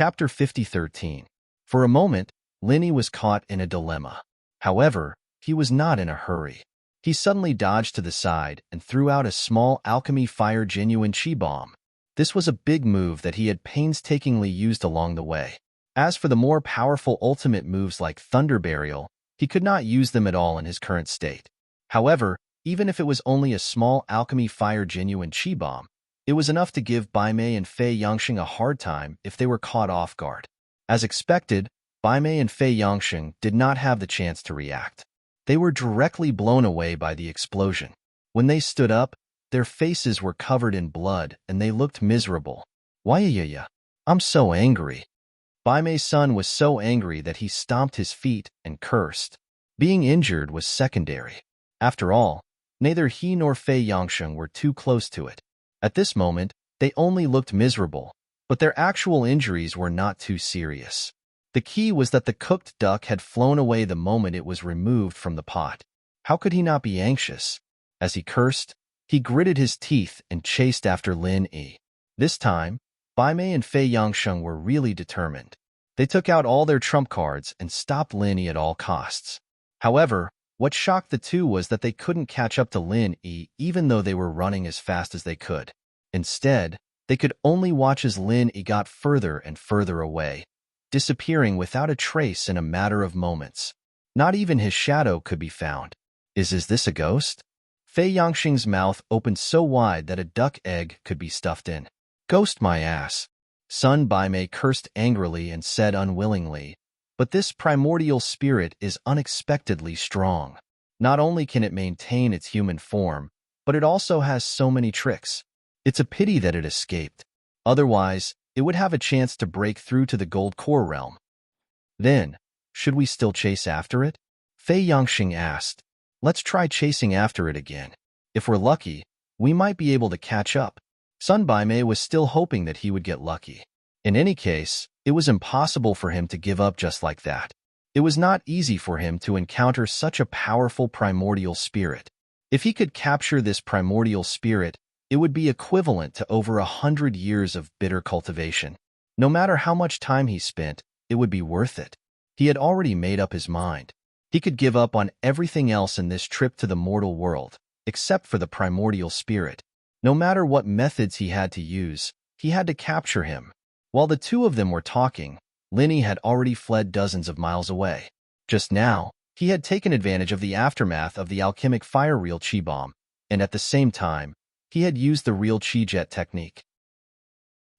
Chapter 50:13. For a moment, Linny was caught in a dilemma. However, he was not in a hurry. He suddenly dodged to the side and threw out a small alchemy fire genuine chi bomb. This was a big move that he had painstakingly used along the way. As for the more powerful ultimate moves like Thunder Burial, he could not use them at all in his current state. However, even if it was only a small alchemy fire genuine chi bomb, it was enough to give Bai Mei and Fei Yangsheng a hard time if they were caught off guard. As expected, Bai Mei and Fei Yangsheng did not have the chance to react. They were directly blown away by the explosion. When they stood up, their faces were covered in blood and they looked miserable. Why, I'm so angry. Bai Mei's son was so angry that he stomped his feet and cursed. Being injured was secondary. After all, neither he nor Fei Yangsheng were too close to it. At this moment, they only looked miserable, but their actual injuries were not too serious. The key was that the cooked duck had flown away the moment it was removed from the pot. How could he not be anxious? As he cursed, he gritted his teeth and chased after Lin Yi. This time, Bai Mei and Fei Yangsheng were really determined. They took out all their trump cards and stopped Lin Yi at all costs. However, what shocked the two was that they couldn't catch up to Lin Yi even though they were running as fast as they could. Instead, they could only watch as Lin Yi got further and further away, disappearing without a trace in a matter of moments. Not even his shadow could be found. Is this a ghost? Fei Yangsheng's mouth opened so wide that a duck egg could be stuffed in. Ghost my ass. Son Bai Mei cursed angrily and said unwillingly, but this primordial spirit is unexpectedly strong. Not only can it maintain its human form, but it also has so many tricks. It's a pity that it escaped. Otherwise, it would have a chance to break through to the gold core realm. Then, should we still chase after it? Fei Yangsheng asked. Let's try chasing after it again. If we're lucky, we might be able to catch up. Sun Bai Mei was still hoping that he would get lucky. In any case, it was impossible for him to give up just like that. It was not easy for him to encounter such a powerful primordial spirit. If he could capture this primordial spirit, it would be equivalent to over 100 years of bitter cultivation. No matter how much time he spent, it would be worth it. He had already made up his mind. He could give up on everything else in this trip to the mortal world, except for the primordial spirit. No matter what methods he had to use, he had to capture him. While the two of them were talking, Lin Yi had already fled dozens of miles away. Just now, he had taken advantage of the aftermath of the alchemic fire real chi bomb, and at the same time, he had used the real chi jet technique.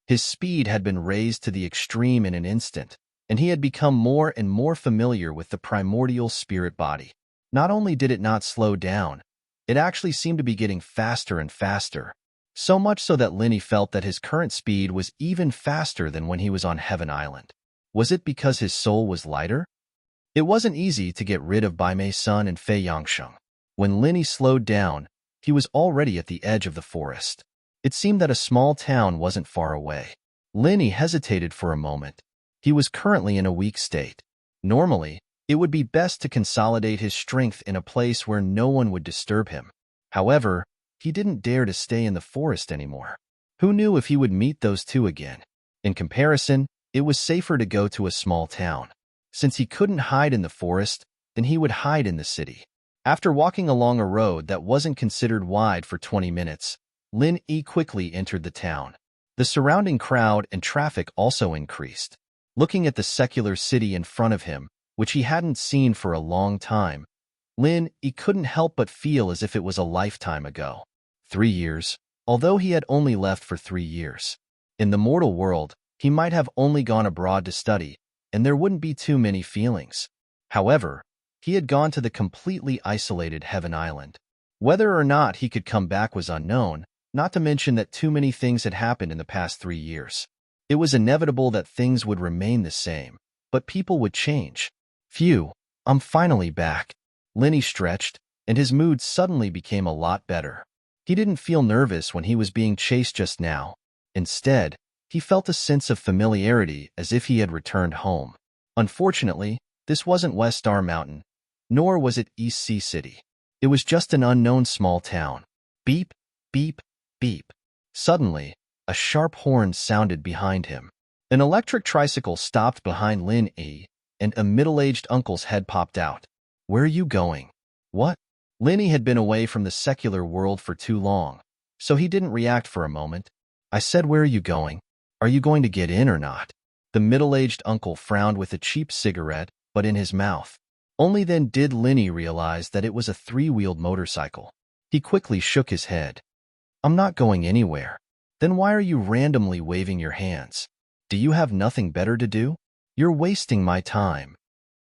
His speed had been raised to the extreme in an instant, and he had become more and more familiar with the primordial spirit body. Not only did it not slow down, it actually seemed to be getting faster and faster. So much so that Lin Yi felt that his current speed was even faster than when he was on Heaven Island. Was it because his soul was lighter? It wasn't easy to get rid of Bai Mei's son and Fei Yangsheng. When Lin Yi slowed down, he was already at the edge of the forest. It seemed that a small town wasn't far away. Lin Yi hesitated for a moment. He was currently in a weak state. Normally, it would be best to consolidate his strength in a place where no one would disturb him. However, he didn't dare to stay in the forest anymore. Who knew if he would meet those two again? In comparison, it was safer to go to a small town. Since he couldn't hide in the forest, then he would hide in the city. After walking along a road that wasn't considered wide for 20 minutes, Lin Yi quickly entered the town. The surrounding crowd and traffic also increased. Looking at the secular city in front of him, which he hadn't seen for a long time, Lin Yi couldn't help but feel as if it was a lifetime ago. 3 years, although he had only left for 3 years. In the mortal world, he might have only gone abroad to study, and there wouldn't be too many feelings. However, he had gone to the completely isolated Heaven Island. Whether or not he could come back was unknown, not to mention that too many things had happened in the past 3 years. It was inevitable that things would remain the same, but people would change. Phew, I'm finally back. Lin Yi stretched, and his mood suddenly became a lot better. He didn't feel nervous when he was being chased just now. Instead, he felt a sense of familiarity as if he had returned home. Unfortunately, this wasn't West Star Mountain, nor was it East Sea City. It was just an unknown small town. Beep, beep, beep. Suddenly, a sharp horn sounded behind him. An electric tricycle stopped behind Lin Yi, and a middle-aged uncle's head popped out. Where are you going? What? Lin Yi had been away from the secular world for too long, so he didn't react for a moment. I said, where are you going? Are you going to get in or not? The middle-aged uncle frowned with a cheap cigarette, but in his mouth. Only then did Lin Yi realize that it was a three-wheeled motorcycle. He quickly shook his head. I'm not going anywhere. Then why are you randomly waving your hands? Do you have nothing better to do? You're wasting my time.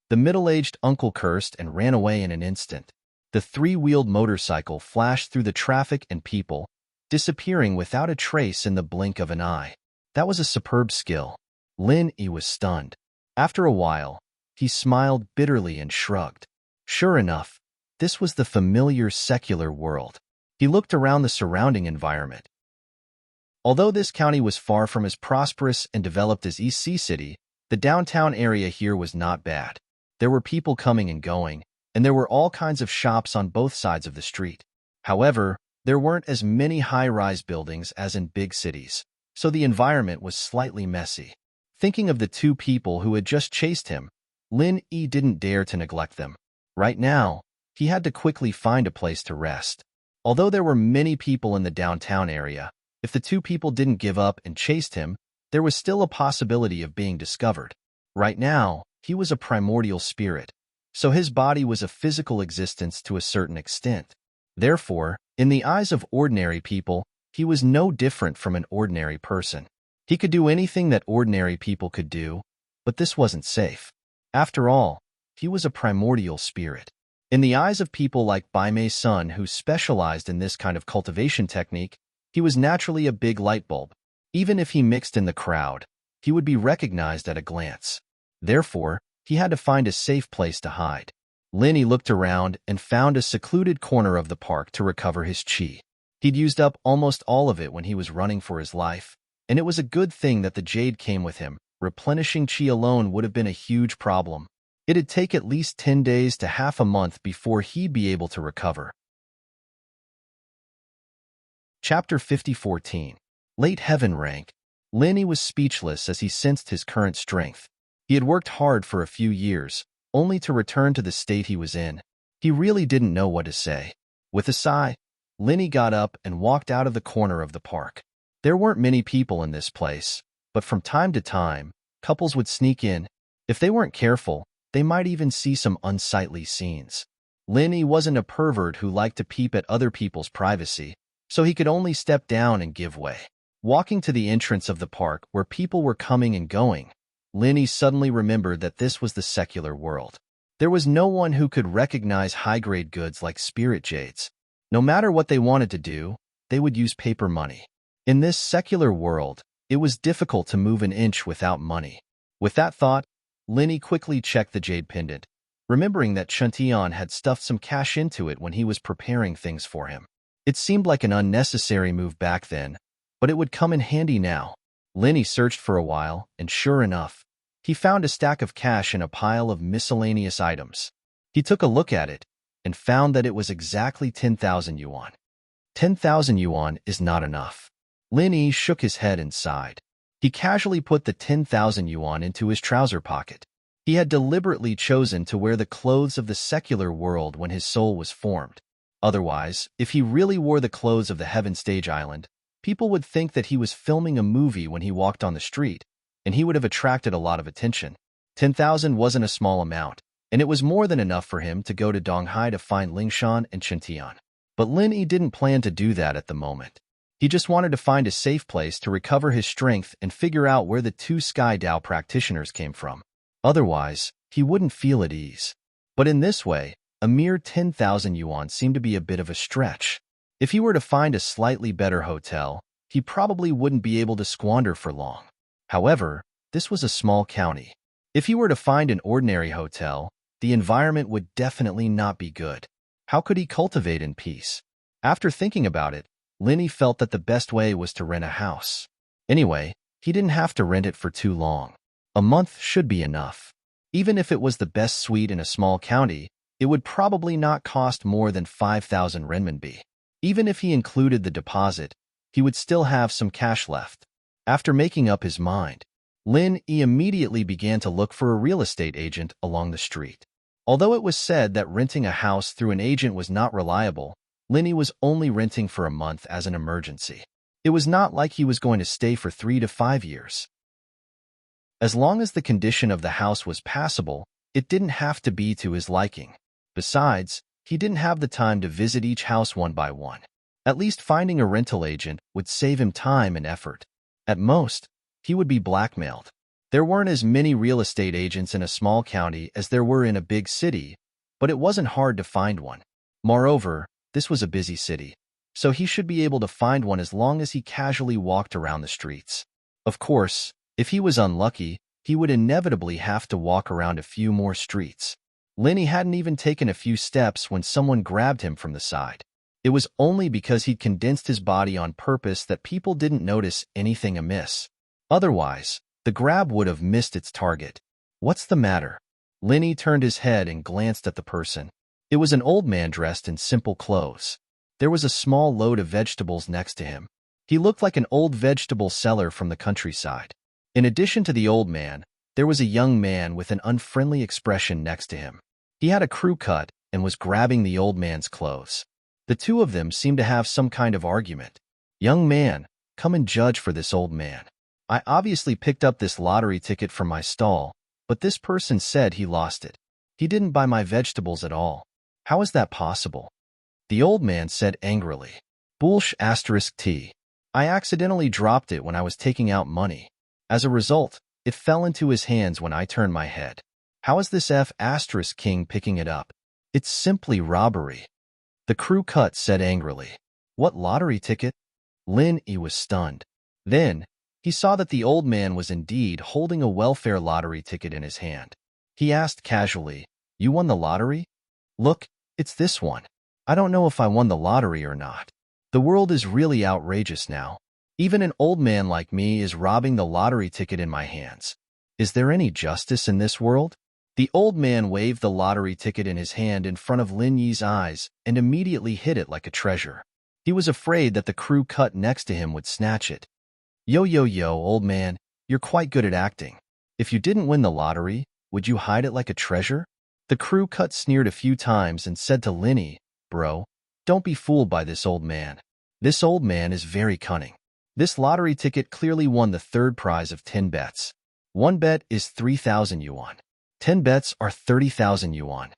The middle-aged uncle cursed and ran away in an instant. The three-wheeled motorcycle flashed through the traffic and people, disappearing without a trace in the blink of an eye. That was a superb skill. Lin Yi was stunned. After a while, he smiled bitterly and shrugged. Sure enough, this was the familiar secular world. He looked around the surrounding environment. Although this county was far from as prosperous and developed as East Sea City, the downtown area here was not bad. There were people coming and going, and there were all kinds of shops on both sides of the street. However, there weren't as many high-rise buildings as in big cities, so the environment was slightly messy. Thinking of the two people who had just chased him, Lin Yi didn't dare to neglect them. Right now, he had to quickly find a place to rest. Although there were many people in the downtown area, if the two people didn't give up and chased him, there was still a possibility of being discovered. Right now, he was a primordial spirit, so his body was a physical existence to a certain extent. Therefore, in the eyes of ordinary people, he was no different from an ordinary person. He could do anything that ordinary people could do, but this wasn't safe. After all, he was a primordial spirit. In the eyes of people like Bai Mei's son who specialized in this kind of cultivation technique, he was naturally a big light bulb. Even if he mixed in the crowd, he would be recognized at a glance. Therefore, he had to find a safe place to hide. Lin Yi looked around and found a secluded corner of the park to recover his qi. He'd used up almost all of it when he was running for his life, and it was a good thing that the jade came with him. Replenishing qi alone would have been a huge problem. It'd take at least 10 days to half a month before he'd be able to recover. Chapter 50:14. Late Heaven Rank. Lin Yi was speechless as he sensed his current strength. He had worked hard for a few years, only to return to the state he was in. He really didn't know what to say. With a sigh, Lin Yi got up and walked out of the corner of the park. There weren't many people in this place, but from time to time, couples would sneak in. If they weren't careful, they might even see some unsightly scenes. Lin Yi wasn't a pervert who liked to peep at other people's privacy, so he could only step down and give way. Walking to the entrance of the park where people were coming and going, Lin Yi suddenly remembered that this was the secular world. There was no one who could recognize high-grade goods like spirit jades. No matter what they wanted to do, they would use paper money. In this secular world, it was difficult to move an inch without money. With that thought, Lin Yi quickly checked the jade pendant, remembering that Chuntian had stuffed some cash into it when he was preparing things for him. It seemed like an unnecessary move back then, but it would come in handy now. Lin Yi searched for a while, and sure enough, he found a stack of cash in a pile of miscellaneous items. He took a look at it, and found that it was exactly 10,000 yuan. 10,000 yuan is not enough. Lin Yi shook his head and sighed. He casually put the 10,000 yuan into his trouser pocket. He had deliberately chosen to wear the clothes of the secular world when his soul was formed. Otherwise, if he really wore the clothes of the Heaven Stage Island, people would think that he was filming a movie when he walked on the street, and he would have attracted a lot of attention. 10,000 wasn't a small amount, and it was more than enough for him to go to Donghai to find Lingshan and Chuntian. But Lin Yi didn't plan to do that at the moment. He just wanted to find a safe place to recover his strength and figure out where the two Sky Dao practitioners came from. Otherwise, he wouldn't feel at ease. But in this way, a mere 10,000 yuan seemed to be a bit of a stretch. If he were to find a slightly better hotel, he probably wouldn't be able to squander for long. However, this was a small county. If he were to find an ordinary hotel, the environment would definitely not be good. How could he cultivate in peace? After thinking about it, Lin Yi felt that the best way was to rent a house. Anyway, he didn't have to rent it for too long. A month should be enough. Even if it was the best suite in a small county, it would probably not cost more than 5,000 renminbi. Even if he included the deposit, he would still have some cash left. After making up his mind, Lin E immediately began to look for a real estate agent along the street. Although it was said that renting a house through an agent was not reliable, Linny was only renting for a month as an emergency. It was not like he was going to stay for 3 to 5 years. As long as the condition of the house was passable, it didn't have to be to his liking. Besides, he didn't have the time to visit each house one by one. At least finding a rental agent would save him time and effort. At most, he would be blackmailed. There weren't as many real estate agents in a small county as there were in a big city, but it wasn't hard to find one. Moreover, this was a busy city, so he should be able to find one as long as he casually walked around the streets. Of course, if he was unlucky, he would inevitably have to walk around a few more streets. Linny hadn't even taken a few steps when someone grabbed him from the side. It was only because he'd condensed his body on purpose that people didn't notice anything amiss. Otherwise, the grab would have missed its target. "What's the matter?" Linny turned his head and glanced at the person. It was an old man dressed in simple clothes. There was a small load of vegetables next to him. He looked like an old vegetable seller from the countryside. In addition to the old man, there was a young man with an unfriendly expression next to him. He had a crew cut and was grabbing the old man's clothes. The two of them seemed to have some kind of argument. "Young man, come and judge for this old man. I obviously picked up this lottery ticket from my stall, but this person said he lost it. He didn't buy my vegetables at all. How is that possible?" The old man said angrily. "Bullsh*t. I accidentally dropped it when I was taking out money. As a result, it fell into his hands when I turned my head. How is this F***king picking it up? It's simply robbery." The crew cut said angrily. "What lottery ticket?" Lin E was stunned. Then, he saw that the old man was indeed holding a welfare lottery ticket in his hand. He asked casually, "You won the lottery?" "Look, it's this one. I don't know if I won the lottery or not. The world is really outrageous now. Even an old man like me is robbing the lottery ticket in my hands. Is there any justice in this world?" The old man waved the lottery ticket in his hand in front of Lin Yi's eyes and immediately hid it like a treasure. He was afraid that the crew cut next to him would snatch it. Yo, old man, you're quite good at acting. If you didn't win the lottery, would you hide it like a treasure?" The crew cut sneered a few times and said to Linny, "Bro, don't be fooled by this old man. This old man is very cunning. This lottery ticket clearly won the third prize of 10 bets. One bet is 3,000 yuan. 10 bets are 30,000 yuan.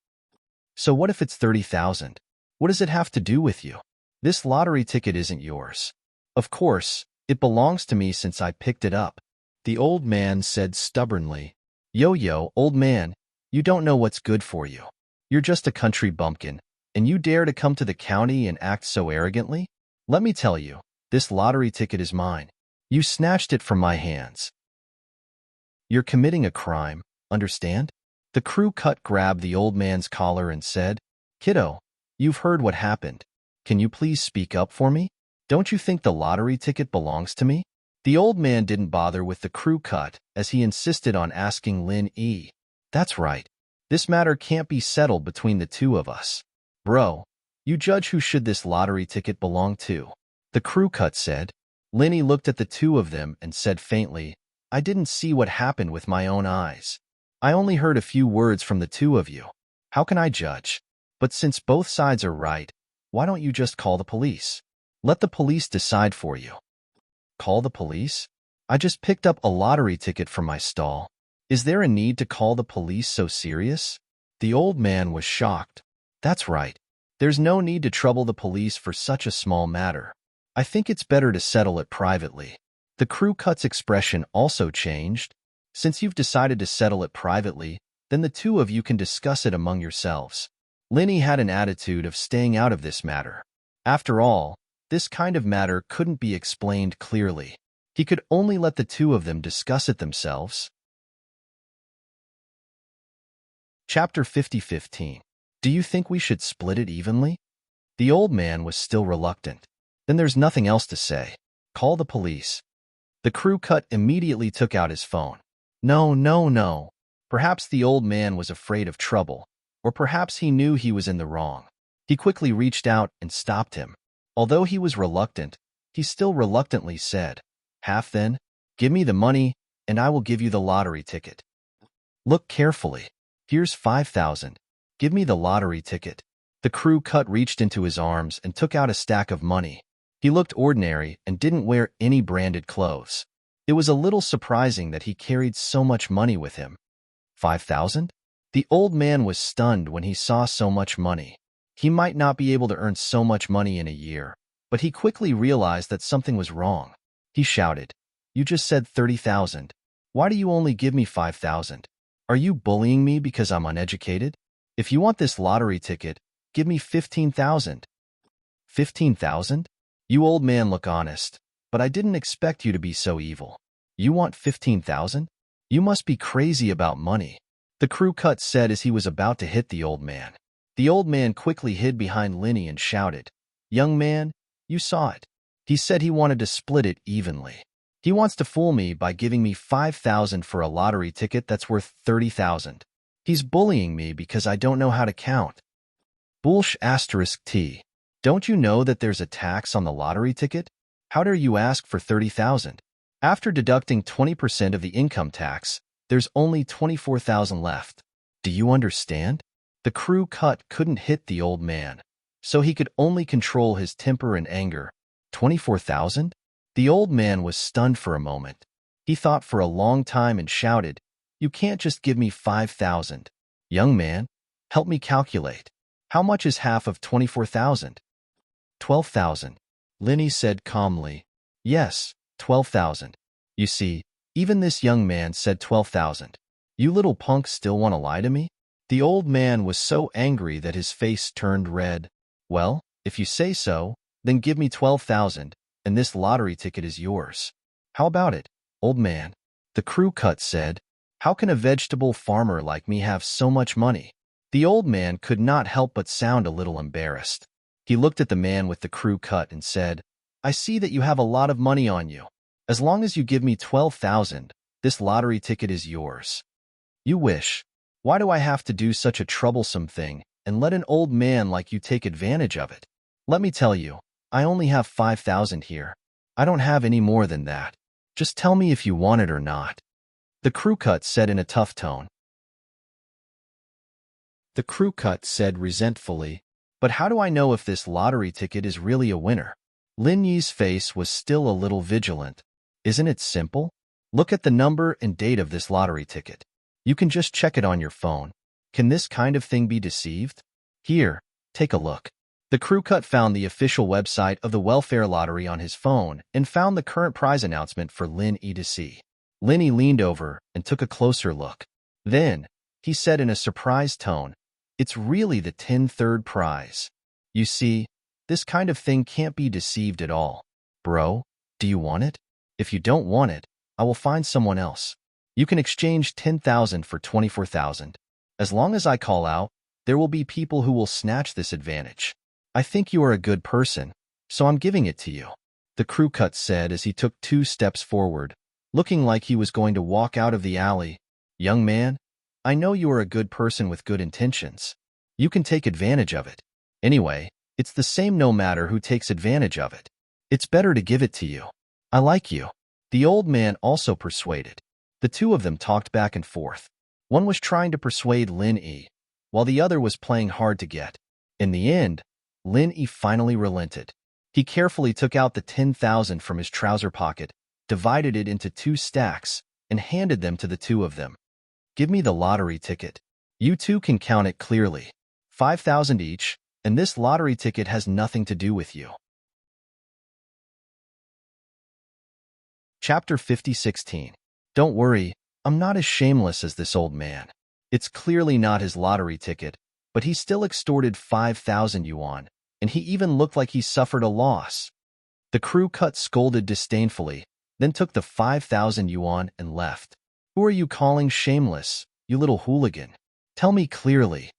So what if it's 30,000? What does it have to do with you? This lottery ticket isn't yours. Of course, it belongs to me since I picked it up." The old man said stubbornly. Yo, old man, you don't know what's good for you. You're just a country bumpkin, and you dare to come to the county and act so arrogantly? Let me tell you, this lottery ticket is mine. You snatched it from my hands. You're committing a crime, understand? The crew cut grabbed the old man's collar and said, "Kiddo, you've heard what happened. Can you please speak up for me? Don't you think the lottery ticket belongs to me?" The old man didn't bother with the crew cut as he insisted on asking Lin E. "That's right. This matter can't be settled between the two of us. Bro, you judge who should this lottery ticket belong to." The crew cut said. Linny looked at the two of them and said faintly, "I didn't see what happened with my own eyes. I only heard a few words from the two of you. How can I judge? But since both sides are right, why don't you just call the police? Let the police decide for you." "Call the police? I just picked up a lottery ticket from my stall. Is there a need to call the police so serious?" The old man was shocked. "That's right. There's no need to trouble the police for such a small matter. I think it's better to settle it privately." The crew cut's expression also changed. "Since you've decided to settle it privately, then the two of you can discuss it among yourselves." Linny had an attitude of staying out of this matter. After all, this kind of matter couldn't be explained clearly. He could only let the two of them discuss it themselves. Chapter 50:15. Do you think we should split it evenly? The old man was still reluctant. "Then there's nothing else to say. Call the police." The crew cut immediately took out his phone. No. Perhaps the old man was afraid of trouble, or perhaps he knew he was in the wrong. He quickly reached out and stopped him. Although he was reluctant, he still reluctantly said, "Half then? Give me the money, and I will give you the lottery ticket. Look carefully. Here's 5,000. Give me the lottery ticket. The crew cut reached into his arms and took out a stack of money. He looked ordinary and didn't wear any branded clothes. It was a little surprising that he carried so much money with him. 5,000? The old man was stunned when he saw so much money. He might not be able to earn so much money in a year, but he quickly realized that something was wrong. He shouted, "You just said 30,000. Why do you only give me 5,000? Are you bullying me because I'm uneducated? If you want this lottery ticket, give me 15,000. 15,000? You old man look honest, but I didn't expect you to be so evil. You want 15,000? You must be crazy about money." The crew cut said as he was about to hit the old man. The old man quickly hid behind Linny and shouted, "Young man, you saw it. He said he wanted to split it evenly. He wants to fool me by giving me 5,000 for a lottery ticket that's worth 30,000. He's bullying me because I don't know how to count." Bullsh asterisk T. Don't you know that there's a tax on the lottery ticket? How dare you ask for 30,000? After deducting 20% of the income tax, there's only 24,000 left. Do you understand? The crew cut couldn't hit the old man, so he could only control his temper and anger. 24,000? The old man was stunned for a moment. He thought for a long time and shouted, "You can't just give me 5,000. Young man, help me calculate. How much is half of 24,000? 12,000. Linny said calmly, "Yes, 12,000. You see, even this young man said 12,000. You little punk still want to lie to me?" The old man was so angry that his face turned red. "Well, if you say so, then give me 12,000, and this lottery ticket is yours. How about it, old man?" The crew cut said, "How can a vegetable farmer like me have so much money?" The old man could not help but sound a little embarrassed. He looked at the man with the crew cut and said, "I see that you have a lot of money on you. As long as you give me 12,000, this lottery ticket is yours." "You wish. Why do I have to do such a troublesome thing and let an old man like you take advantage of it? Let me tell you, I only have 5,000 here. I don't have any more than that. Just tell me if you want it or not." The crew cut said in a tough tone. The crew cut said resentfully, "But how do I know if this lottery ticket is really a winner?" Lin Yi's face was still a little vigilant. "Isn't it simple? Look at the number and date of this lottery ticket. You can just check it on your phone. Can this kind of thing be deceived? Here, take a look." The crew cut found the official website of the welfare lottery on his phone and found the current prize announcement for Lin Yi to see. Linny leaned over and took a closer look. Then, he said in a surprised tone, "It's really the 10th prize. You see, this kind of thing can't be deceived at all. Bro, do you want it? If you don't want it, I will find someone else. You can exchange 10,000 for 24,000. As long as I call out, there will be people who will snatch this advantage. I think you are a good person, so I'm giving it to you," the crew cut said as he took 2 steps forward, looking like he was going to walk out of the alley. "Young man, I know you are a good person with good intentions. You can take advantage of it. Anyway, it's the same no matter who takes advantage of it. It's better to give it to you. I like you." The old man also persuaded. The two of them talked back and forth. One was trying to persuade Lin Yi, while the other was playing hard to get. In the end, Lin Yi finally relented. He carefully took out the 10,000 from his trouser pocket, divided it into 2 stacks, and handed them to the two of them. "Give me the lottery ticket. You two can count it clearly. 5,000 each, and this lottery ticket has nothing to do with you." Chapter 50:16. Don't worry, I'm not as shameless as this old man. It's clearly not his lottery ticket, but he still extorted 5,000 yuan, and he even looked like he suffered a loss. The crew cut scolded disdainfully, then took the 5,000 yuan and left. "Who are you calling shameless, you little hooligan? Tell me clearly."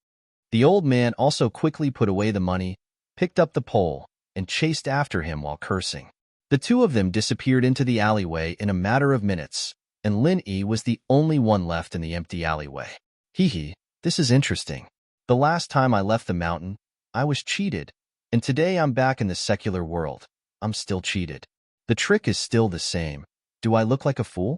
The old man also quickly put away the money, picked up the pole, and chased after him while cursing. The two of them disappeared into the alleyway in a matter of minutes, and Lin Yi was the only one left in the empty alleyway. Hee hee, this is interesting. The last time I left the mountain, I was cheated, and today I'm back in the secular world. I'm still cheated. The trick is still the same. Do I look like a fool?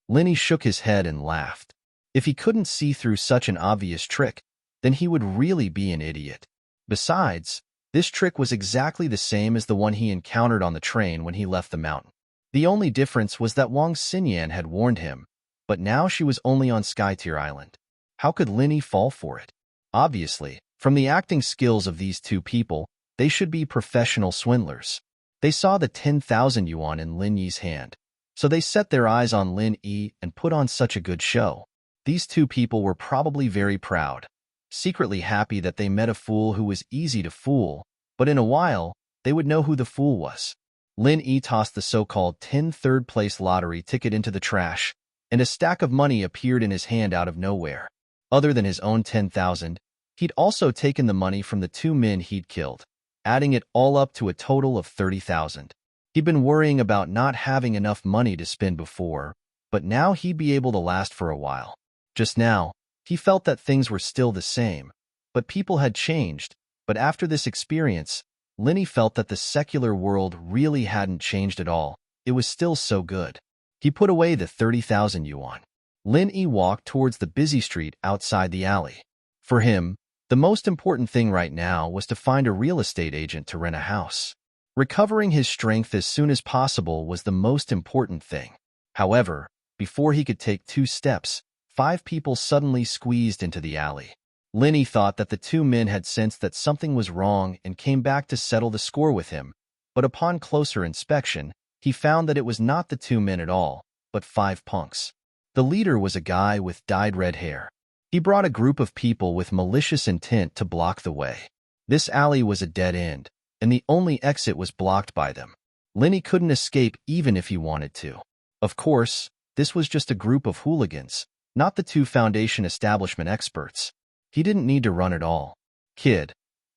Lenny shook his head and laughed. If he couldn't see through such an obvious trick, then he would really be an idiot. Besides, this trick was exactly the same as the one he encountered on the train when he left the mountain. The only difference was that Wang Xinyan had warned him, but now she was only on Skytier Island. How could Lenny fall for it? Obviously, from the acting skills of these two people, they should be professional swindlers. They saw the 10,000 yuan in Lin Yi's hand, so they set their eyes on Lin Yi and put on such a good show. These two people were probably very proud, secretly happy that they met a fool who was easy to fool, but in a while, they would know who the fool was. Lin Yi tossed the so-called 10 third-place lottery ticket into the trash, and a stack of money appeared in his hand out of nowhere. Other than his own 10,000, he'd also taken the money from the two men he'd killed, adding it all up to a total of 30,000. He'd been worrying about not having enough money to spend before, but now he'd be able to last for a while. Just now, he felt that things were still the same, but people had changed. But after this experience, Lenny felt that the secular world really hadn't changed at all. It was still so good. He put away the 30,000 yuan. Lin Yi walked towards the busy street outside the alley. For him, the most important thing right now was to find a real estate agent to rent a house. Recovering his strength as soon as possible was the most important thing. However, before he could take 2 steps, 5 people suddenly squeezed into the alley. Lenny thought that the 2 men had sensed that something was wrong and came back to settle the score with him, but upon closer inspection, he found that it was not the 2 men at all, but 5 punks. The leader was a guy with dyed red hair. He brought a group of people with malicious intent to block the way. This alley was a dead end, and the only exit was blocked by them. Lenny couldn't escape even if he wanted to. Of course, this was just a group of hooligans, not the 2 Foundation establishment experts. He didn't need to run at all. Kid,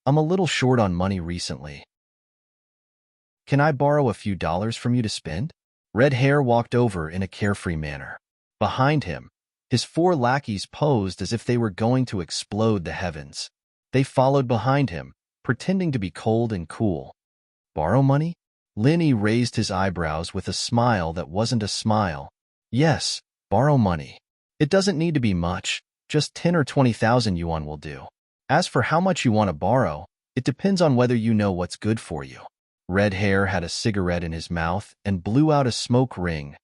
I'm a little short on money recently. Can I borrow a few dollars from you to spend? Red Hair walked over in a carefree manner. Behind him, his 4 lackeys posed as if they were going to explode the heavens. They followed behind him, pretending to be cold and cool. Borrow money? Lenny raised his eyebrows with a smile that wasn't a smile. Yes, borrow money. It doesn't need to be much, just 10 or 20,000 yuan will do. As for how much you want to borrow, it depends on whether you know what's good for you. Red Hair had a cigarette in his mouth and blew out a smoke ring.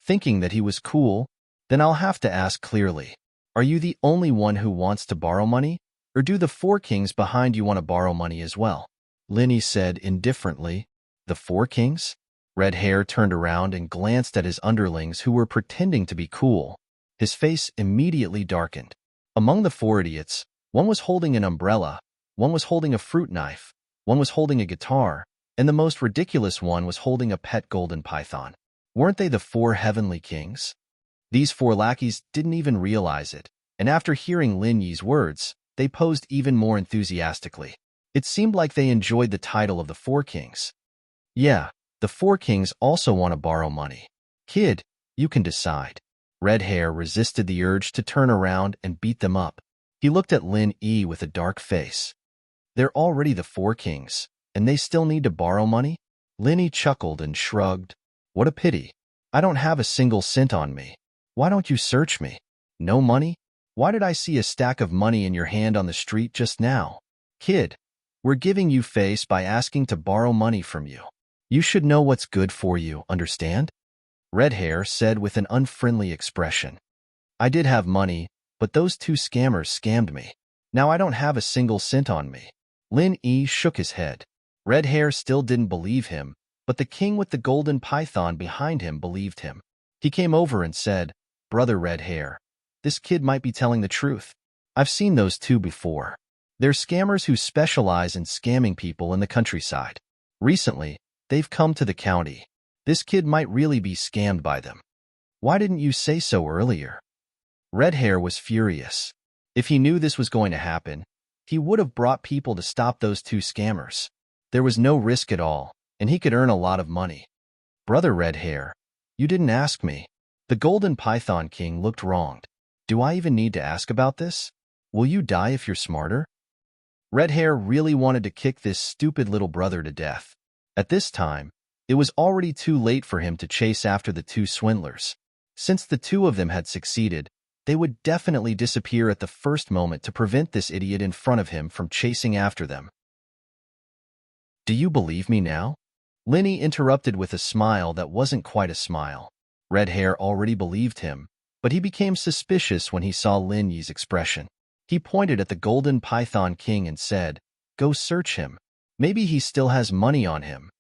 Thinking that he was cool, then I'll have to ask clearly. Are you the only one who wants to borrow money? Or do the 4 kings behind you want to borrow money as well? Lenny said indifferently. The 4 kings? Red Hair turned around and glanced at his underlings who were pretending to be cool. His face immediately darkened. Among the 4 idiots, one was holding an umbrella, one was holding a fruit knife, one was holding a guitar, and the most ridiculous one was holding a pet golden python. Weren't they the 4 heavenly kings? These 4 lackeys didn't even realize it, and after hearing Lin Yi's words, they posed even more enthusiastically. It seemed like they enjoyed the title of the 4 kings. Yeah, the 4 kings also want to borrow money. Kid, you can decide. Red Hair resisted the urge to turn around and beat them up. He looked at Lin Yi with a dark face. They're already the 4 kings, and they still need to borrow money? Lin Yi chuckled and shrugged. What a pity. I don't have a single cent on me. Why don't you search me? No money? Why did I see a stack of money in your hand on the street just now? Kid, we're giving you face by asking to borrow money from you. You should know what's good for you, understand? Red Hair said with an unfriendly expression. I did have money, but those 2 scammers scammed me. Now I don't have a single cent on me. Lin Yi shook his head. Red Hair still didn't believe him, but the king with the golden python behind him believed him. He came over and said, Brother Red Hair, this kid might be telling the truth. I've seen those 2 before. They're scammers who specialize in scamming people in the countryside. Recently, they've come to the county. This kid might really be scammed by them. Why didn't you say so earlier? Red Hair was furious. If he knew this was going to happen, he would have brought people to stop those 2 scammers. There was no risk at all, and he could earn a lot of money. Brother Red Hair, you didn't ask me. The Golden Python King looked wronged. Do I even need to ask about this? Will you die if you're smarter? Red Hair really wanted to kick this stupid little brother to death. At this time, it was already too late for him to chase after the 2 swindlers. Since the two of them had succeeded, they would definitely disappear at the first moment to prevent this idiot in front of him from chasing after them. Do you believe me now? Linny interrupted with a smile that wasn't quite a smile. Red Hair already believed him, but he became suspicious when he saw Lin Yi's expression. He pointed at the Golden Python King and said, "Go search him. Maybe he still has money on him."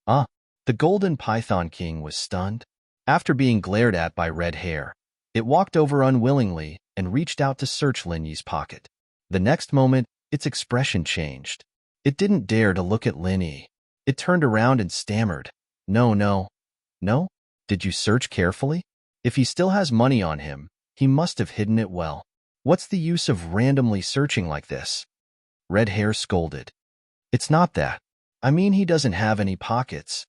Ah, the Golden Python King was stunned. After being glared at by Red Hair, it walked over unwillingly and reached out to search Lin Yi's pocket. The next moment, its expression changed. It didn't dare to look at Lin Yi. It turned around and stammered, "No, no, no? Did you search carefully? If he still has money on him, he must have hidden it well. What's the use of randomly searching like this?" Red Hair scolded. "It's not that. I mean he doesn't have any pockets."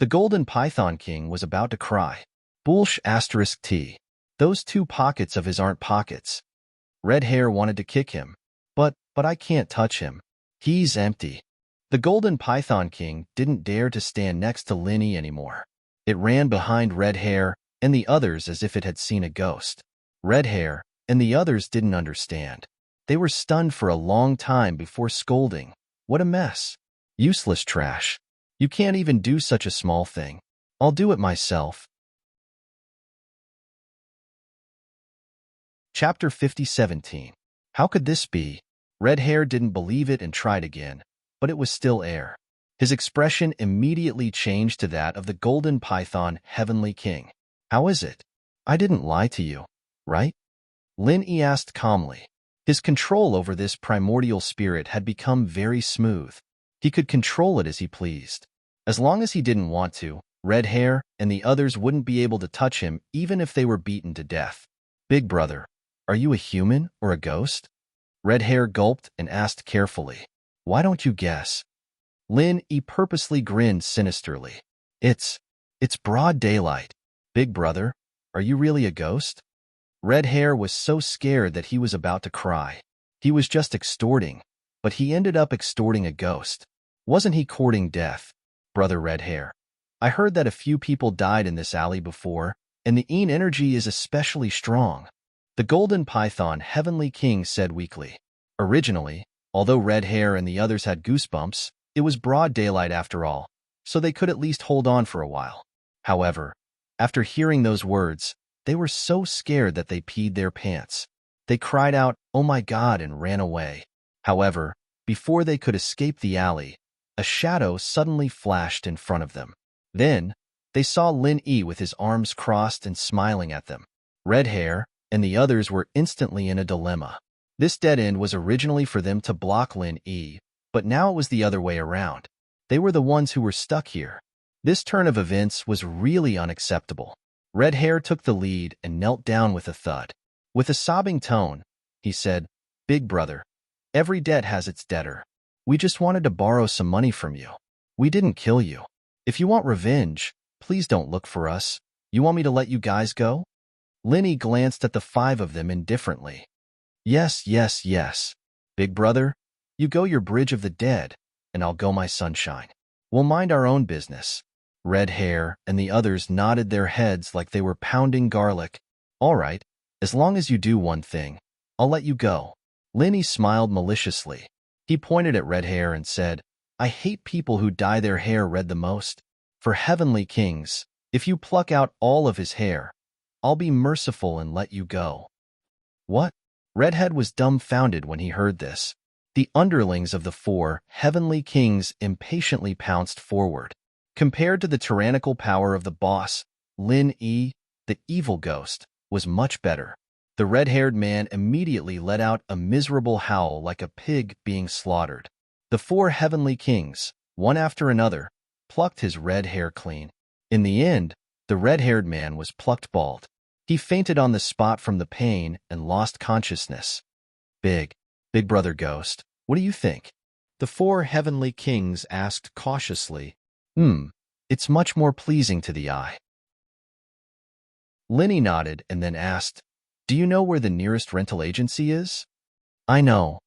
The Golden Python King was about to cry. Bullsh asterisk T. Those 2 pockets of his aren't pockets. Red Hair wanted to kick him. But I can't touch him. He's empty." The Golden Python King didn't dare to stand next to Lin Yi anymore. It ran behind Red Hair and the others as if it had seen a ghost. Red Hair and the others didn't understand. They were stunned for a long time before scolding. "What a mess. Useless trash. You can't even do such a small thing. I'll do it myself." Chapter 50:17. How could this be? Red Hair didn't believe it and tried again, but it was still air. His expression immediately changed to that of the Golden Python Heavenly King. "How is it? I didn't lie to you, right?" Lin Yi asked calmly. His control over this primordial spirit had become very smooth. He could control it as he pleased. As long as he didn't want to, Red Hair and the others wouldn't be able to touch him even if they were beaten to death. "Big brother, are you a human or a ghost?" Red Hair gulped and asked carefully. "Why don't you guess?" Lin Yi purposely grinned sinisterly. It's broad daylight. Big brother, are you really a ghost?" Red Hair was so scared that he was about to cry. He was just extorting, but he ended up extorting a ghost. Wasn't he courting death? "Brother Red Hair, I heard that a few people died in this alley before, and the Een energy is especially strong." The Golden Python Heavenly King said weakly. Originally, although Red Hair and the others had goosebumps, it was broad daylight after all, so they could at least hold on for a while. However, after hearing those words, they were so scared that they peed their pants. They cried out, "Oh my God," and ran away. However, before they could escape the alley, a shadow suddenly flashed in front of them. Then, they saw Lin Yi with his arms crossed and smiling at them. Red Hair and the others were instantly in a dilemma. This dead end was originally for them to block Lin Yi, but now it was the other way around. They were the ones who were stuck here. This turn of events was really unacceptable. Red Hair took the lead and knelt down with a thud. With a sobbing tone, he said, "Big brother, every debt has its debtor. We just wanted to borrow some money from you. We didn't kill you. If you want revenge, please don't look for us. You want me to let you guys go?" Lin Yi glanced at the 5 of them indifferently. Yes, yes, yes. Big brother, you go your bridge of the dead, and I'll go my sunshine. We'll mind our own business." Red Hair and the others nodded their heads like they were pounding garlic. "All right, as long as you do one thing, I'll let you go." Lin Yi smiled maliciously. He pointed at Red Hair and said, "I hate people who dye their hair red the most. For Heavenly Kings, if you pluck out all of his hair, I'll be merciful and let you go." "What?" Redhead was dumbfounded when he heard this. The underlings of the 4 Heavenly Kings impatiently pounced forward. Compared to the tyrannical power of the boss, Lin Yi, the evil ghost, was much better. The red-haired man immediately let out a miserable howl like a pig being slaughtered. The 4 Heavenly Kings, one after another, plucked his red hair clean. In the end, the red-haired man was plucked bald. He fainted on the spot from the pain and lost consciousness. Big brother ghost, what do you think?" The 4 Heavenly Kings asked cautiously. It's much more pleasing to the eye." Linny nodded and then asked, "Do you know where the nearest rental agency is?" I know.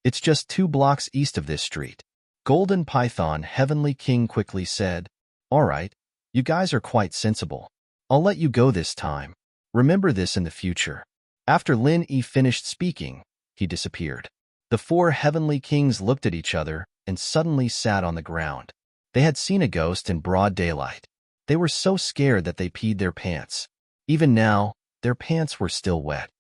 It's just 2 blocks east of this street." Golden Python Heavenly King quickly said, "All right, you guys are quite sensible. I'll let you go this time. Remember this in the future." After Lin Yi finished speaking, he disappeared. The four heavenly kings looked at each other and suddenly sat on the ground. They had seen a ghost in broad daylight. They were so scared that they peed their pants. Even now, their pants were still wet.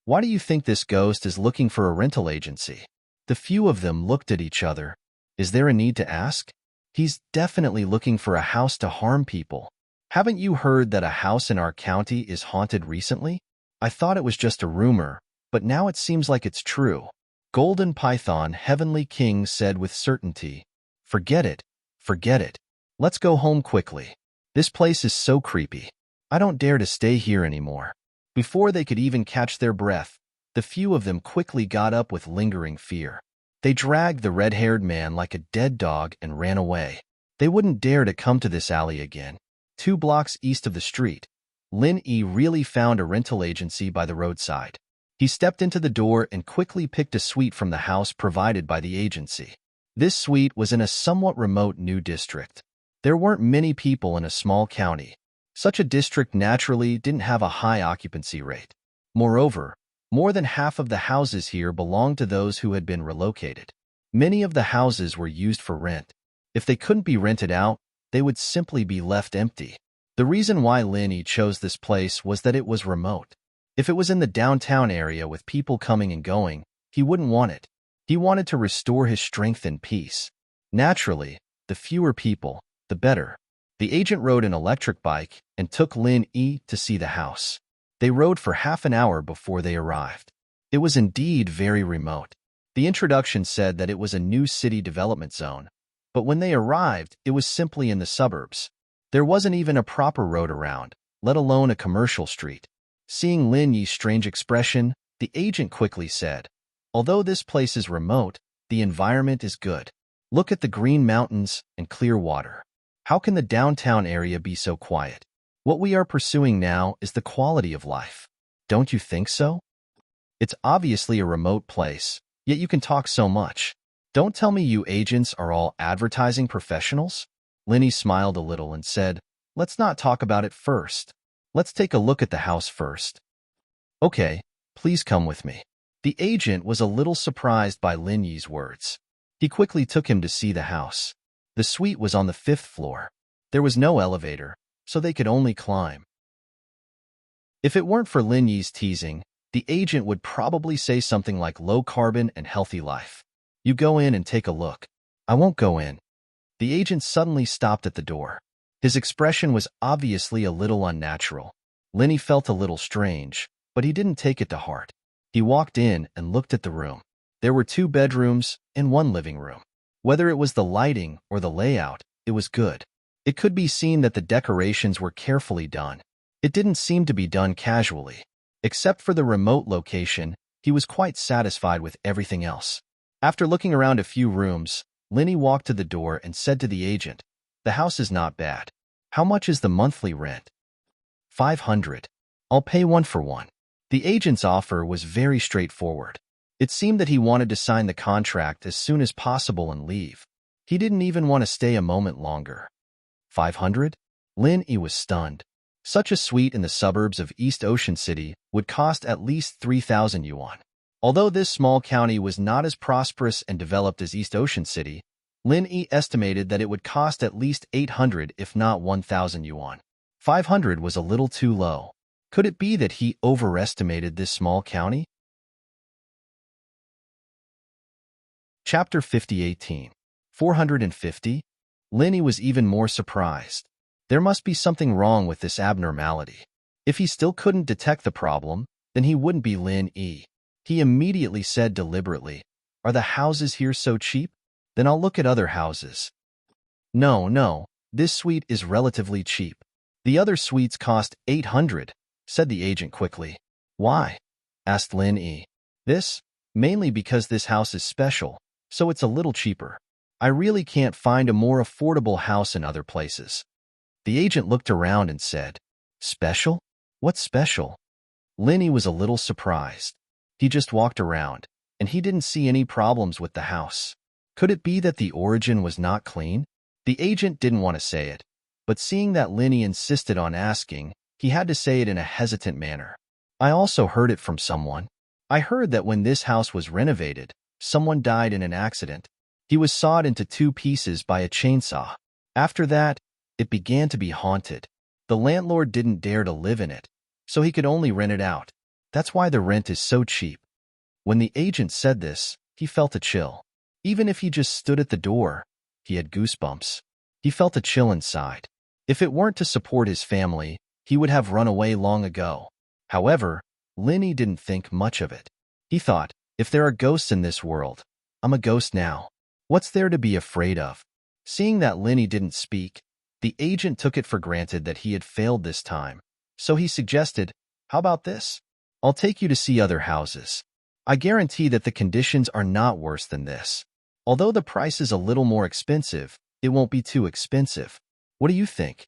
"Why do you think this ghost is looking for a rental agency?" The few of them looked at each other. "Is there a need to ask? He's definitely looking for a house to harm people. Haven't you heard that a house in our county is haunted recently? I thought it was just a rumor, but now it seems like it's true." Golden Python Heavenly King said with certainty, "Forget it. Forget it. Let's go home quickly. This place is so creepy. I don't dare to stay here anymore." Before they could even catch their breath, the few of them quickly got up with lingering fear. They dragged the red-haired man like a dead dog and ran away. They wouldn't dare to come to this alley again. 2 blocks east of the street, Lin Yi really found a rental agency by the roadside. He stepped into the door and quickly picked a suite from the house provided by the agency. This suite was in a somewhat remote new district. There weren't many people in a small county. Such a district naturally didn't have a high occupancy rate. Moreover, more than half of the houses here belonged to those who had been relocated. Many of the houses were used for rent. If they couldn't be rented out, they would simply be left empty. The reason why Lin Yi chose this place was that it was remote. If it was in the downtown area with people coming and going, he wouldn't want it. He wanted to restore his strength and peace. Naturally, the fewer people, the better. The agent rode an electric bike and took Lin Yi to see the house. They rode for half an hour before they arrived. It was indeed very remote. The introduction said that it was a new city development zone, but when they arrived, it was simply in the suburbs. There wasn't even a proper road around, let alone a commercial street. Seeing Lin Yi's strange expression, the agent quickly said, "Although this place is remote, the environment is good. Look at the green mountains and clear water. How can the downtown area be so quiet? What we are pursuing now is the quality of life. Don't you think so? It's obviously a remote place, yet you can talk so much. Don't tell me you agents are all advertising professionals?" Lin Yi smiled a little and said, "Let's not talk about it first. Let's take a look at the house first." "Okay, please come with me." The agent was a little surprised by Lin Yi's words. He quickly took him to see the house. The suite was on the 5th floor. There was no elevator, so they could only climb. If it weren't for Lin Yi's teasing, the agent would probably say something like low carbon and healthy life. "You go in and take a look." "I won't go in." The agent suddenly stopped at the door. His expression was obviously a little unnatural. Lin Yi felt a little strange, but he didn't take it to heart. He walked in and looked at the room. There were 2 bedrooms and 1 living room. Whether it was the lighting or the layout, it was good. It could be seen that the decorations were carefully done. It didn't seem to be done casually. Except for the remote location, he was quite satisfied with everything else. After looking around a few rooms, Lin Yi walked to the door and said to the agent, "The house is not bad. How much is the monthly rent?" 500. "I'll pay 1 for 1. The agent's offer was very straightforward. It seemed that he wanted to sign the contract as soon as possible and leave. He didn't even want to stay a moment longer. 500? Lin Yi was stunned. Such a suite in the suburbs of East Ocean City would cost at least 3,000 yuan. Although this small county was not as prosperous and developed as East Ocean City, Lin Yi estimated that it would cost at least 800 if not 1,000 yuan. 500 was a little too low. Could it be that he overestimated this small county? Chapter 50:18. 450? Lin Yi was even more surprised. There must be something wrong with this abnormality. If he still couldn't detect the problem, then he wouldn't be Lin Yi. He immediately said deliberately, "Are the houses here so cheap? Then I'll look at other houses." No, this suite is relatively cheap. The other suites cost 800, said the agent quickly. "Why?" asked Lin Yi. "This? Mainly because this house is special, so it's a little cheaper. I really can't find a more affordable house in other places." The agent looked around and said, "Special? What's special?" Lin Yi was a little surprised. He just walked around, and he didn't see any problems with the house. Could it be that the origin was not clean? The agent didn't want to say it, but seeing that Lin Yi insisted on asking, He had to say it in a hesitant manner. I also heard it from someone. I heard that when this house was renovated, someone died in an accident. He was sawed into 2 pieces by a chainsaw. After that, it began to be haunted. The landlord didn't dare to live in it, so he could only rent it out. That's why the rent is so cheap. When the agent said this, he felt a chill. Even if he just stood at the door, he had goosebumps. He felt a chill inside. If it weren't to support his family, he would have run away long ago. However, Linny didn't think much of it. He thought, if there are ghosts in this world, I'm a ghost now. What's there to be afraid of? Seeing that Linny didn't speak, the agent took it for granted that he had failed this time. So he suggested, how about this? I'll take you to see other houses. I guarantee that the conditions are not worse than this. Although the price is a little more expensive, it won't be too expensive. What do you think?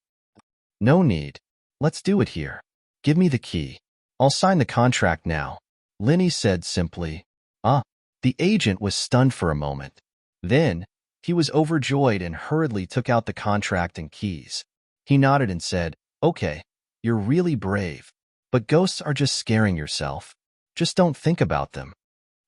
No need. Let's do it here. Give me the key. I'll sign the contract now. Linny said simply. The agent was stunned for a moment. Then, he was overjoyed and hurriedly took out the contract and keys. He nodded and said, okay, you're really brave. But ghosts are just scaring yourself. Just don't think about them.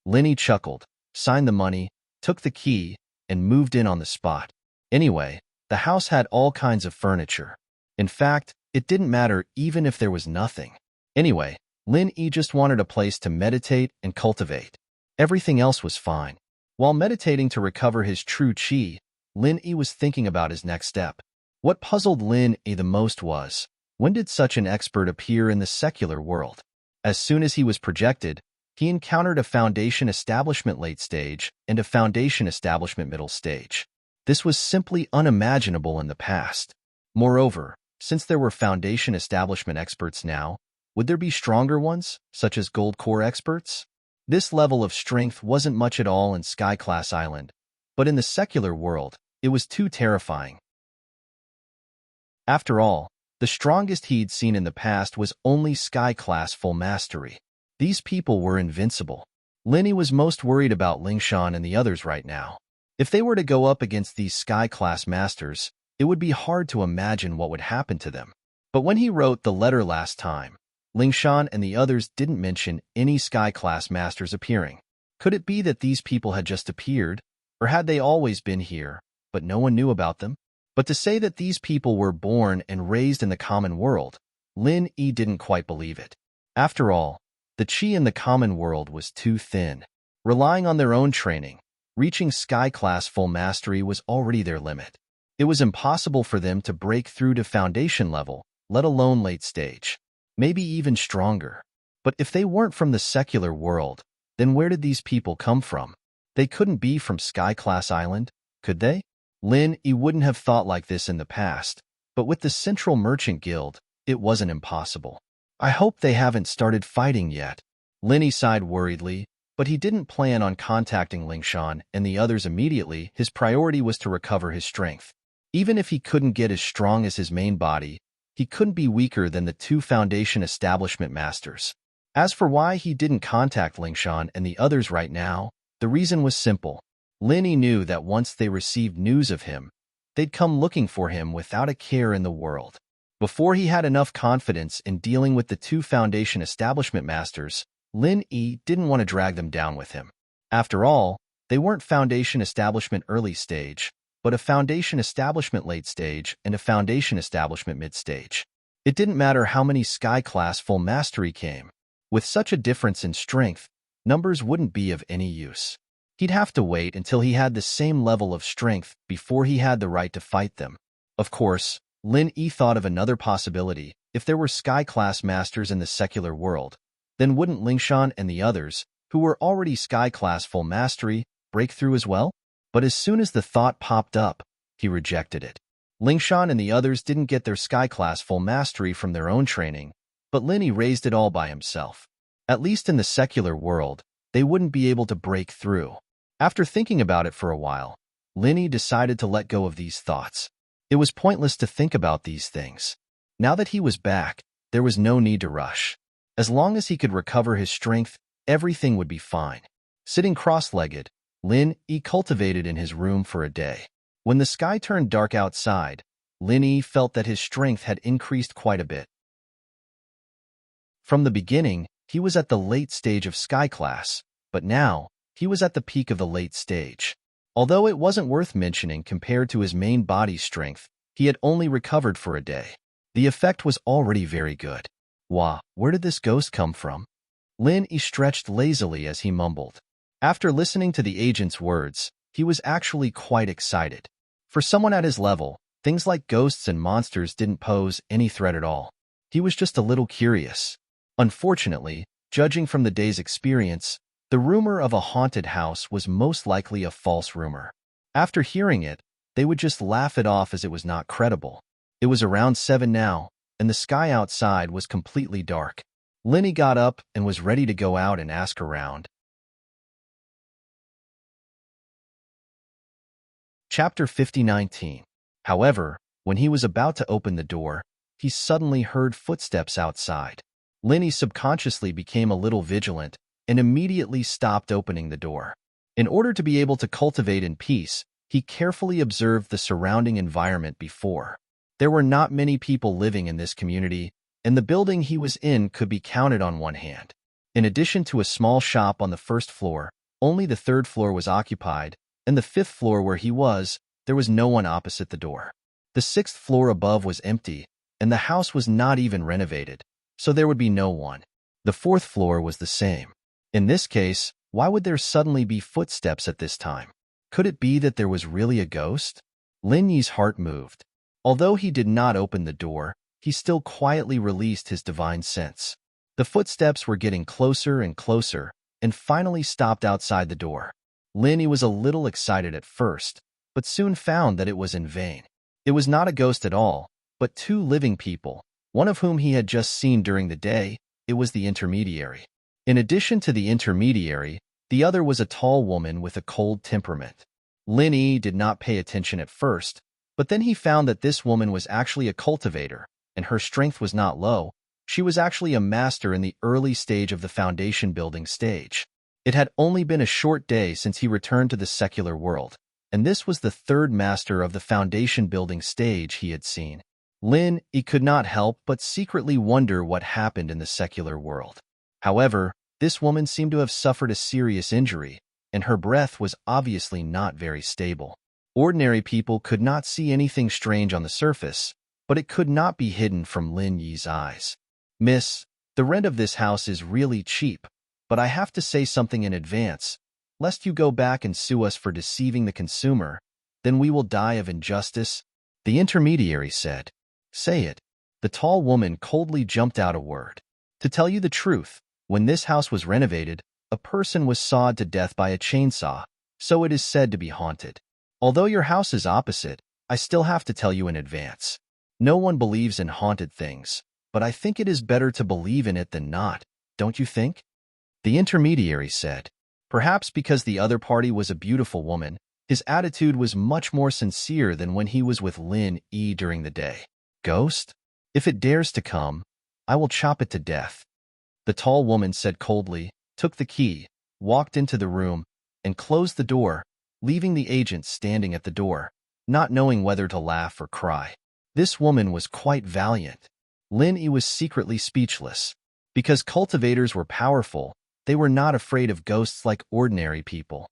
Linny chuckled, signed the money, took the key, and moved in on the spot. Anyway, the house had all kinds of furniture. In fact, it didn't matter even if there was nothing. Anyway, Linny just wanted a place to meditate and cultivate. Everything else was fine. While meditating to recover his true chi, Linny was thinking about his next step. What puzzled Linny the most was, when did such an expert appear in the secular world? As soon as he was projected, he encountered a foundation establishment late stage and a foundation establishment middle stage. This was simply unimaginable in the past. Moreover, since there were foundation establishment experts now, would there be stronger ones, such as gold core experts? This level of strength wasn't much at all in Sky-class Island, but in the secular world, it was too terrifying. After all, the strongest he'd seen in the past was only Sky-class full mastery. These people were invincible. Linny was most worried about Lingshan and the others right now. If they were to go up against these Sky-class masters, it would be hard to imagine what would happen to them. But when he wrote the letter last time, Lingshan and the others didn't mention any Sky-class masters appearing. Could it be that these people had just appeared, or had they always been here, but no one knew about them? But to say that these people were born and raised in the common world, Linny didn't quite believe it. After all, the chi in the common world was too thin. Relying on their own training, reaching Sky-class full mastery was already their limit. It was impossible for them to break through to foundation level, let alone late stage. Maybe even stronger. But if they weren't from the secular world, then where did these people come from? They couldn't be from Sky-class Island, could they? Linny wouldn't have thought like this in the past, but with the Central Merchant Guild, it wasn't impossible. I hope they haven't started fighting yet. Linny sighed worriedly, but he didn't plan on contacting Lingshan and the others immediately. His priority was to recover his strength. Even if he couldn't get as strong as his main body, he couldn't be weaker than the 2 foundation establishment masters. As for why he didn't contact Lingshan and the others right now, the reason was simple. Linny knew that once they received news of him, they'd come looking for him without a care in the world. Before he had enough confidence in dealing with the 2 foundation establishment masters, Linny didn't want to drag them down with him. After all, they weren't foundation establishment early stage, but a foundation establishment late stage and a foundation establishment mid stage. It didn't matter how many Sky-class full mastery came. With such a difference in strength, numbers wouldn't be of any use. He'd have to wait until he had the same level of strength before he had the right to fight them. Of course, Linny thought of another possibility. If there were Sky-class masters in the secular world, then wouldn't Lingshan and the others, who were already Sky-class full mastery, break through as well? But as soon as the thought popped up, he rejected it. Lingshan and the others didn't get their Sky-class full mastery from their own training, but Linny raised it all by himself. At least in the secular world, they wouldn't be able to break through. After thinking about it for a while, Linny decided to let go of these thoughts. It was pointless to think about these things. Now that he was back, there was no need to rush. As long as he could recover his strength, everything would be fine. Sitting cross-legged, Linny cultivated in his room for a day. When the sky turned dark outside, Linny felt that his strength had increased quite a bit. From the beginning, he was at the late stage of sky class, but now, he was at the peak of the late stage. Although it wasn't worth mentioning compared to his main body strength, he had only recovered for a day. The effect was already very good. Wah, where did this ghost come from? Lin Yi stretched lazily as he mumbled. After listening to the agent's words, he was actually quite excited. For someone at his level, things like ghosts and monsters didn't pose any threat at all. He was just a little curious. Unfortunately, judging from the day's experience, the rumor of a haunted house was most likely a false rumor. After hearing it, they would just laugh it off as it was not credible. It was around 7 now, and the sky outside was completely dark. Lin Yi got up and was ready to go out and ask around. Chapter 50:19. However, when he was about to open the door, he suddenly heard footsteps outside. Lin Yi subconsciously became a little vigilant and immediately stopped opening the door. In order to be able to cultivate in peace, he carefully observed the surrounding environment before. There were not many people living in this community, and the building he was in could be counted on one hand. In addition to a small shop on the first floor, only the third floor was occupied, and the fifth floor where he was, there was no one opposite the door. The sixth floor above was empty, and the house was not even renovated, so there would be no one. The fourth floor was the same. In this case, why would there suddenly be footsteps at this time? Could it be that there was really a ghost? Lin Yi's heart moved. Although he did not open the door, he still quietly released his divine sense. The footsteps were getting closer and closer, and finally stopped outside the door. Lin Yi was a little excited at first, but soon found that it was in vain. It was not a ghost at all, but two living people, one of whom he had just seen during the day. It was the intermediary. In addition to the intermediary, the other was a tall woman with a cold temperament. Lin Yi did not pay attention at first, but then he found that this woman was actually a cultivator, and her strength was not low. She was actually a master in the early stage of the foundation building stage. It had only been a short day since he returned to the secular world, and this was the third master of the foundation building stage he had seen. Lin Yi could not help but secretly wonder what happened in the secular world. However, this woman seemed to have suffered a serious injury, and her breath was obviously not very stable. Ordinary people could not see anything strange on the surface, but it could not be hidden from Lin Yi's eyes. "Miss, the rent of this house is really cheap, but I have to say something in advance, lest you go back and sue us for deceiving the consumer, then we will die of injustice," the intermediary said. "Say it." The tall woman coldly jumped out a word. "To tell you the truth, when this house was renovated, a person was sawed to death by a chainsaw, so it is said to be haunted. Although your house is opposite, I still have to tell you in advance. No one believes in haunted things, but I think it is better to believe in it than not, don't you think?" The intermediary said. Perhaps because the other party was a beautiful woman, his attitude was much more sincere than when he was with Lin Yi during the day. "Ghost? If it dares to come, I will chop it to death," the tall woman said coldly, took the key, walked into the room, and closed the door, leaving the agent standing at the door, not knowing whether to laugh or cry. This woman was quite valiant. Lin Yi was secretly speechless. Because cultivators were powerful, they were not afraid of ghosts like ordinary people.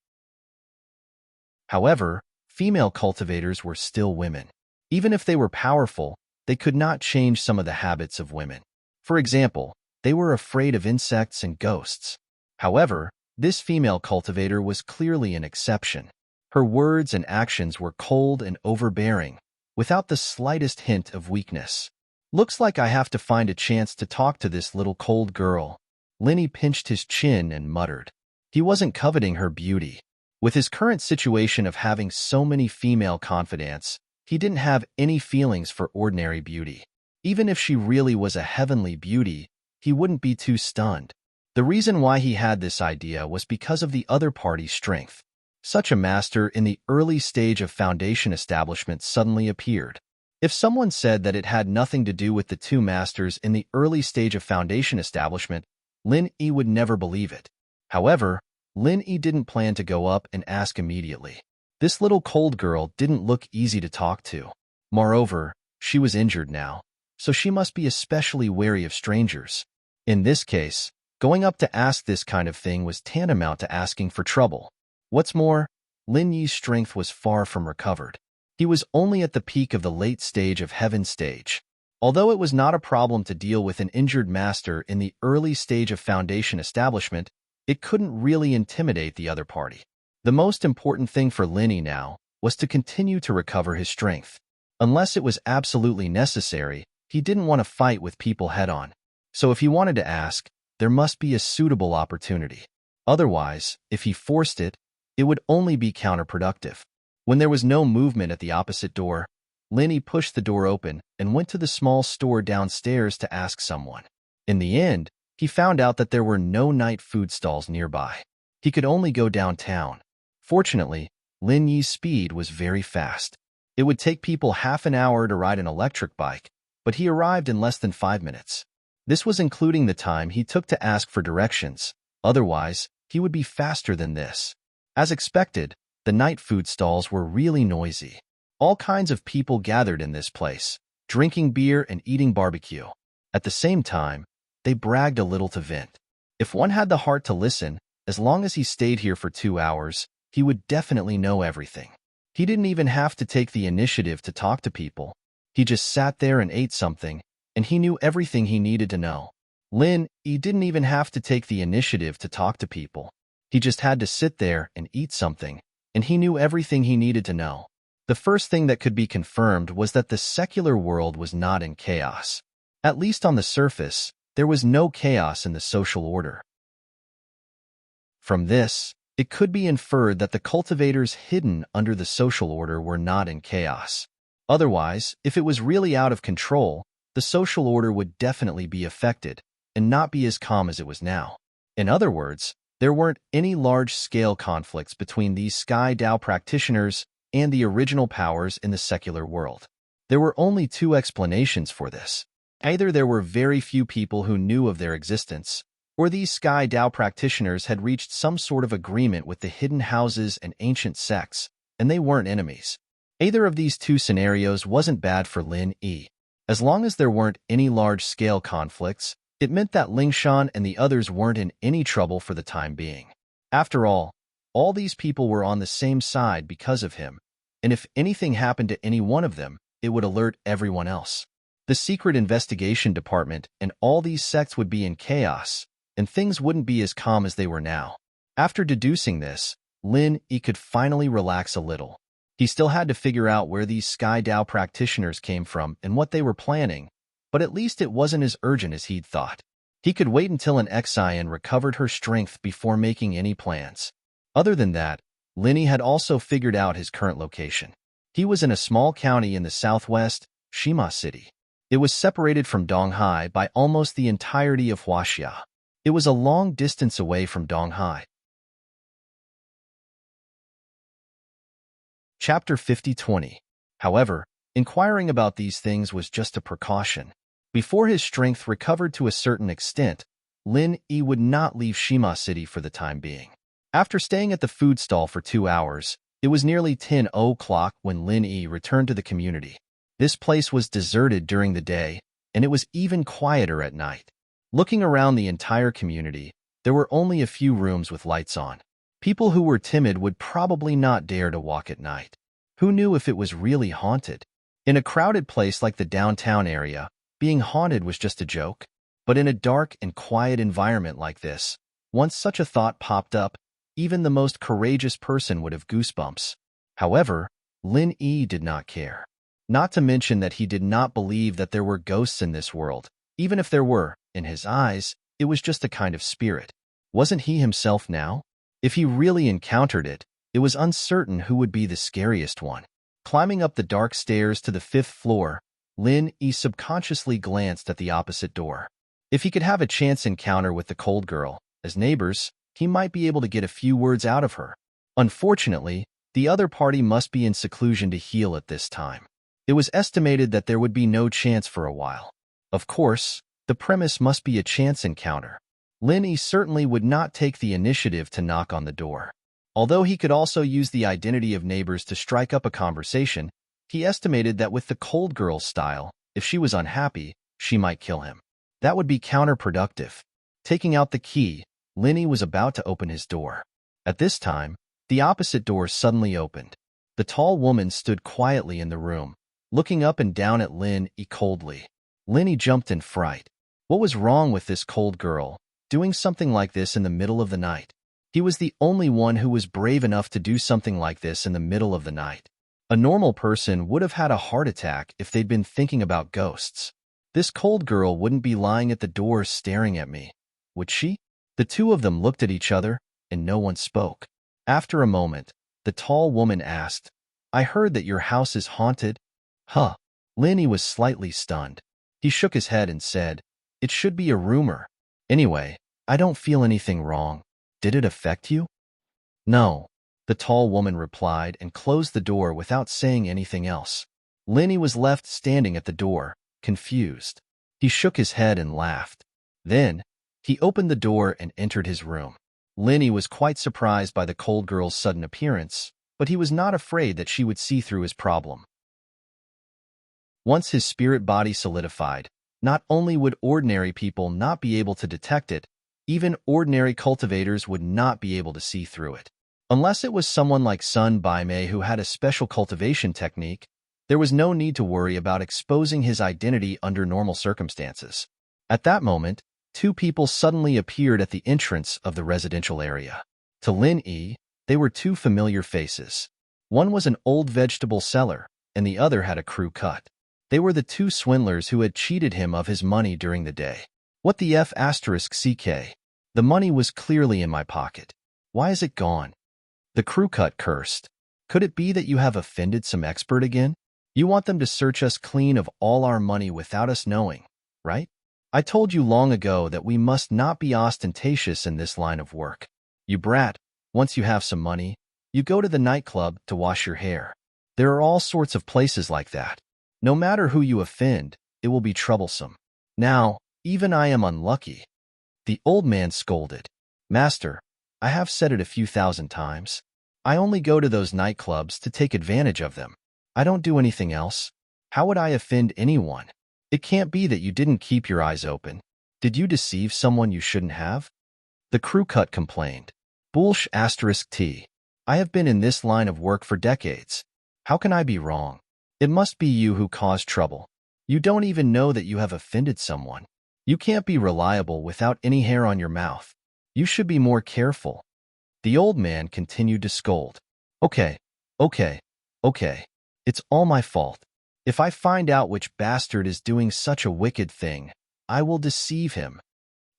However, female cultivators were still women. Even if they were powerful, they could not change some of the habits of women. For example, they were afraid of insects and ghosts. However, this female cultivator was clearly an exception. Her words and actions were cold and overbearing, without the slightest hint of weakness. "Looks like I have to find a chance to talk to this little cold girl." Lin Yi pinched his chin and muttered. He wasn't coveting her beauty. With his current situation of having so many female confidants, he didn't have any feelings for ordinary beauty. Even if she really was a heavenly beauty, he wouldn't be too stunned. The reason why he had this idea was because of the other party's strength. Such a master in the early stage of foundation establishment suddenly appeared. If someone said that it had nothing to do with the two masters in the early stage of foundation establishment, Lin Yi would never believe it. However, Lin Yi didn't plan to go up and ask immediately. This little cold girl didn't look easy to talk to. Moreover, she was injured now, so she must be especially wary of strangers. In this case, going up to ask this kind of thing was tantamount to asking for trouble. What's more, Lin Yi's strength was far from recovered. He was only at the peak of the late stage of Heaven stage. Although it was not a problem to deal with an injured master in the early stage of Foundation establishment, it couldn't really intimidate the other party. The most important thing for Lin Yi now was to continue to recover his strength. Unless it was absolutely necessary, he didn't want to fight with people head-on. So if he wanted to ask, there must be a suitable opportunity. Otherwise, if he forced it, it would only be counterproductive. When there was no movement at the opposite door, Lin Yi pushed the door open and went to the small store downstairs to ask someone. In the end, he found out that there were no night food stalls nearby. He could only go downtown. Fortunately, Lin Yi's speed was very fast. It would take people half an hour to ride an electric bike, but he arrived in less than 5 minutes. This was including the time he took to ask for directions. Otherwise, he would be faster than this. As expected, the night food stalls were really noisy. All kinds of people gathered in this place, drinking beer and eating barbecue. At the same time, they bragged a little to vent. If one had the heart to listen, as long as he stayed here for 2 hours, he would definitely know everything. He didn't even have to take the initiative to talk to people. He just sat there and ate something, and he knew everything he needed to know. Lin Yi didn't even have to take the initiative to talk to people. He just had to sit there and eat something, and he knew everything he needed to know. The first thing that could be confirmed was that the secular world was not in chaos. At least on the surface, there was no chaos in the social order. From this, it could be inferred that the cultivators hidden under the social order were not in chaos. Otherwise, if it was really out of control, the social order would definitely be affected and not be as calm as it was now. In other words, there weren't any large-scale conflicts between these Sky Dao practitioners and the original powers in the secular world. There were only 2 explanations for this. Either there were very few people who knew of their existence, or these Sky Dao practitioners had reached some sort of agreement with the hidden houses and ancient sects, and they weren't enemies. Either of these 2 scenarios wasn't bad for Lin Yi. As long as there weren't any large-scale conflicts, it meant that Lingshan and the others weren't in any trouble for the time being. After all these people were on the same side because of him, and if anything happened to any one of them, it would alert everyone else. The secret investigation department and all these sects would be in chaos, and things wouldn't be as calm as they were now. After deducing this, Lin Yi could finally relax a little. He still had to figure out where these Sky Dao practitioners came from and what they were planning, but at least it wasn't as urgent as he'd thought. He could wait until an Xian recovered her strength before making any plans. Other than that, Lin Yi had also figured out his current location. He was in a small county in the southwest, Shima City. It was separated from Donghai by almost the entirety of Huaxia. It was a long distance away from Donghai. Chapter 50-20. However, inquiring about these things was just a precaution. Before his strength recovered to a certain extent, Lin Yi would not leave Shima City for the time being. After staying at the food stall for 2 hours, it was nearly 10 o'clock when Lin Yi returned to the community. This place was deserted during the day, and it was even quieter at night. Looking around the entire community, there were only a few rooms with lights on. People who were timid would probably not dare to walk at night. Who knew if it was really haunted? In a crowded place like the downtown area, being haunted was just a joke. But in a dark and quiet environment like this, once such a thought popped up, even the most courageous person would have goosebumps. However, Lin Yi did not care. Not to mention that he did not believe that there were ghosts in this world. Even if there were, in his eyes, it was just a kind of spirit. Wasn't he himself now? If he really encountered it, it was uncertain who would be the scariest one. Climbing up the dark stairs to the 5th floor, Lin Yi subconsciously glanced at the opposite door. If he could have a chance encounter with the cold girl, as neighbors, he might be able to get a few words out of her. Unfortunately, the other party must be in seclusion to heal at this time. It was estimated that there would be no chance for a while. Of course, the premise must be a chance encounter. Lin Yi certainly would not take the initiative to knock on the door. Although he could also use the identity of neighbors to strike up a conversation, he estimated that with the cold girl's style, if she was unhappy, she might kill him. That would be counterproductive. Taking out the key, Lenny was about to open his door. At this time, the opposite door suddenly opened. The tall woman stood quietly in the room, looking up and down at Lenny coldly. Lenny jumped in fright. What was wrong with this cold girl, doing something like this in the middle of the night? He was the only one who was brave enough to do something like this in the middle of the night. A normal person would have had a heart attack if they'd been thinking about ghosts. This cold girl wouldn't be lying at the door staring at me, would she? The two of them looked at each other, and no one spoke. After a moment, the tall woman asked, "I heard that your house is haunted?" Huh. Lenny was slightly stunned. He shook his head and said, "It should be a rumor. Anyway, I don't feel anything wrong. Did it affect you?" "No," the tall woman replied and closed the door without saying anything else. Lenny was left standing at the door, confused. He shook his head and laughed. Then, he opened the door and entered his room. Lenny was quite surprised by the cold girl's sudden appearance, but he was not afraid that she would see through his problem. Once his spirit body solidified, not only would ordinary people not be able to detect it, even ordinary cultivators would not be able to see through it. Unless it was someone like Sun Baimei who had a special cultivation technique, there was no need to worry about exposing his identity under normal circumstances. At that moment, two people suddenly appeared at the entrance of the residential area. To Lin Yi, they were two familiar faces. One was an old vegetable seller, and the other had a crew cut. They were the two swindlers who had cheated him of his money during the day. What the F***ck? The money was clearly in my pocket. Why is it gone? The crew cut cursed. Could it be that you have offended some expert again? You want them to search us clean of all our money without us knowing, right? I told you long ago that we must not be ostentatious in this line of work. You brat, once you have some money, you go to the nightclub to wash your hair. There are all sorts of places like that. No matter who you offend, it will be troublesome. Now, even I am unlucky. The old man scolded. Master, I have said it a few thousand times. I only go to those nightclubs to take advantage of them. I don't do anything else. How would I offend anyone? It can't be that you didn't keep your eyes open. Did you deceive someone you shouldn't have? The crew cut complained. Bullsh***t. I have been in this line of work for decades. How can I be wrong? It must be you who caused trouble. You don't even know that you have offended someone. You can't be reliable without any hair on your mouth. You should be more careful. The old man continued to scold. Okay. It's all my fault. If I find out which bastard is doing such a wicked thing, I will deceive him.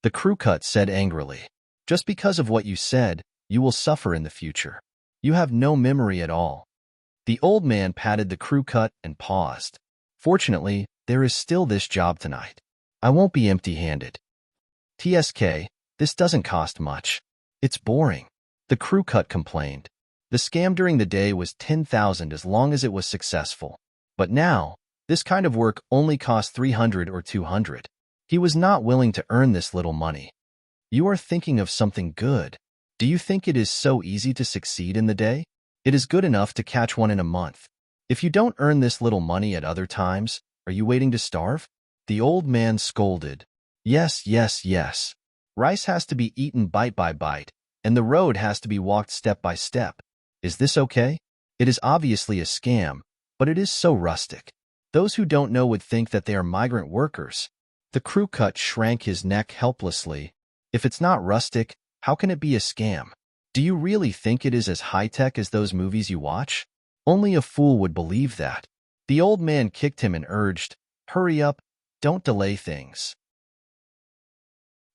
The crew cut said angrily. Just because of what you said, you will suffer in the future. You have no memory at all. The old man patted the crew cut and paused. Fortunately, there is still this job tonight. I won't be empty-handed. TSK, this doesn't cost much. It's boring. The crew cut complained. The scam during the day was 10,000 as long as it was successful. But now, this kind of work only cost 300 or 200. He was not willing to earn this little money. You are thinking of something good. Do you think it is so easy to succeed in the day? It is good enough to catch one in a month. If you don't earn this little money at other times, are you waiting to starve? The old man scolded. Yes. Rice has to be eaten bite by bite, and the road has to be walked step by step. Is this okay? It is obviously a scam, but it is so rustic. Those who don't know would think that they are migrant workers. The crew cut shrank his neck helplessly. If it's not rustic, how can it be a scam? Do you really think it is as high-tech as those movies you watch? Only a fool would believe that. The old man kicked him and urged, hurry up, don't delay things.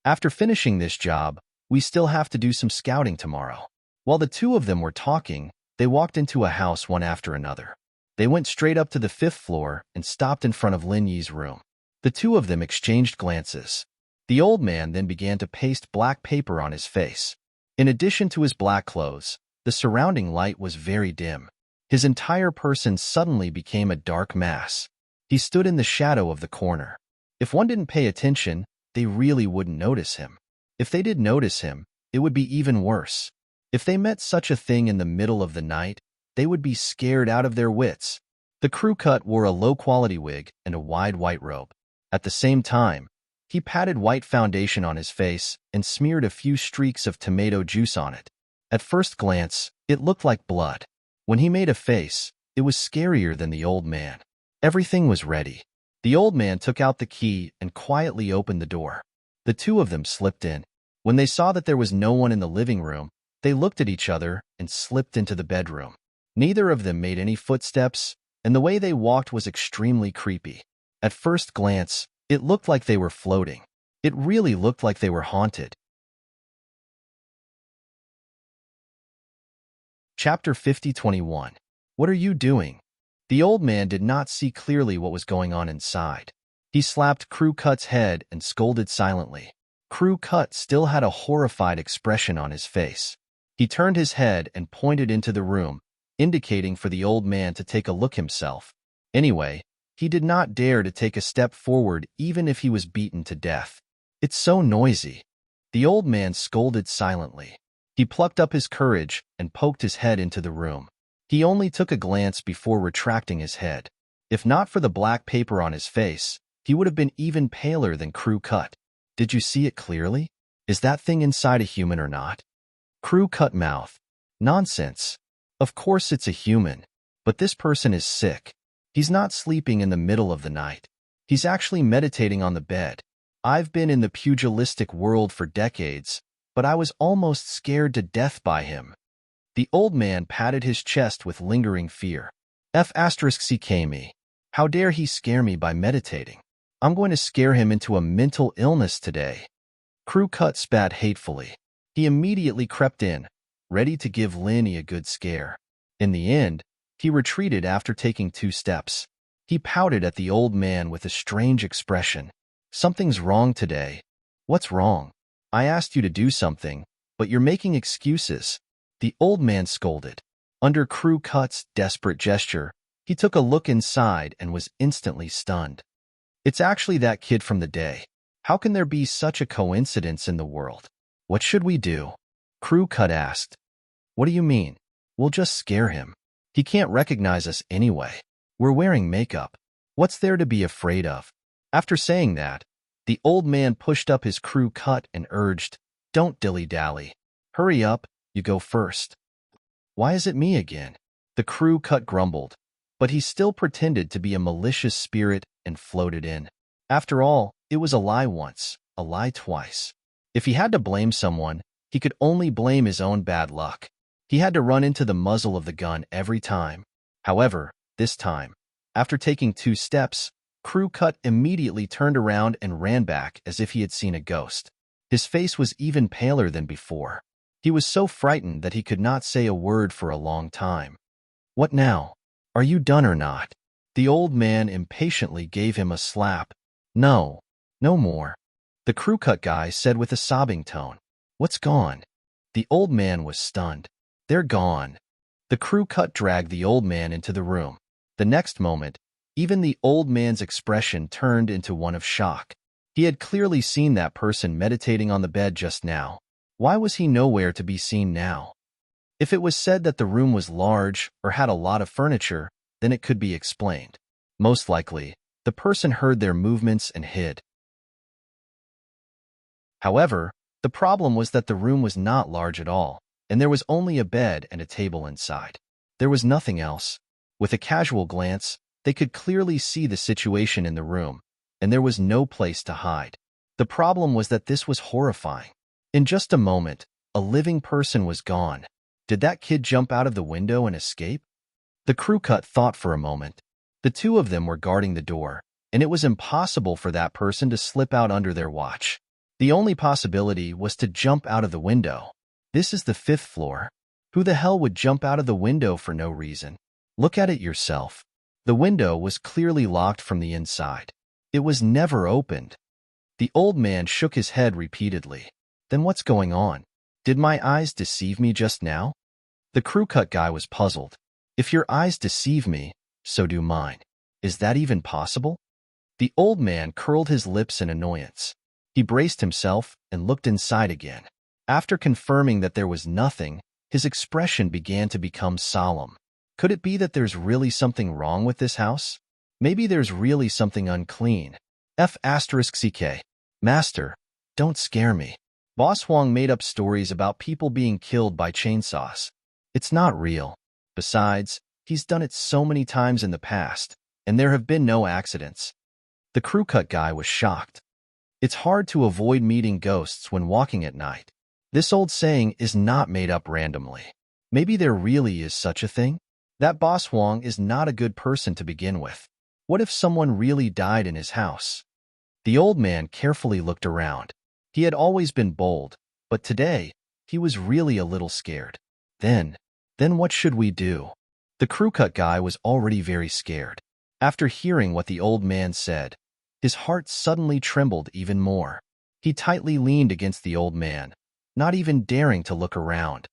After finishing this job, we still have to do some scouting tomorrow. While the two of them were talking, they walked into a house one after another. They went straight up to the 5th floor and stopped in front of Lin Yi's room. The two of them exchanged glances. The old man then began to paste black paper on his face. In addition to his black clothes, the surrounding light was very dim. His entire person suddenly became a dark mass. He stood in the shadow of the corner. If one didn't pay attention, they really wouldn't notice him. If they did notice him, it would be even worse. If they met such a thing in the middle of the night, they would be scared out of their wits. The crew cut wore a low-quality wig and a wide white robe. At the same time, He patted white foundation on his face and smeared a few streaks of tomato juice on it. At first glance, it looked like blood. When he made a face, it was scarier than the old man. Everything was ready. The old man took out the key and quietly opened the door. The two of them slipped in. When they saw that there was no one in the living room, they looked at each other and slipped into the bedroom. Neither of them made any footsteps, and the way they walked was extremely creepy. At first glance, it looked like they were floating. It really looked like they were haunted. Chapter 50:21. What are you doing? The old man did not see clearly what was going on inside. He slapped Crew Cut's head and scolded silently. Crew Cut still had a horrified expression on his face. He turned his head and pointed into the room, indicating for the old man to take a look himself. Anyway, he did not dare to take a step forward even if he was beaten to death. It's so noisy. The old man scolded silently. He plucked up his courage and poked his head into the room. He only took a glance before retracting his head. If not for the black paper on his face, he would have been even paler than Crew Cut. Did you see it clearly? Is that thing inside a human or not? Crew Cut mouth. Nonsense. Of course it's a human, but this person is sick. He's not sleeping in the middle of the night. He's actually meditating on the bed. I've been in the pugilistic world for decades, but I was almost scared to death by him. The old man patted his chest with lingering fear. F***ck me. How dare he scare me by meditating? I'm going to scare him into a mental illness today. Crew Cut spat hatefully. He immediately crept in, ready to give Lenny a good scare. In the end, he retreated after taking 2 steps. He pouted at the old man with a strange expression. Something's wrong today. What's wrong? I asked you to do something, but you're making excuses. The old man scolded. Under Crew Cut's desperate gesture, he took a look inside and was instantly stunned. It's actually that kid from the day. How can there be such a coincidence in the world? What should we do? Crew Cut asked. What do you mean? We'll just scare him. He can't recognize us anyway. We're wearing makeup. What's there to be afraid of? After saying that, the old man pushed up his Crew Cut and urged, Don't dilly-dally. Hurry up, you go first. Why is it me again? The Crew Cut grumbled, but he still pretended to be a malicious spirit and floated in. After all, it was a lie once, a lie twice. If he had to blame someone, he could only blame his own bad luck. He had to run into the muzzle of the gun every time. However, this time, after taking 2 steps, Crew Cut immediately turned around and ran back as if he had seen a ghost. His face was even paler than before. He was so frightened that he could not say a word for a long time. What now? Are you done or not? The old man impatiently gave him a slap. No, no more. The Crew Cut guy said with a sobbing tone. What's gone? The old man was stunned. They're gone. The Crew Cut dragged the old man into the room. The next moment, even the old man's expression turned into one of shock. He had clearly seen that person meditating on the bed just now. Why was he nowhere to be seen now? If it was said that the room was large or had a lot of furniture, then it could be explained. Most likely, the person heard their movements and hid. However, the problem was that the room was not large at all, and there was only a bed and a table inside. There was nothing else. With a casual glance, they could clearly see the situation in the room, and there was no place to hide. The problem was that this was horrifying. In just a moment, a living person was gone. Did that kid jump out of the window and escape? The Crew Cut thought for a moment. The two of them were guarding the door, and it was impossible for that person to slip out under their watch. The only possibility was to jump out of the window. This is the 5th floor. Who the hell would jump out of the window for no reason? Look at it yourself. The window was clearly locked from the inside. It was never opened. The old man shook his head repeatedly. Then what's going on? Did my eyes deceive me just now? The Crew Cut guy was puzzled. If your eyes deceive me, so do mine. Is that even possible? The old man curled his lips in annoyance. He braced himself and looked inside again. After confirming that there was nothing, his expression began to become solemn. Could it be that there's really something wrong with this house? Maybe there's really something unclean. F***ck. Master, don't scare me. Boss Huang made up stories about people being killed by chainsaws. It's not real. Besides, he's done it so many times in the past, and there have been no accidents. The crew cut guy was shocked. It's hard to avoid meeting ghosts when walking at night. This old saying is not made up randomly. Maybe there really is such a thing? That Boss Huang is not a good person to begin with. What if someone really died in his house? The old man carefully looked around. He had always been bold, but today, he was really a little scared. Then what should we do? The crew cut guy was already very scared. After hearing what the old man said, his heart suddenly trembled even more. He tightly leaned against the old man, not even daring to look around.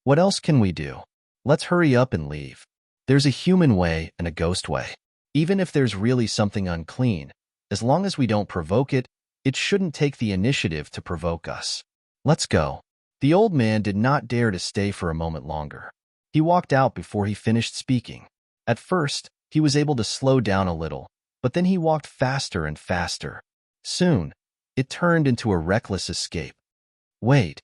What else can we do? Let's hurry up and leave. There's a human way and a ghost way. Even if there's really something unclean, as long as we don't provoke it, it shouldn't take the initiative to provoke us. Let's go. The old man did not dare to stay for a moment longer. He walked out before he finished speaking. At first, he was able to slow down a little, but then he walked faster and faster. Soon, it turned into a reckless escape. Wait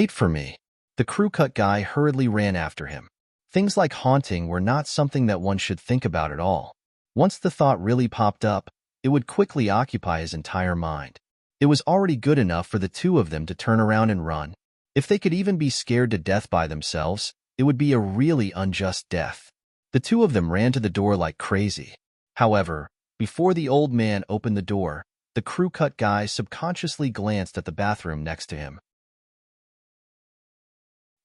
for me. The crew cut guy hurriedly ran after him. Things like haunting were not something that one should think about at all. Once the thought really popped up, it would quickly occupy his entire mind. It was already good enough for the two of them to turn around and run. If they could even be scared to death by themselves, it would be a really unjust death. The two of them ran to the door like crazy. However, before the old man opened the door, the crew cut guy subconsciously glanced at the bathroom next to him.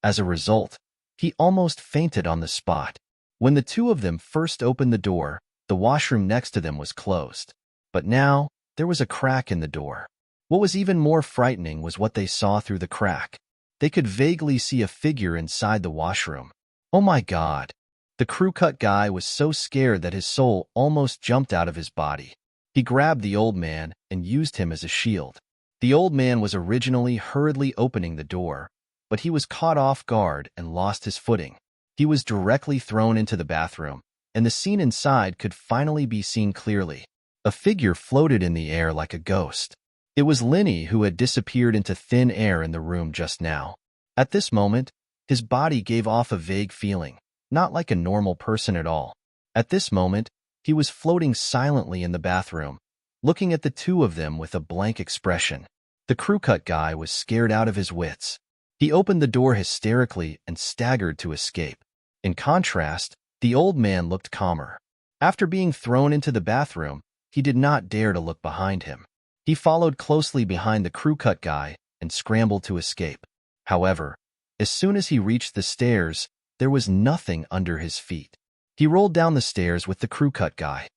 As a result, he almost fainted on the spot. When the two of them first opened the door, the washroom next to them was closed. But now, there was a crack in the door. What was even more frightening was what they saw through the crack. They could vaguely see a figure inside the washroom. Oh my God! The crew cut guy was so scared that his soul almost jumped out of his body. He grabbed the old man and used him as a shield. The old man was originally hurriedly opening the door, but he was caught off guard and lost his footing. He was directly thrown into the bathroom, and the scene inside could finally be seen clearly. A figure floated in the air like a ghost. It was Linny, who had disappeared into thin air in the room just now. At this moment, his body gave off a vague feeling, not like a normal person at all. At this moment, he was floating silently in the bathroom, looking at the two of them with a blank expression. The crew cut guy was scared out of his wits. He opened the door hysterically and staggered to escape. In contrast, the old man looked calmer. After being thrown into the bathroom, he did not dare to look behind him. He followed closely behind the crew cut guy and scrambled to escape. However, as soon as he reached the stairs, there was nothing under his feet. He rolled down the stairs with the crew cut guy.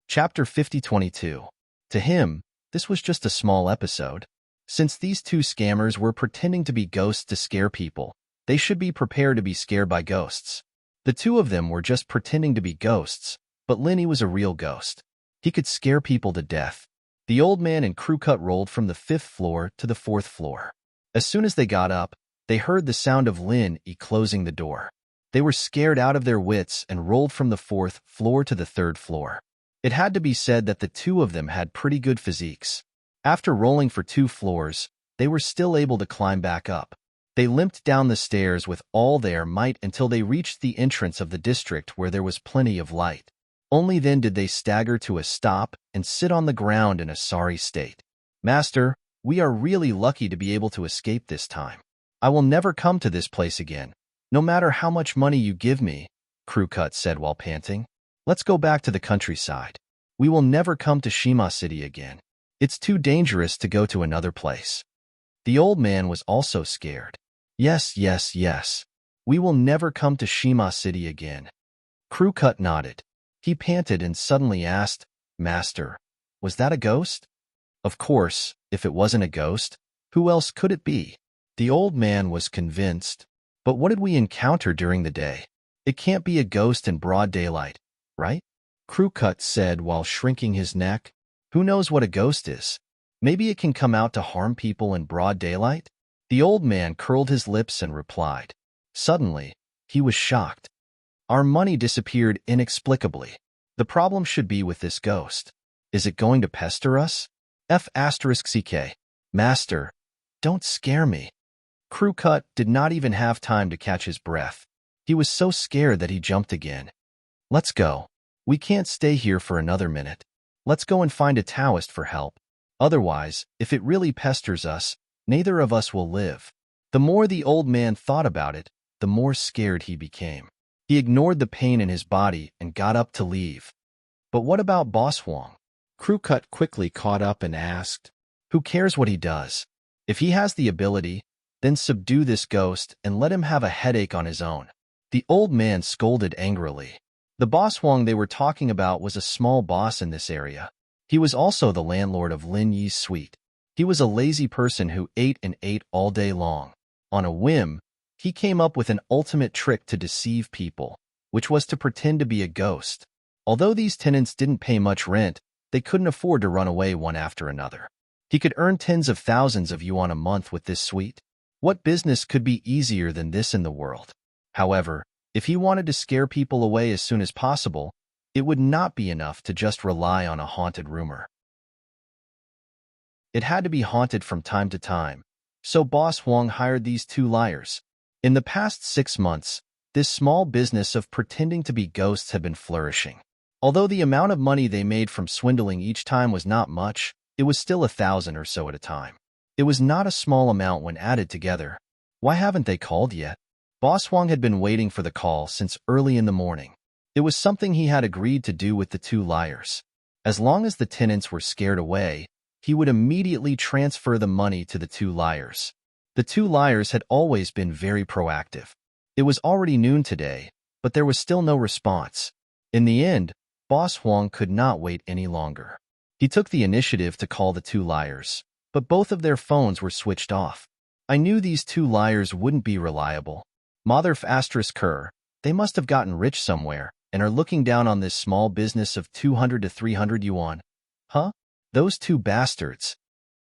Chapter 5022. To him, this was just a small episode. Since these two scammers were pretending to be ghosts to scare people, they should be prepared to be scared by ghosts. The two of them were just pretending to be ghosts, but Linny was a real ghost. He could scare people to death. The old man and crew cut rolled from the 5th floor to the 4th floor. As soon as they got up, they heard the sound of Linny closing the door. They were scared out of their wits and rolled from the 4th floor to the 3rd floor. It had to be said that the two of them had pretty good physiques. After rolling for 2 floors, they were still able to climb back up. They limped down the stairs with all their might until they reached the entrance of the district where there was plenty of light. Only then did they stagger to a stop and sit on the ground in a sorry state. Master, we are really lucky to be able to escape this time. I will never come to this place again, no matter how much money you give me, Crew Cut said while panting. Let's go back to the countryside. We will never come to Shima City again. It's too dangerous to go to another place. The old man was also scared. Yes. We will never come to Shima City again. Crew Cut nodded. He panted and suddenly asked, Master, was that a ghost? Of course, if it wasn't a ghost, who else could it be? The old man was convinced. But what did we encounter during the day? It can't be a ghost in broad daylight, right? Crew Cut said while shrinking his neck. Who knows what a ghost is? Maybe it can come out to harm people in broad daylight? The old man curled his lips and replied. Suddenly, he was shocked. Our money disappeared inexplicably. The problem should be with this ghost. Is it going to pester us? F***ck. Master, don't scare me. Crew Cut did not even have time to catch his breath. He was so scared that he jumped again. Let's go. We can't stay here for another minute. Let's go and find a Taoist for help. Otherwise, if it really pesters us, neither of us will live. The more the old man thought about it, the more scared he became. He ignored the pain in his body and got up to leave. But what about Boss Huang? Crew Cut quickly caught up and asked, who cares what he does? If he has the ability, then subdue this ghost and let him have a headache on his own. The old man scolded angrily. The Boss Huang they were talking about was a small boss in this area. He was also the landlord of Lin Yi's suite. He was a lazy person who ate and ate all day long. On a whim, he came up with an ultimate trick to deceive people, which was to pretend to be a ghost. Although these tenants didn't pay much rent, they couldn't afford to run away one after another. He could earn tens of thousands of yuan a month with this suite. What business could be easier than this in the world? However, if he wanted to scare people away as soon as possible, it would not be enough to just rely on a haunted rumor. It had to be haunted from time to time, so Boss Huang hired these two liars. In the past 6 months, this small business of pretending to be ghosts had been flourishing. Although the amount of money they made from swindling each time was not much, it was still 1,000 or so at a time. It was not a small amount when added together. Why haven't they called yet? Boss Huang had been waiting for the call since early in the morning. It was something he had agreed to do with the two liars. As long as the tenants were scared away, he would immediately transfer the money to the two liars. The two liars had always been very proactive. It was already noon today, but there was still no response. In the end, Boss Huang could not wait any longer. He took the initiative to call the two liars, but both of their phones were switched off. I knew these two liars wouldn't be reliable. Mother****, they must have gotten rich somewhere and are looking down on this small business of 200 to 300 yuan. Huh? Those two bastards.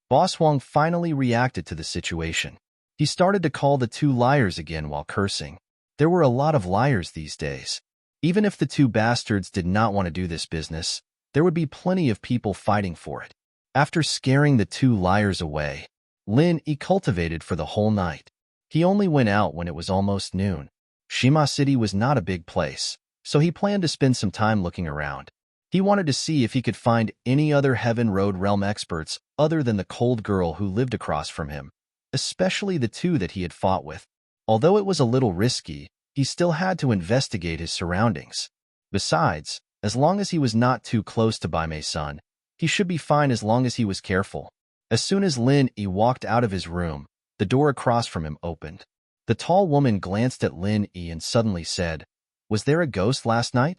Boss Huang finally reacted to the situation. He started to call the two liars again while cursing. There were a lot of liars these days. Even if the two bastards did not want to do this business, there would be plenty of people fighting for it. After scaring the two liars away, Lin Yi cultivated for the whole night. He only went out when it was almost noon. Shima City was not a big place, so he planned to spend some time looking around. He wanted to see if he could find any other Heaven Road realm experts other than the cold girl who lived across from him, especially the two that he had fought with. Although it was a little risky, he still had to investigate his surroundings. Besides, as long as he was not too close to Bai Mei's son, he should be fine as long as he was careful. As soon as Lin Yi walked out of his room, the door across from him opened. The tall woman glanced at Lin Yi and suddenly said, "Was there a ghost last night?"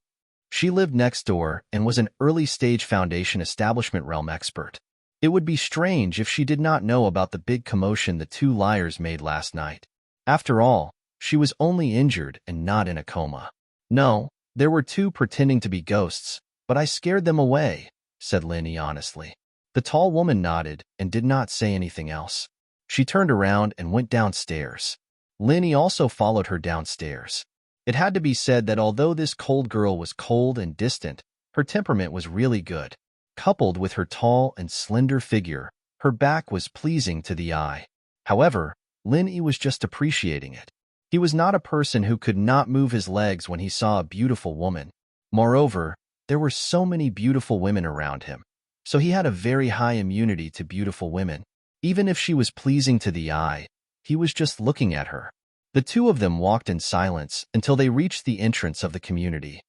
She lived next door and was an early-stage foundation establishment realm expert. It would be strange if she did not know about the big commotion the two liars made last night. After all, she was only injured and not in a coma. "No, there were two pretending to be ghosts, but I scared them away," said Lin Yi honestly. The tall woman nodded and did not say anything else. She turned around and went downstairs. Lin Yi also followed her downstairs. It had to be said that although this cold girl was cold and distant, her temperament was really good. Coupled with her tall and slender figure, her back was pleasing to the eye. However, Lin Yi was just appreciating it. He was not a person who could not move his legs when he saw a beautiful woman. Moreover, there were so many beautiful women around him, so he had a very high immunity to beautiful women. Even if she was pleasing to the eye, he was just looking at her. The two of them walked in silence until they reached the entrance of the community.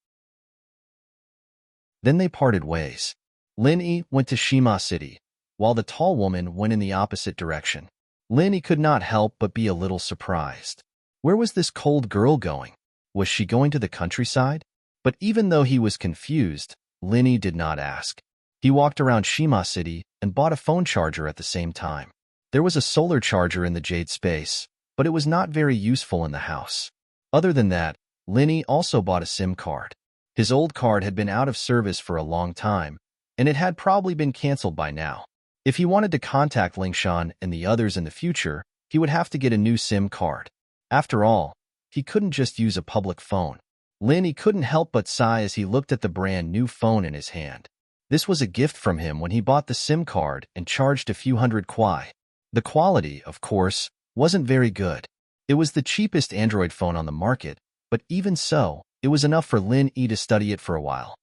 Then they parted ways. Lin Yi went to Shima City, while the tall woman went in the opposite direction. Lin Yi could not help but be a little surprised. Where was this cold girl going? Was she going to the countryside? But even though he was confused, Lin Yi did not ask. He walked around Shima City and bought a phone charger at the same time. There was a solar charger in the Jade space, but it was not very useful in the house. Other than that, Lin Yi also bought a SIM card. His old card had been out of service for a long time, and it had probably been canceled by now. If he wanted to contact Lingshan and the others in the future, he would have to get a new SIM card. After all, he couldn't just use a public phone. Lin couldn't help but sigh as he looked at the brand new phone in his hand. This was a gift from him when he bought the SIM card and charged a few hundred kwai. The quality, of course, wasn't very good. It was the cheapest Android phone on the market, but even so, it was enough for Lin to study it for a while.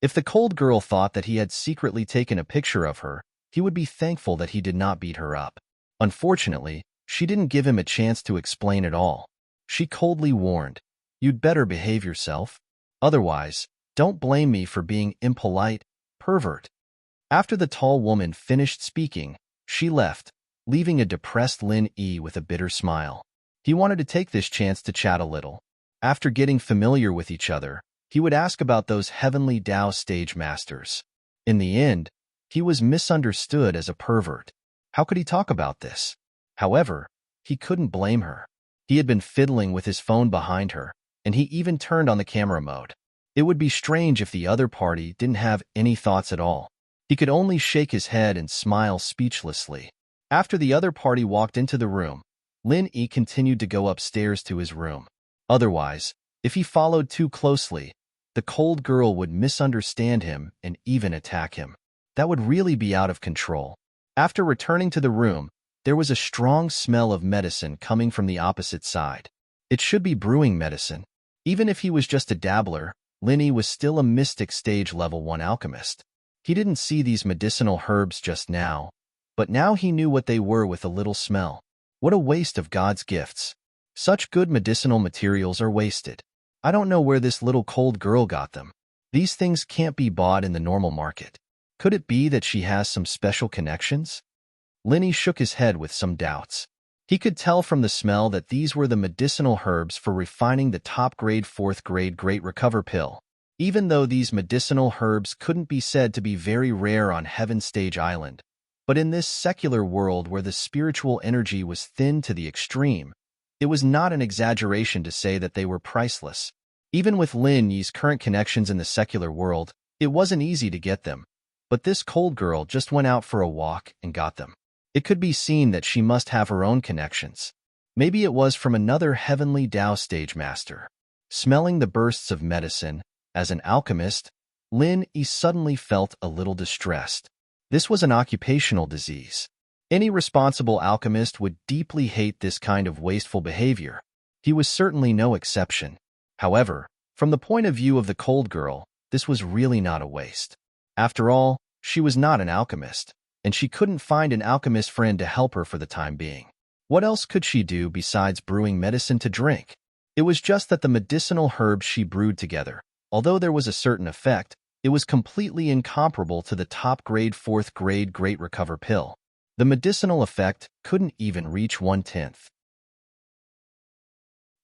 If the cold girl thought that he had secretly taken a picture of her, he would be thankful that he did not beat her up. Unfortunately, she didn't give him a chance to explain it all. She coldly warned, "You'd better behave yourself. Otherwise, don't blame me for being impolite, pervert." After the tall woman finished speaking, she left, leaving a depressed Lin with a bitter smile. He wanted to take this chance to chat a little. After getting familiar with each other, he would ask about those heavenly Tao stage masters. In the end, he was misunderstood as a pervert. How could he talk about this? However, he couldn't blame her. He had been fiddling with his phone behind her, and he even turned on the camera mode. It would be strange if the other party didn't have any thoughts at all. He could only shake his head and smile speechlessly. After the other party walked into the room, Lin continued to go upstairs to his room. Otherwise, if he followed too closely, the cold girl would misunderstand him and even attack him. That would really be out of control. After returning to the room, there was a strong smell of medicine coming from the opposite side. It should be brewing medicine. Even if he was just a dabbler, Lin was still a mystic stage level 1 alchemist. He didn't see these medicinal herbs just now, but now he knew what they were with a little smell. What a waste of God's gifts. Such good medicinal materials are wasted. I don't know where this little cold girl got them. These things can't be bought in the normal market. Could it be that she has some special connections? Lin shook his head with some doubts. He could tell from the smell that these were the medicinal herbs for refining the top-grade 4th-grade Great Recover pill. Even though these medicinal herbs couldn't be said to be very rare on Heaven Stage Island, but in this secular world where the spiritual energy was thin to the extreme, it was not an exaggeration to say that they were priceless. Even with Lin Yi's current connections in the secular world, it wasn't easy to get them. But this cold girl just went out for a walk and got them. It could be seen that she must have her own connections. Maybe it was from another heavenly Tao stage master. Smelling the bursts of medicine, as an alchemist, Lin Yi suddenly felt a little distressed. This was an occupational disease. Any responsible alchemist would deeply hate this kind of wasteful behavior. He was certainly no exception. However, from the point of view of the cold girl, this was really not a waste. After all, she was not an alchemist, and she couldn't find an alchemist friend to help her for the time being. What else could she do besides brewing medicine to drink? It was just that the medicinal herbs she brewed together, although there was a certain effect, it was completely incomparable to the top-grade 4th-grade Great Recover pill. The medicinal effect couldn't even reach 1/10.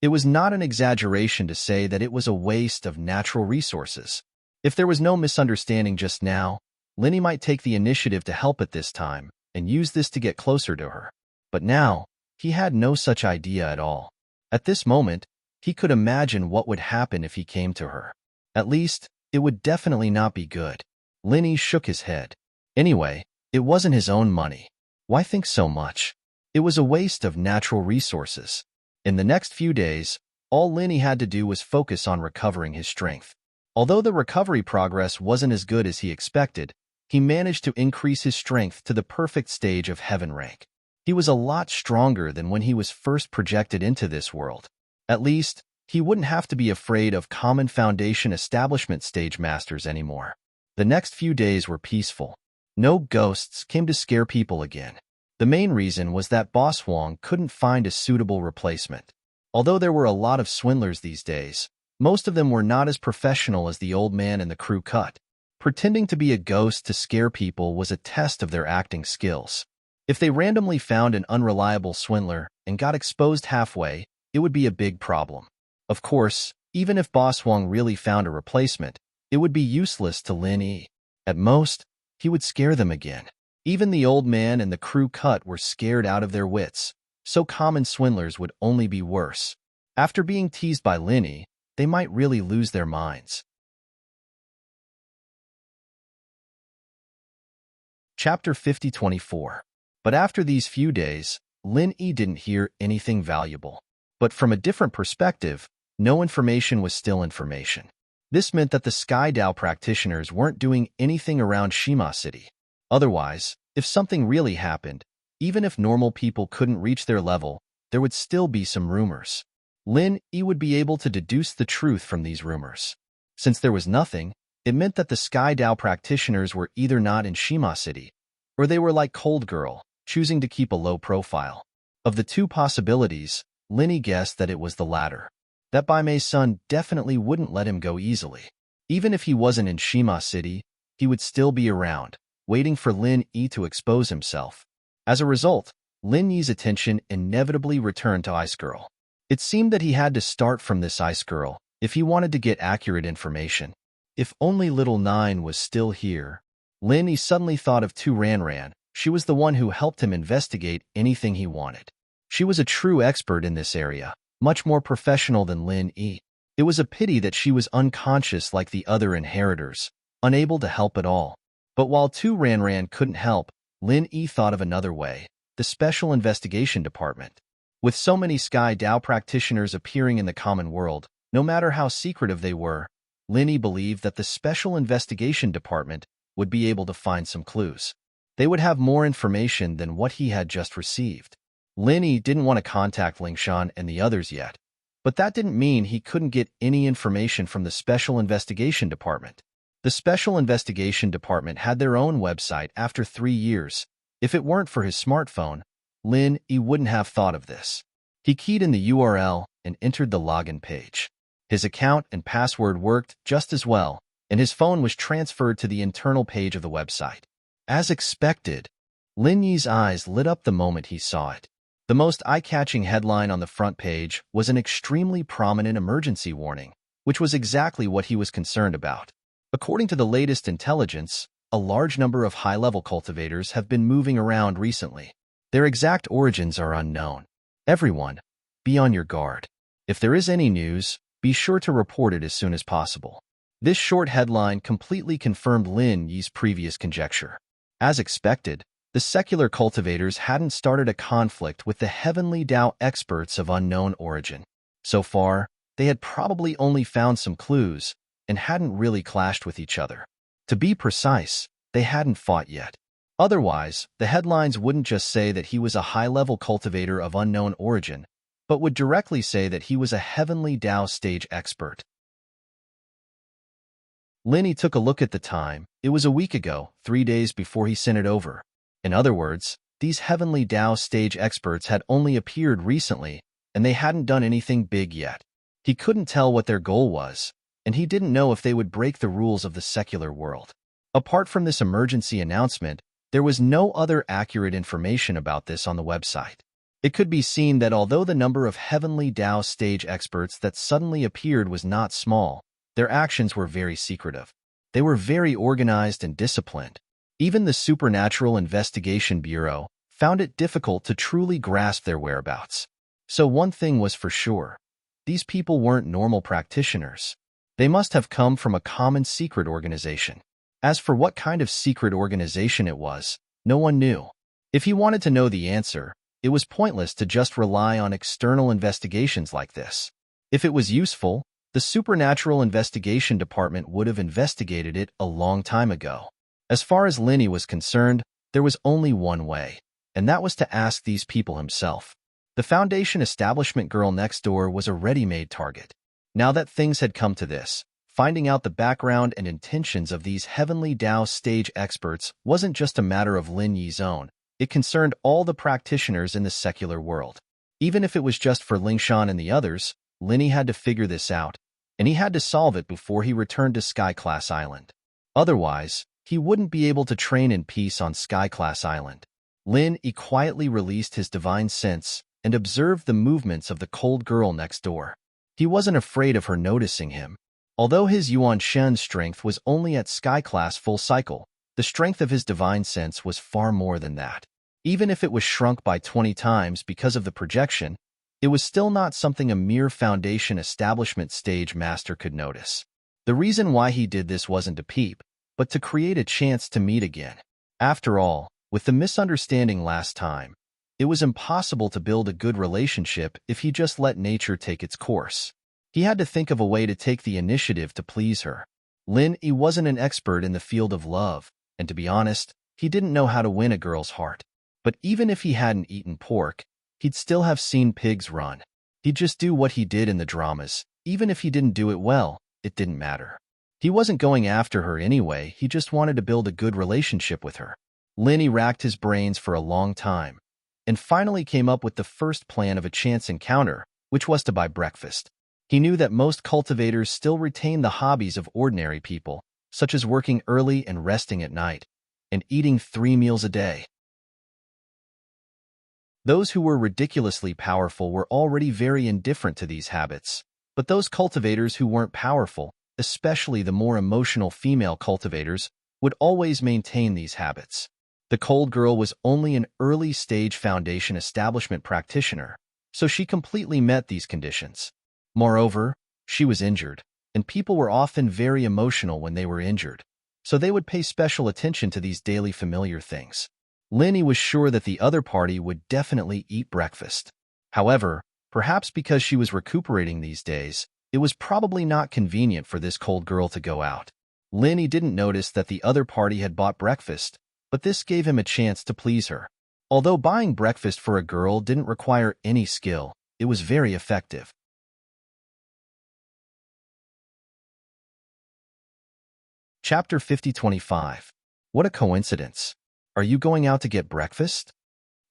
It was not an exaggeration to say that it was a waste of natural resources. If there was no misunderstanding just now, Lin might take the initiative to help at this time and use this to get closer to her. But now, he had no such idea at all. At this moment, he could imagine what would happen if he came to her. At least, it would definitely not be good. Lin shook his head. Anyway, it wasn't his own money. Why think so much? It was a waste of natural resources. In the next few days, all Lin had to do was focus on recovering his strength. Although the recovery progress wasn't as good as he expected, he managed to increase his strength to the perfect stage of heaven rank. He was a lot stronger than when he was first projected into this world. At least, he wouldn't have to be afraid of common foundation establishment stage masters anymore. The next few days were peaceful. No ghosts came to scare people again. The main reason was that Boss Wong couldn't find a suitable replacement. Although there were a lot of swindlers these days, most of them were not as professional as the old man and the crew cut. Pretending to be a ghost to scare people was a test of their acting skills. If they randomly found an unreliable swindler and got exposed halfway, it would be a big problem. Of course, even if Boss Wong really found a replacement, it would be useless to Lin Yi. At most, he would scare them again. Even the old man and the crew cut were scared out of their wits, so common swindlers would only be worse. After being teased by Lin Yi, they might really lose their minds. Chapter 50-24. But after these few days, Lin Yi didn't hear anything valuable. But from a different perspective, no information was still information. This meant that the Sky Dao practitioners weren't doing anything around Shima City. Otherwise, if something really happened, even if normal people couldn't reach their level, there would still be some rumors. Lin Yi would be able to deduce the truth from these rumors. Since there was nothing, it meant that the Sky Dao practitioners were either not in Shima City, or they were like Cold Girl, choosing to keep a low profile. Of the two possibilities, Lin Yi guessed that it was the latter. That Bai Mei's son definitely wouldn't let him go easily. Even if he wasn't in Shima City, he would still be around, waiting for Lin Yi to expose himself. As a result, Lin Yi's attention inevitably returned to Ice Girl. It seemed that he had to start from this Ice Girl if he wanted to get accurate information. If only little Nine was still here. Lin Yi suddenly thought of Tu Ran. She was the one who helped him investigate anything he wanted. She was a true expert in this area, much more professional than Lin Yi. It was a pity that she was unconscious like the other inheritors, unable to help at all. But while Tu Ran couldn't help, Lin Yi thought of another way: the Special Investigation Department. With so many Sky Dao practitioners appearing in the common world, no matter how secretive they were, Lin Yi believed that the Special Investigation Department would be able to find some clues. They would have more information than what he had just received. Lin Yi didn't want to contact Lingshan and the others yet, but that didn't mean he couldn't get any information from the Special Investigation Department. The Special Investigation Department had their own website after 3 years. If it weren't for his smartphone, Lin Yi wouldn't have thought of this. He keyed in the URL and entered the login page. His account and password worked just as well, and his phone was transferred to the internal page of the website. As expected, Lin Yi's eyes lit up the moment he saw it. The most eye-catching headline on the front page was an extremely prominent emergency warning, which was exactly what he was concerned about. According to the latest intelligence, a large number of high-level cultivators have been moving around recently. Their exact origins are unknown. Everyone, be on your guard. If there is any news, be sure to report it as soon as possible. This short headline completely confirmed Lin Yi's previous conjecture. As expected, the secular cultivators hadn't started a conflict with the Heavenly Dao experts of unknown origin. So far, they had probably only found some clues and hadn't really clashed with each other. To be precise, they hadn't fought yet. Otherwise, the headlines wouldn't just say that he was a high-level cultivator of unknown origin, but would directly say that he was a Heavenly Dao stage expert. Lin Yi took a look at the time. It was a week ago, 3 days before he sent it over. In other words, these Heavenly Dao stage experts had only appeared recently, and they hadn't done anything big yet. He couldn't tell what their goal was, and he didn't know if they would break the rules of the secular world. Apart from this emergency announcement, there was no other accurate information about this on the website. It could be seen that although the number of Heavenly Dao stage experts that suddenly appeared was not small, their actions were very secretive. They were very organized and disciplined. Even the Supernatural Investigation Bureau found it difficult to truly grasp their whereabouts. So one thing was for sure: these people weren't normal practitioners. They must have come from a common secret organization. As for what kind of secret organization it was, no one knew. If he wanted to know the answer, it was pointless to just rely on external investigations like this. If it was useful, the Supernatural Investigation Department would have investigated it a long time ago. As far as Lin Yi was concerned, there was only one way, and that was to ask these people himself. The Foundation establishment girl next door was a ready-made target. Now that things had come to this, finding out the background and intentions of these Heavenly Dao stage experts wasn't just a matter of Lin Yi's own. It concerned all the practitioners in the secular world. Even if it was just for Lingshan and the others, Lin Yi had to figure this out, and he had to solve it before he returned to Sky Class Island. Otherwise, he wouldn't be able to train in peace on Sky Class Island. Lin Yi quietly released his divine sense and observed the movements of the cold girl next door. He wasn't afraid of her noticing him. Although his Yuan Shen strength was only at Sky Class full cycle, the strength of his divine sense was far more than that. Even if it was shrunk by 20 times because of the projection, it was still not something a mere Foundation establishment stage master could notice. The reason why he did this wasn't to peep, but to create a chance to meet again. After all, with the misunderstanding last time, It was impossible to build a good relationship if he just let nature take its course. He had to think of a way to take the initiative to please her. He wasn't an expert in the field of love, and to be honest, he didn't know how to win a girl's heart. But even if he hadn't eaten pork, he'd still have seen pigs run. He'd just do what he did in the dramas. Even if he didn't do it well, it didn't matter. He wasn't going after her anyway, he just wanted to build a good relationship with her. Lenny racked his brains for a long time, and finally came up with the first plan of a chance encounter, which was to buy breakfast. He knew that most cultivators still retain the hobbies of ordinary people, such as working early and resting at night, and eating 3 meals a day. Those who were ridiculously powerful were already very indifferent to these habits, but those cultivators who weren't powerful, especially the more emotional female cultivators, would always maintain these habits. The cold girl was only an early-stage foundation establishment practitioner, so she completely met these conditions. Moreover, she was injured, and people were often very emotional when they were injured, so they would pay special attention to these daily familiar things. Lenny was sure that the other party would definitely eat breakfast. However, perhaps because she was recuperating these days, it was probably not convenient for this cold girl to go out. Lenny didn't notice that the other party had bought breakfast, but this gave him a chance to please her. Although buying breakfast for a girl didn't require any skill, it was very effective. Chapter 50-25. What a coincidence. Are you going out to get breakfast?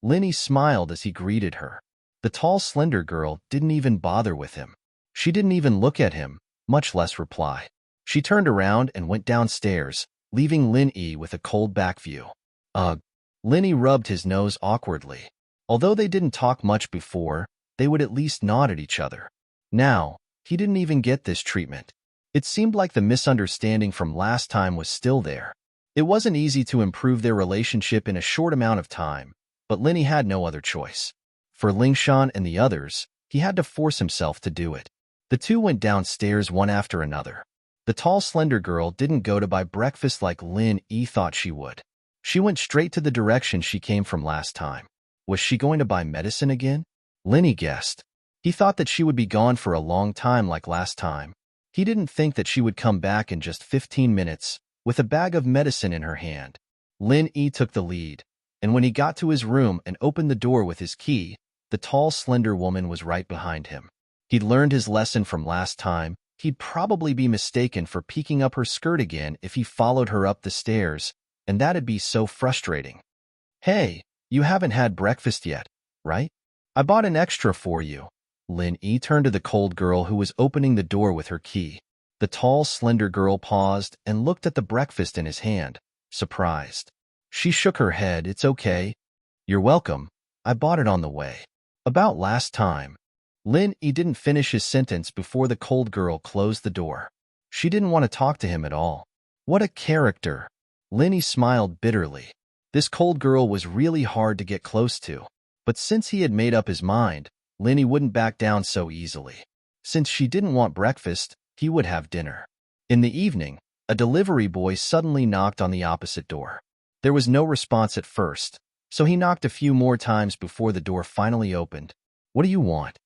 Lenny smiled as he greeted her. The tall, slender girl didn't even bother with him. She didn't even look at him, much less reply. She turned around and went downstairs, leaving Lenny with a cold back view. Ugh. Lenny rubbed his nose awkwardly. Although they didn't talk much before, they would at least nod at each other. Now, he didn't even get this treatment. It seemed like the misunderstanding from last time was still there. It wasn't easy to improve their relationship in a short amount of time, but Lenny had no other choice. For Lingshan and the others, he had to force himself to do it. The two went downstairs one after another. The tall, slender girl didn't go to buy breakfast like Lenny thought she would. She went straight to the direction she came from last time. Was she going to buy medicine again? Lenny guessed. He thought that she would be gone for a long time like last time. He didn't think that she would come back in just 15 minutes, with a bag of medicine in her hand. Lenny took the lead, and when he got to his room and opened the door with his key, the tall, slender woman was right behind him. He'd learned his lesson from last time. He'd probably be mistaken for peeking up her skirt again if he followed her up the stairs, and that'd be so frustrating. Hey, you haven't had breakfast yet, right? I bought an extra for you. Lenny turned to the cold girl who was opening the door with her key. The tall, slender girl paused and looked at the breakfast in his hand, surprised. She shook her head. It's okay. You're welcome. I bought it on the way. About last time. Lenny didn't finish his sentence before the cold girl closed the door. She didn't want to talk to him at all. What a character. Lenny smiled bitterly. This cold girl was really hard to get close to. But since he had made up his mind, Lenny wouldn't back down so easily. Since she didn't want breakfast, he would have dinner. In the evening, a delivery boy suddenly knocked on the opposite door. There was no response at first, so he knocked a few more times before the door finally opened. What do you want?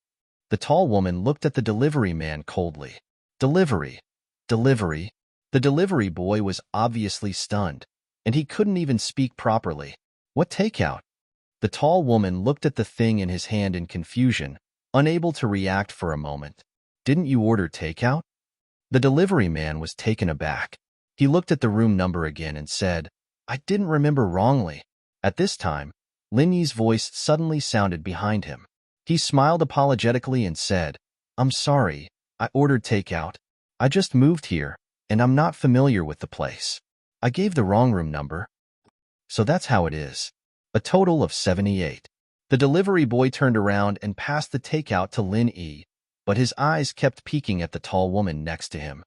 The tall woman looked at the delivery man coldly. Delivery. Delivery. The delivery boy was obviously stunned, and he couldn't even speak properly. What takeout? The tall woman looked at the thing in his hand in confusion, unable to react for a moment. Didn't you order takeout? The delivery man was taken aback. He looked at the room number again and said, I didn't remember wrongly. At this time, Lenny's voice suddenly sounded behind him. He smiled apologetically and said, I'm sorry, I ordered takeout. I just moved here, and I'm not familiar with the place. I gave the wrong room number. So that's how it is. A total of 78. The delivery boy turned around and passed the takeout to Lenny, but his eyes kept peeking at the tall woman next to him.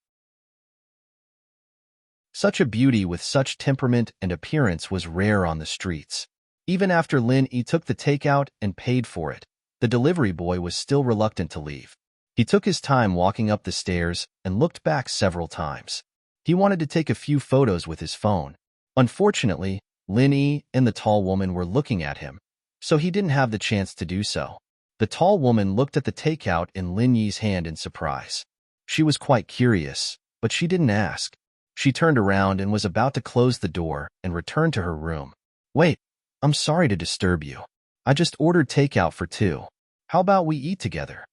Such a beauty with such temperament and appearance was rare on the streets. Even after Lenny took the takeout and paid for it, the delivery boy was still reluctant to leave. He took his time walking up the stairs and looked back several times. He wanted to take a few photos with his phone. Unfortunately, Lenny and the tall woman were looking at him, so he didn't have the chance to do so. The tall woman looked at the takeout in Lin Yi's hand in surprise. She was quite curious, but she didn't ask. She turned around and was about to close the door and return to her room. Wait, I'm sorry to disturb you. I just ordered takeout for two. How about we eat together?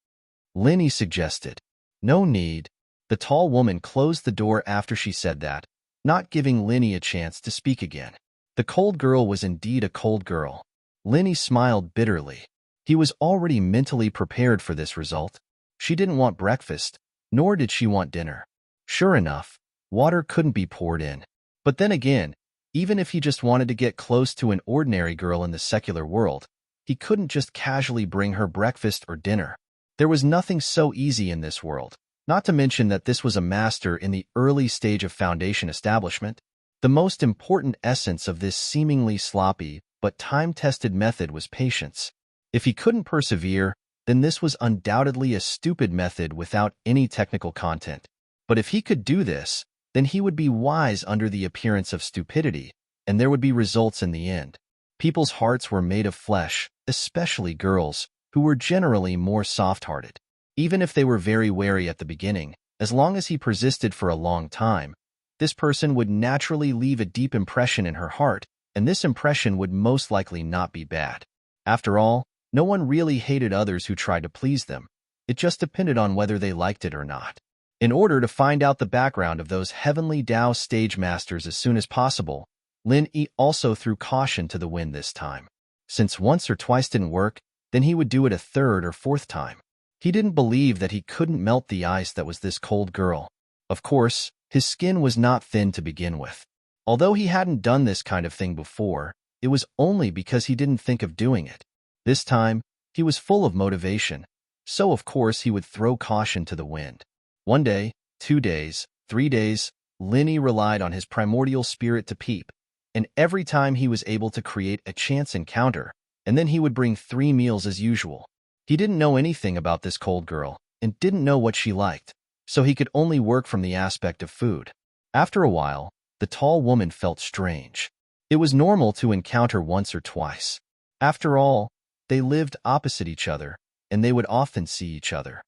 Lin Yi suggested. No need. The tall woman closed the door after she said that, not giving Lin Yi a chance to speak again. The cold girl was indeed a cold girl. Lin Yi smiled bitterly. He was already mentally prepared for this result. She didn't want breakfast, nor did she want dinner. Sure enough, water couldn't be poured in. But then again, even if he just wanted to get close to an ordinary girl in the secular world, he couldn't just casually bring her breakfast or dinner. There was nothing so easy in this world, not to mention that this was a master in the early stage of foundation establishment. The most important essence of this seemingly sloppy but time-tested method was patience. If he couldn't persevere, then this was undoubtedly a stupid method without any technical content. But if he could do this, then he would be wise under the appearance of stupidity, and there would be results in the end. People's hearts were made of flesh, especially girls, who were generally more soft-hearted. Even if they were very wary at the beginning, as long as he persisted for a long time, this person would naturally leave a deep impression in her heart, and this impression would most likely not be bad. After all, no one really hated others who tried to please them. It just depended on whether they liked it or not. In order to find out the background of those heavenly Tao stage masters as soon as possible, Lin Yi also threw caution to the wind this time. Since once or twice didn't work, then he would do it a third or fourth time. He didn't believe that he couldn't melt the ice that was this cold girl. Of course, his skin was not thin to begin with. Although he hadn't done this kind of thing before, it was only because he didn't think of doing it. This time, he was full of motivation, so of course he would throw caution to the wind. 1 day, 2 days, 3 days, Lin Yi relied on his primordial spirit to peep, and every time he was able to create a chance encounter, and then he would bring 3 meals as usual. He didn't know anything about this cold girl, and didn't know what she liked, so he could only work from the aspect of food. After a while, the tall woman felt strange. It was normal to encounter once or twice. After all, they lived opposite each other, and they would often see each other.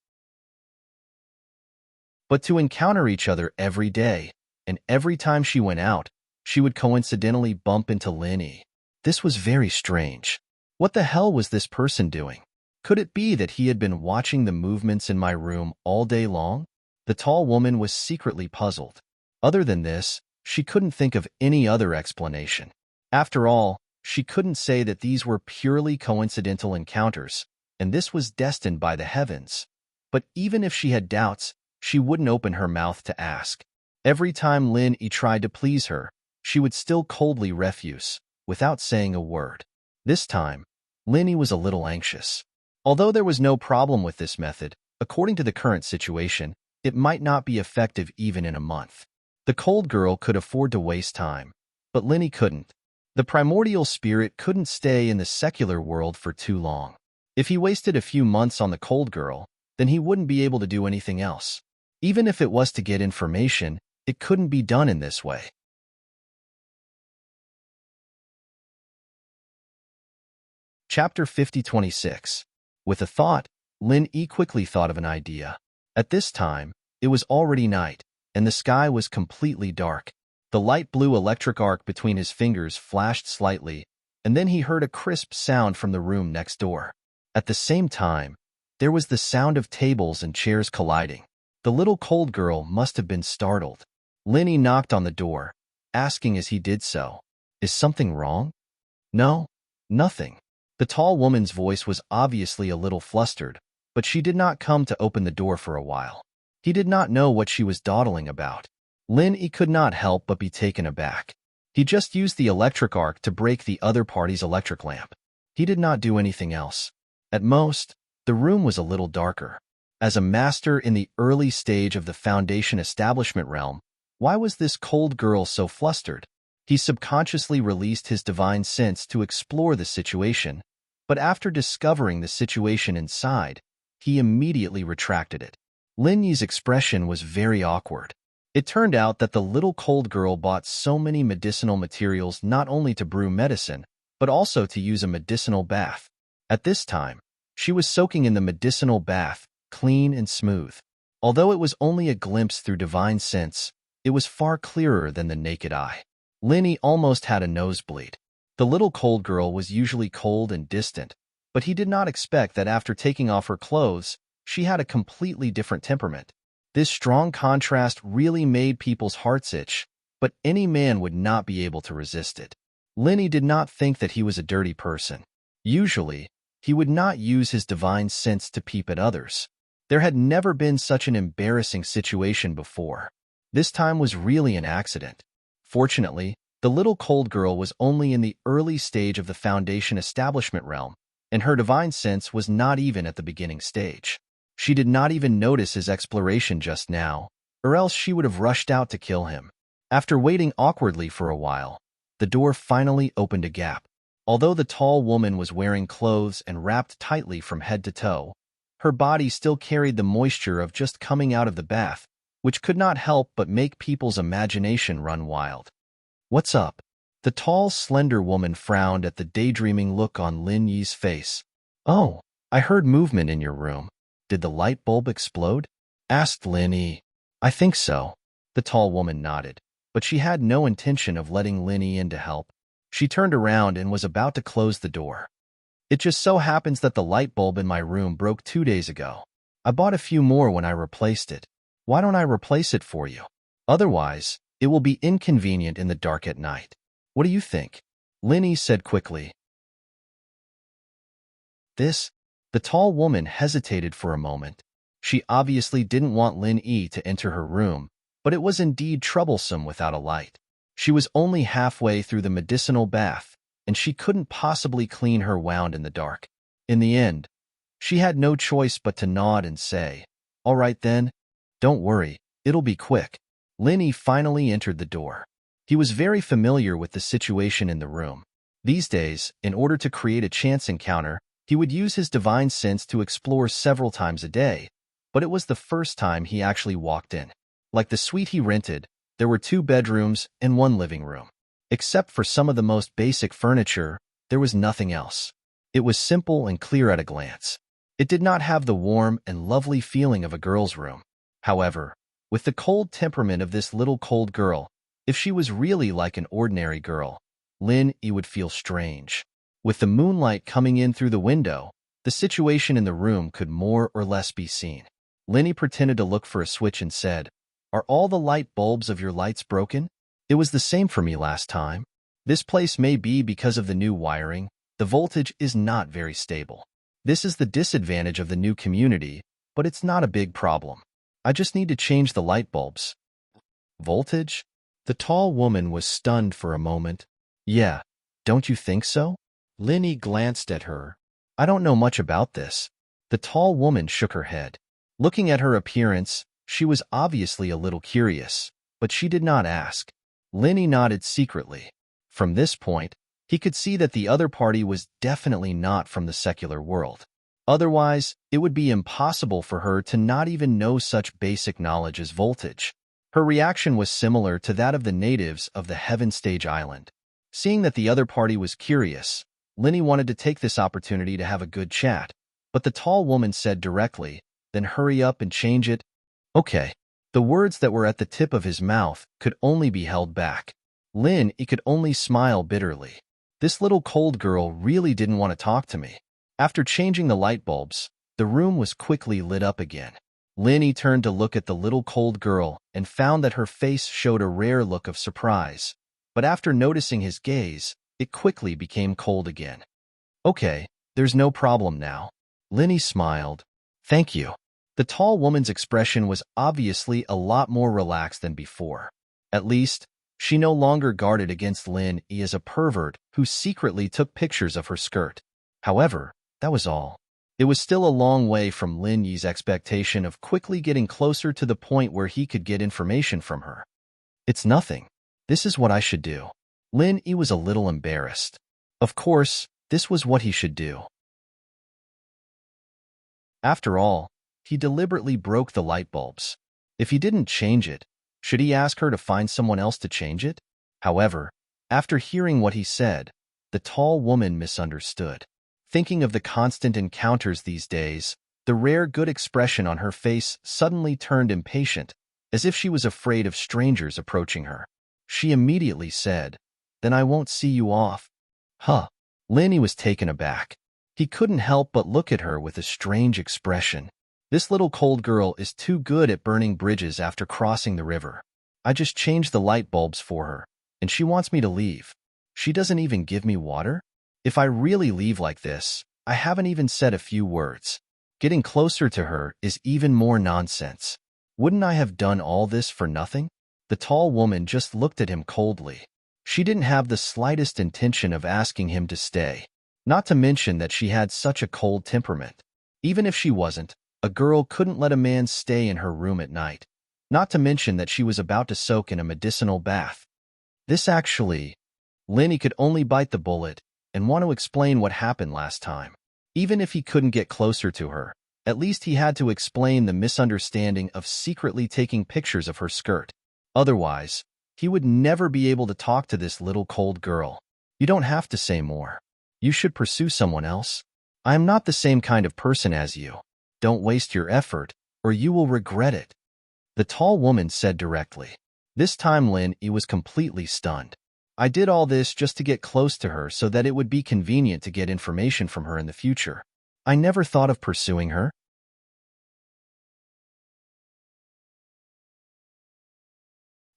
But to encounter each other every day, and every time she went out, she would coincidentally bump into Lin Yi. This was very strange. What the hell was this person doing? Could it be that he had been watching the movements in my room all day long? The tall woman was secretly puzzled. Other than this, she couldn't think of any other explanation. After all, she couldn't say that these were purely coincidental encounters, and this was destined by the heavens. But even if she had doubts, she wouldn't open her mouth to ask. Every time Lin Yi tried to please her, she would still coldly refuse, without saying a word. This time, Lin Yi was a little anxious. Although there was no problem with this method, according to the current situation, it might not be effective even in a month. The cold girl could afford to waste time, but Lin Yi couldn't. The primordial spirit couldn't stay in the secular world for too long. If he wasted a few months on the cold girl, then he wouldn't be able to do anything else. Even if it was to get information, it couldn't be done in this way. Chapter 50-26. With a thought, Lin Yi quickly thought of an idea. At this time, it was already night, and the sky was completely dark. The light blue electric arc between his fingers flashed slightly, and then he heard a crisp sound from the room next door. At the same time, there was the sound of tables and chairs colliding. The little cold girl must have been startled. Lin Yi knocked on the door, asking as he did so, "Is something wrong?" "No, nothing." The tall woman's voice was obviously a little flustered, but she did not come to open the door for a while. He did not know what she was dawdling about. Lin Yi could not help but be taken aback. He just used the electric arc to break the other party's electric lamp. He did not do anything else. At most, the room was a little darker. As a master in the early stage of the foundation establishment realm, why was this cold girl so flustered? He subconsciously released his divine sense to explore the situation, but after discovering the situation inside, he immediately retracted it. Lin Yi's expression was very awkward. It turned out that the little cold girl bought so many medicinal materials not only to brew medicine, but also to use a medicinal bath. At this time, she was soaking in the medicinal bath, clean and smooth. Although it was only a glimpse through divine sense, it was far clearer than the naked eye. Linny almost had a nosebleed. The little cold girl was usually cold and distant, but he did not expect that after taking off her clothes, she had a completely different temperament. This strong contrast really made people's hearts itch, but any man would not be able to resist it. Linny did not think that he was a dirty person. Usually, he would not use his divine sense to peep at others. There had never been such an embarrassing situation before. This time was really an accident. Fortunately, the little cold girl was only in the early stage of the Foundation establishment realm, and her divine sense was not even at the beginning stage. She did not even notice his exploration just now, or else she would have rushed out to kill him. After waiting awkwardly for a while, the door finally opened a gap. Although the tall woman was wearing clothes and wrapped tightly from head to toe, her body still carried the moisture of just coming out of the bath, which could not help but make people's imagination run wild. "What's up?" The tall, slender woman frowned at the daydreaming look on Lin Yi's face. "Oh, I heard movement in your room. Did the light bulb explode?" asked Lin Yi. "I think so." The tall woman nodded, but she had no intention of letting Lin Yi in to help. She turned around and was about to close the door. "It just so happens that the light bulb in my room broke 2 days ago. I bought a few more when I replaced it. Why don't I replace it for you? Otherwise, it will be inconvenient in the dark at night. What do you think?" Lin Yi said quickly. The tall woman hesitated for a moment. She obviously didn't want Lin Yi to enter her room, but it was indeed troublesome without a light. She was only halfway through the medicinal bath, and she couldn't possibly clean her wound in the dark. In the end, she had no choice but to nod and say, "All right then, don't worry, it'll be quick." Lin Yi finally entered the door. He was very familiar with the situation in the room. These days, in order to create a chance encounter, he would use his divine sense to explore several times a day, but it was the first time he actually walked in. Like the suite he rented, there were 2 bedrooms and 1 living room. Except for some of the most basic furniture, there was nothing else. It was simple and clear at a glance. It did not have the warm and lovely feeling of a girl's room. However, with the cold temperament of this little cold girl, if she was really like an ordinary girl, Lin Yi would feel strange. With the moonlight coming in through the window, the situation in the room could more or less be seen. Lin Yi pretended to look for a switch and said, "Are all the light bulbs of your lights broken? It was the same for me last time. This place may be because of the new wiring. The voltage is not very stable. This is the disadvantage of the new community, but it's not a big problem. I just need to change the light bulbs." "Voltage?" The tall woman was stunned for a moment. "Yeah, don't you think so?" Lin Yi glanced at her. "I don't know much about this." The tall woman shook her head. Looking at her appearance, she was obviously a little curious, but she did not ask. Lin Yi nodded secretly. From this point, he could see that the other party was definitely not from the secular world. Otherwise, it would be impossible for her to not even know such basic knowledge as voltage. Her reaction was similar to that of the natives of the Heaven Stage Island. Seeing that the other party was curious, Lin Yi wanted to take this opportunity to have a good chat, but the tall woman said directly, "Then hurry up and change it." "Okay." The words that were at the tip of his mouth could only be held back. Lin Yi could only smile bitterly. This little cold girl really didn't want to talk to me. After changing the light bulbs, the room was quickly lit up again. Lin Yi turned to look at the little cold girl and found that her face showed a rare look of surprise. But after noticing his gaze, it quickly became cold again. "Okay, there's no problem now." Lin Yi smiled. "Thank you." The tall woman's expression was obviously a lot more relaxed than before. At least, she no longer guarded against Lin Yi as a pervert who secretly took pictures of her skirt. However, that was all. It was still a long way from Lin Yi's expectation of quickly getting closer to the point where he could get information from her. "It's nothing. This is what I should do." Lin Yi was a little embarrassed. Of course, this was what he should do. After all, he deliberately broke the light bulbs. If he didn't change it, should he ask her to find someone else to change it? However, after hearing what he said, the tall woman misunderstood. Thinking of the constant encounters these days, the rare good expression on her face suddenly turned impatient, as if she was afraid of strangers approaching her. She immediately said, "Then I won't see you off." Huh. Lenny was taken aback. He couldn't help but look at her with a strange expression. This little cold girl is too good at burning bridges after crossing the river. I just changed the light bulbs for her, and she wants me to leave. She doesn't even give me water? If I really leave like this, I haven't even said a few words. Getting closer to her is even more nonsense. Wouldn't I have done all this for nothing? The tall woman just looked at him coldly. She didn't have the slightest intention of asking him to stay, not to mention that she had such a cold temperament. Even if she wasn't, a girl couldn't let a man stay in her room at night, not to mention that she was about to soak in a medicinal bath. Lenny could only bite the bullet and want to explain what happened last time. Even if he couldn't get closer to her, at least he had to explain the misunderstanding of secretly taking pictures of her skirt. Otherwise, he would never be able to talk to this little cold girl. You don't have to say more. You should pursue someone else. I am not the same kind of person as you. Don't waste your effort, or you will regret it. The tall woman said directly. This time Lenny was completely stunned. I did all this just to get close to her so that it would be convenient to get information from her in the future. I never thought of pursuing her.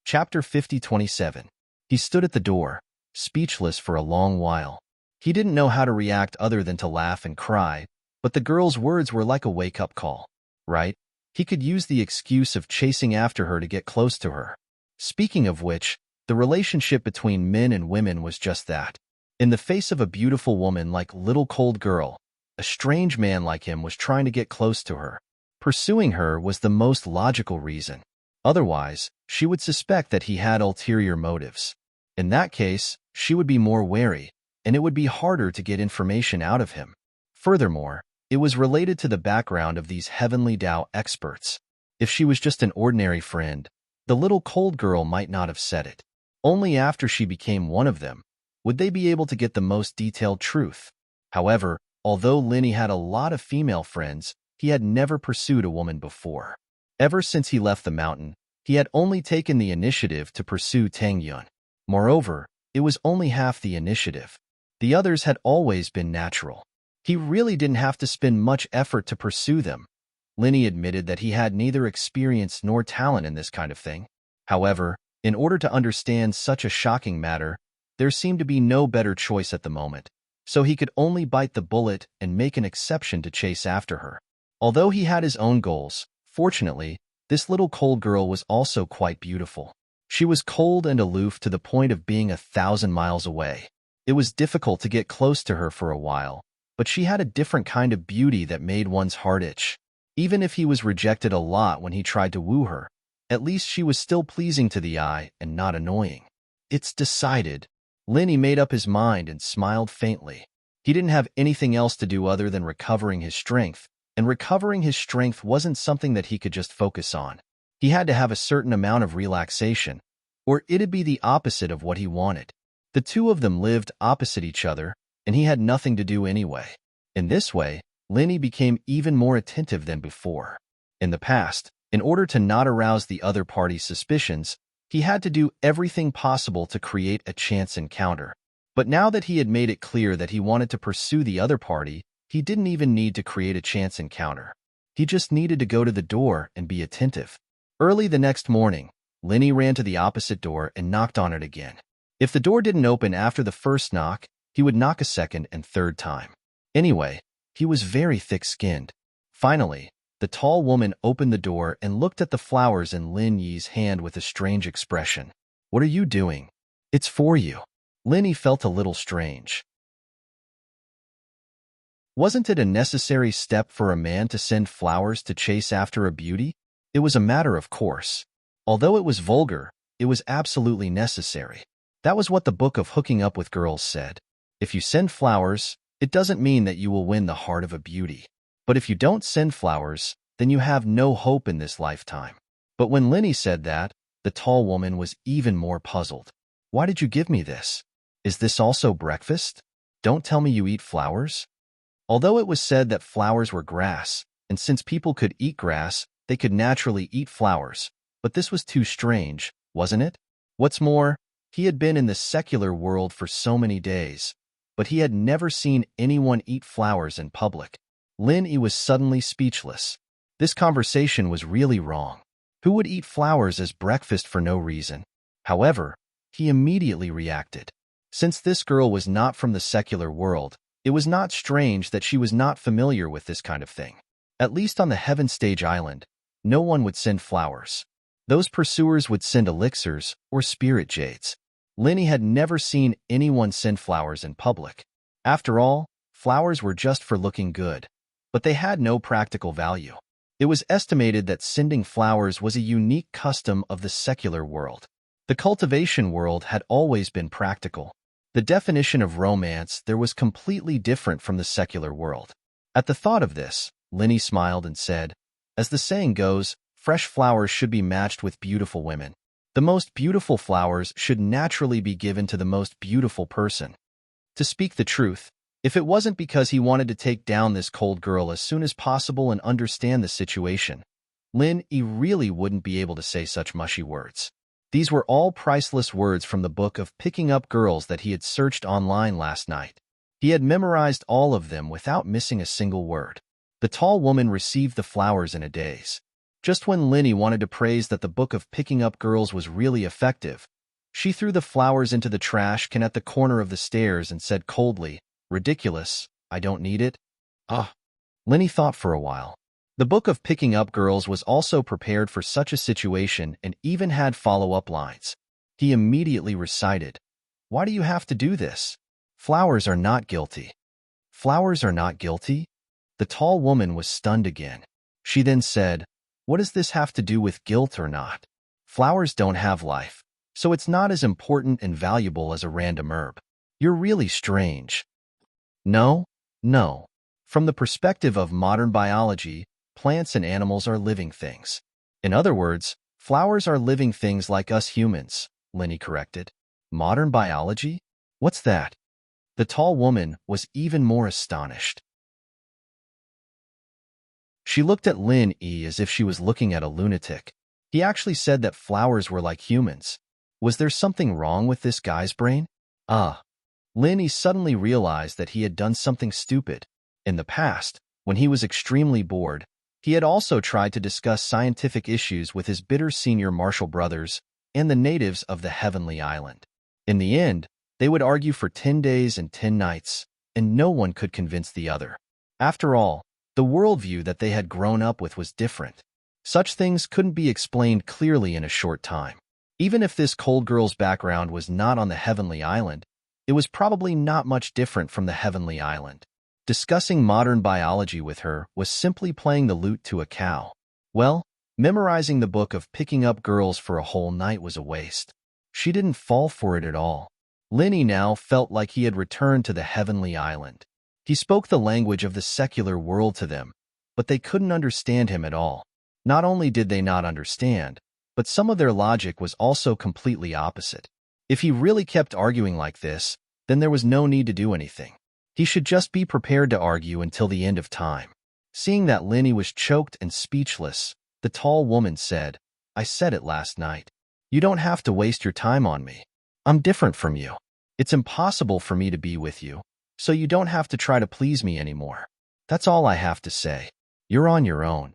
Chapter 50:27. He stood at the door, speechless for a long while. He didn't know how to react other than to laugh and cry, but the girl's words were like a wake-up call, right? He could use the excuse of chasing after her to get close to her. Speaking of which, the relationship between men and women was just that. In the face of a beautiful woman like little cold girl, a strange man like him was trying to get close to her. Pursuing her was the most logical reason. Otherwise, she would suspect that he had ulterior motives. In that case, she would be more wary, and it would be harder to get information out of him. Furthermore, it was related to the background of these heavenly Tao experts. If she was just an ordinary friend, the little cold girl might not have said it. Only after she became one of them would they be able to get the most detailed truth. However, although Lenny had a lot of female friends, he had never pursued a woman before. Ever since he left the mountain, he had only taken the initiative to pursue Tang Yun. Moreover, it was only half the initiative. The others had always been natural. He really didn't have to spend much effort to pursue them. Lenny admitted that he had neither experience nor talent in this kind of thing. However, in order to understand such a shocking matter, there seemed to be no better choice at the moment, so he could only bite the bullet and make an exception to chase after her. Although he had his own goals, fortunately, this little cold girl was also quite beautiful. She was cold and aloof to the point of being 1,000 miles away. It was difficult to get close to her for a while, but she had a different kind of beauty that made one's heart itch. Even if he was rejected a lot when he tried to woo her, at least she was still pleasing to the eye and not annoying. It's decided. Lenny made up his mind and smiled faintly. He didn't have anything else to do other than recovering his strength, and recovering his strength wasn't something that he could just focus on. He had to have a certain amount of relaxation, or it'd be the opposite of what he wanted. The two of them lived opposite each other, and he had nothing to do anyway. In this way, Lenny became even more attentive than before. In the past, in order to not arouse the other party's suspicions, he had to do everything possible to create a chance encounter. But now that he had made it clear that he wanted to pursue the other party, he didn't even need to create a chance encounter. He just needed to go to the door and be attentive. Early the next morning, Lenny ran to the opposite door and knocked on it again. If the door didn't open after the first knock, he would knock a second and third time. Anyway, he was very thick-skinned. Finally, the tall woman opened the door and looked at the flowers in Lin Yi's hand with a strange expression. "What are you doing?" "It's for you." Lenny felt a little strange. Wasn't it a necessary step for a man to send flowers to chase after a beauty? It was a matter of course. Although it was vulgar, it was absolutely necessary. That was what the book of hooking up with girls said. If you send flowers, it doesn't mean that you will win the heart of a beauty. But if you don't send flowers, then you have no hope in this lifetime. But when Lenny said that, the tall woman was even more puzzled. "Why did you give me this? Is this also breakfast?" Don't tell me you eat flowers? Although it was said that flowers were grass, and since people could eat grass, they could naturally eat flowers. But this was too strange, wasn't it? What's more, he had been in the secular world for so many days, but he had never seen anyone eat flowers in public. Lin Yi was suddenly speechless. This conversation was really wrong. Who would eat flowers as breakfast for no reason? However, he immediately reacted. Since this girl was not from the secular world, it was not strange that she was not familiar with this kind of thing. At least on the Heaven Stage Island, no one would send flowers. Those pursuers would send elixirs or spirit jades. Lin Yi had never seen anyone send flowers in public. After all, flowers were just for looking good, but they had no practical value. It was estimated that sending flowers was a unique custom of the secular world. The cultivation world had always been practical. The definition of romance there was completely different from the secular world. At the thought of this, Lin Yi smiled and said, as the saying goes, fresh flowers should be matched with beautiful women. The most beautiful flowers should naturally be given to the most beautiful person. To speak the truth, if it wasn't because he wanted to take down this cold girl as soon as possible and understand the situation, Lin Yi really wouldn't be able to say such mushy words. These were all priceless words from the book of Picking Up Girls that he had searched online last night. He had memorized all of them without missing a single word. The tall woman received the flowers in a daze. Just when Lin Yi wanted to praise that the book of Picking Up Girls was really effective, she threw the flowers into the trash can at the corner of the stairs and said coldly, "Ridiculous, I don't need it." Lin Yi thought for a while. The book of Picking Up Girls was also prepared for such a situation and even had follow-up lines. He immediately recited, "Why do you have to do this? Flowers are not guilty." Flowers are not guilty? The tall woman was stunned again. She then said, "What does this have to do with guilt or not? Flowers don't have life, so it's not as important and valuable as a random herb. You're really strange." No. From the perspective of modern biology, plants and animals are living things. In other words, flowers are living things like us humans, Lin Yi corrected. Modern biology? What's that? The tall woman was even more astonished. She looked at Lin Yi as if she was looking at a lunatic. He actually said that flowers were like humans. Was there something wrong with this guy's brain? Lin Yi suddenly realized that he had done something stupid. In the past, when he was extremely bored, he had also tried to discuss scientific issues with his bitter senior Marshall brothers and the natives of the Heavenly Island. In the end, they would argue for 10 days and 10 nights, and no one could convince the other. After all, the worldview that they had grown up with was different. Such things couldn't be explained clearly in a short time. Even if this cold girl's background was not on the Heavenly Island, it was probably not much different from the Heavenly Island. Discussing modern biology with her was simply playing the lute to a cow. Well, memorizing the book of Picking Up Girls for a whole night was a waste. She didn't fall for it at all. Lin Yi now felt like he had returned to the Heavenly Island. He spoke the language of the secular world to them, but they couldn't understand him at all. Not only did they not understand, but some of their logic was also completely opposite. If he really kept arguing like this, then there was no need to do anything. He should just be prepared to argue until the end of time. Seeing that Lin Yi was choked and speechless, the tall woman said, "I said it last night. You don't have to waste your time on me. I'm different from you. It's impossible for me to be with you, so you don't have to try to please me anymore. That's all I have to say. You're on your own."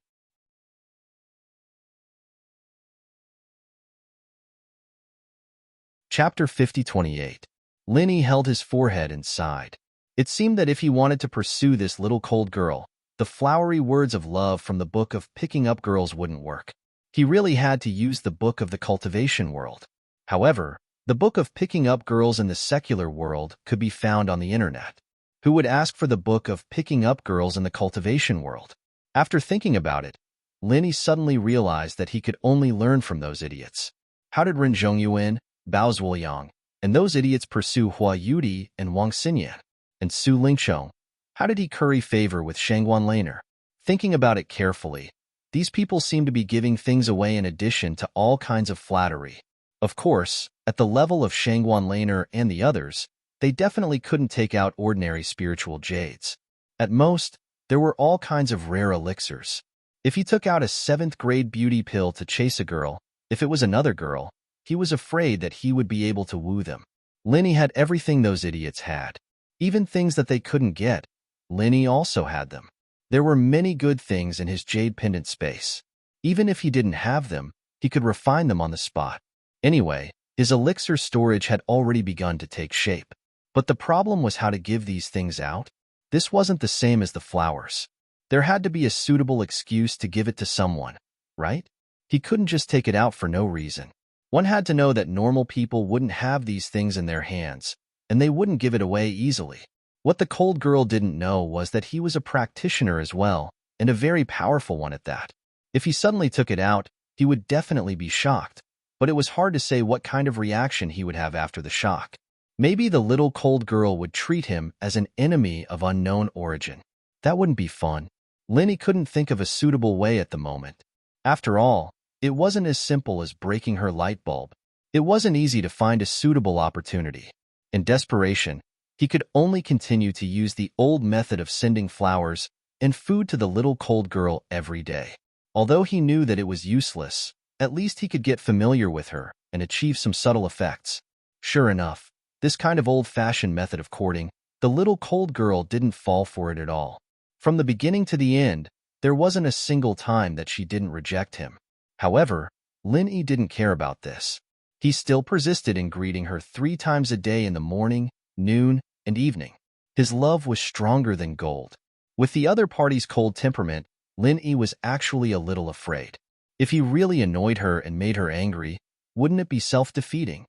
Chapter 50:28. Lin Yi held his forehead and sighed. It seemed that if he wanted to pursue this little cold girl, the flowery words of love from the book of Picking Up Girls wouldn't work. He really had to use the book of the cultivation world. However, the book of Picking Up Girls in the secular world could be found on the internet. Who would ask for the book of Picking Up Girls in the cultivation world? After thinking about it, Lin Yi suddenly realized that he could only learn from those idiots. How did Ren Zhongyuan, Bao Zuoyang, and those idiots pursue Hua Yudi and Wang Xinyan? And Su Lingqiong, how did he curry favor with Shangguan Laner? Thinking about it carefully, these people seem to be giving things away in addition to all kinds of flattery. Of course, at the level of Shangguan Laner and the others, they definitely couldn't take out ordinary spiritual jades. At most, there were all kinds of rare elixirs. If he took out a 7th-grade beauty pill to chase a girl, if it was another girl, he was afraid that he would be able to woo them. Linny had everything those idiots had. Even things that they couldn't get, Linny also had them. There were many good things in his jade pendant space. Even if he didn't have them, he could refine them on the spot. Anyway, his elixir storage had already begun to take shape. But the problem was how to give these things out. This wasn't the same as the flowers. There had to be a suitable excuse to give it to someone, right? He couldn't just take it out for no reason. One had to know that normal people wouldn't have these things in their hands, and they wouldn't give it away easily. What the cold girl didn't know was that he was a practitioner as well, and a very powerful one at that. If he suddenly took it out, he would definitely be shocked, but it was hard to say what kind of reaction he would have after the shock. Maybe the little cold girl would treat him as an enemy of unknown origin. That wouldn't be fun. Linny couldn't think of a suitable way at the moment. After all, it wasn't as simple as breaking her light bulb. It wasn't easy to find a suitable opportunity. In desperation, he could only continue to use the old method of sending flowers and food to the little cold girl every day. Although he knew that it was useless, at least he could get familiar with her and achieve some subtle effects. Sure enough, this kind of old-fashioned method of courting, the little cold girl didn't fall for it at all. From the beginning to the end, there wasn't a single time that she didn't reject him. However, Linny didn't care about this. He still persisted in greeting her 3 times a day in the morning, noon, and evening. His love was stronger than gold. With the other party's cold temperament, Linny was actually a little afraid. If he really annoyed her and made her angry, wouldn't it be self-defeating?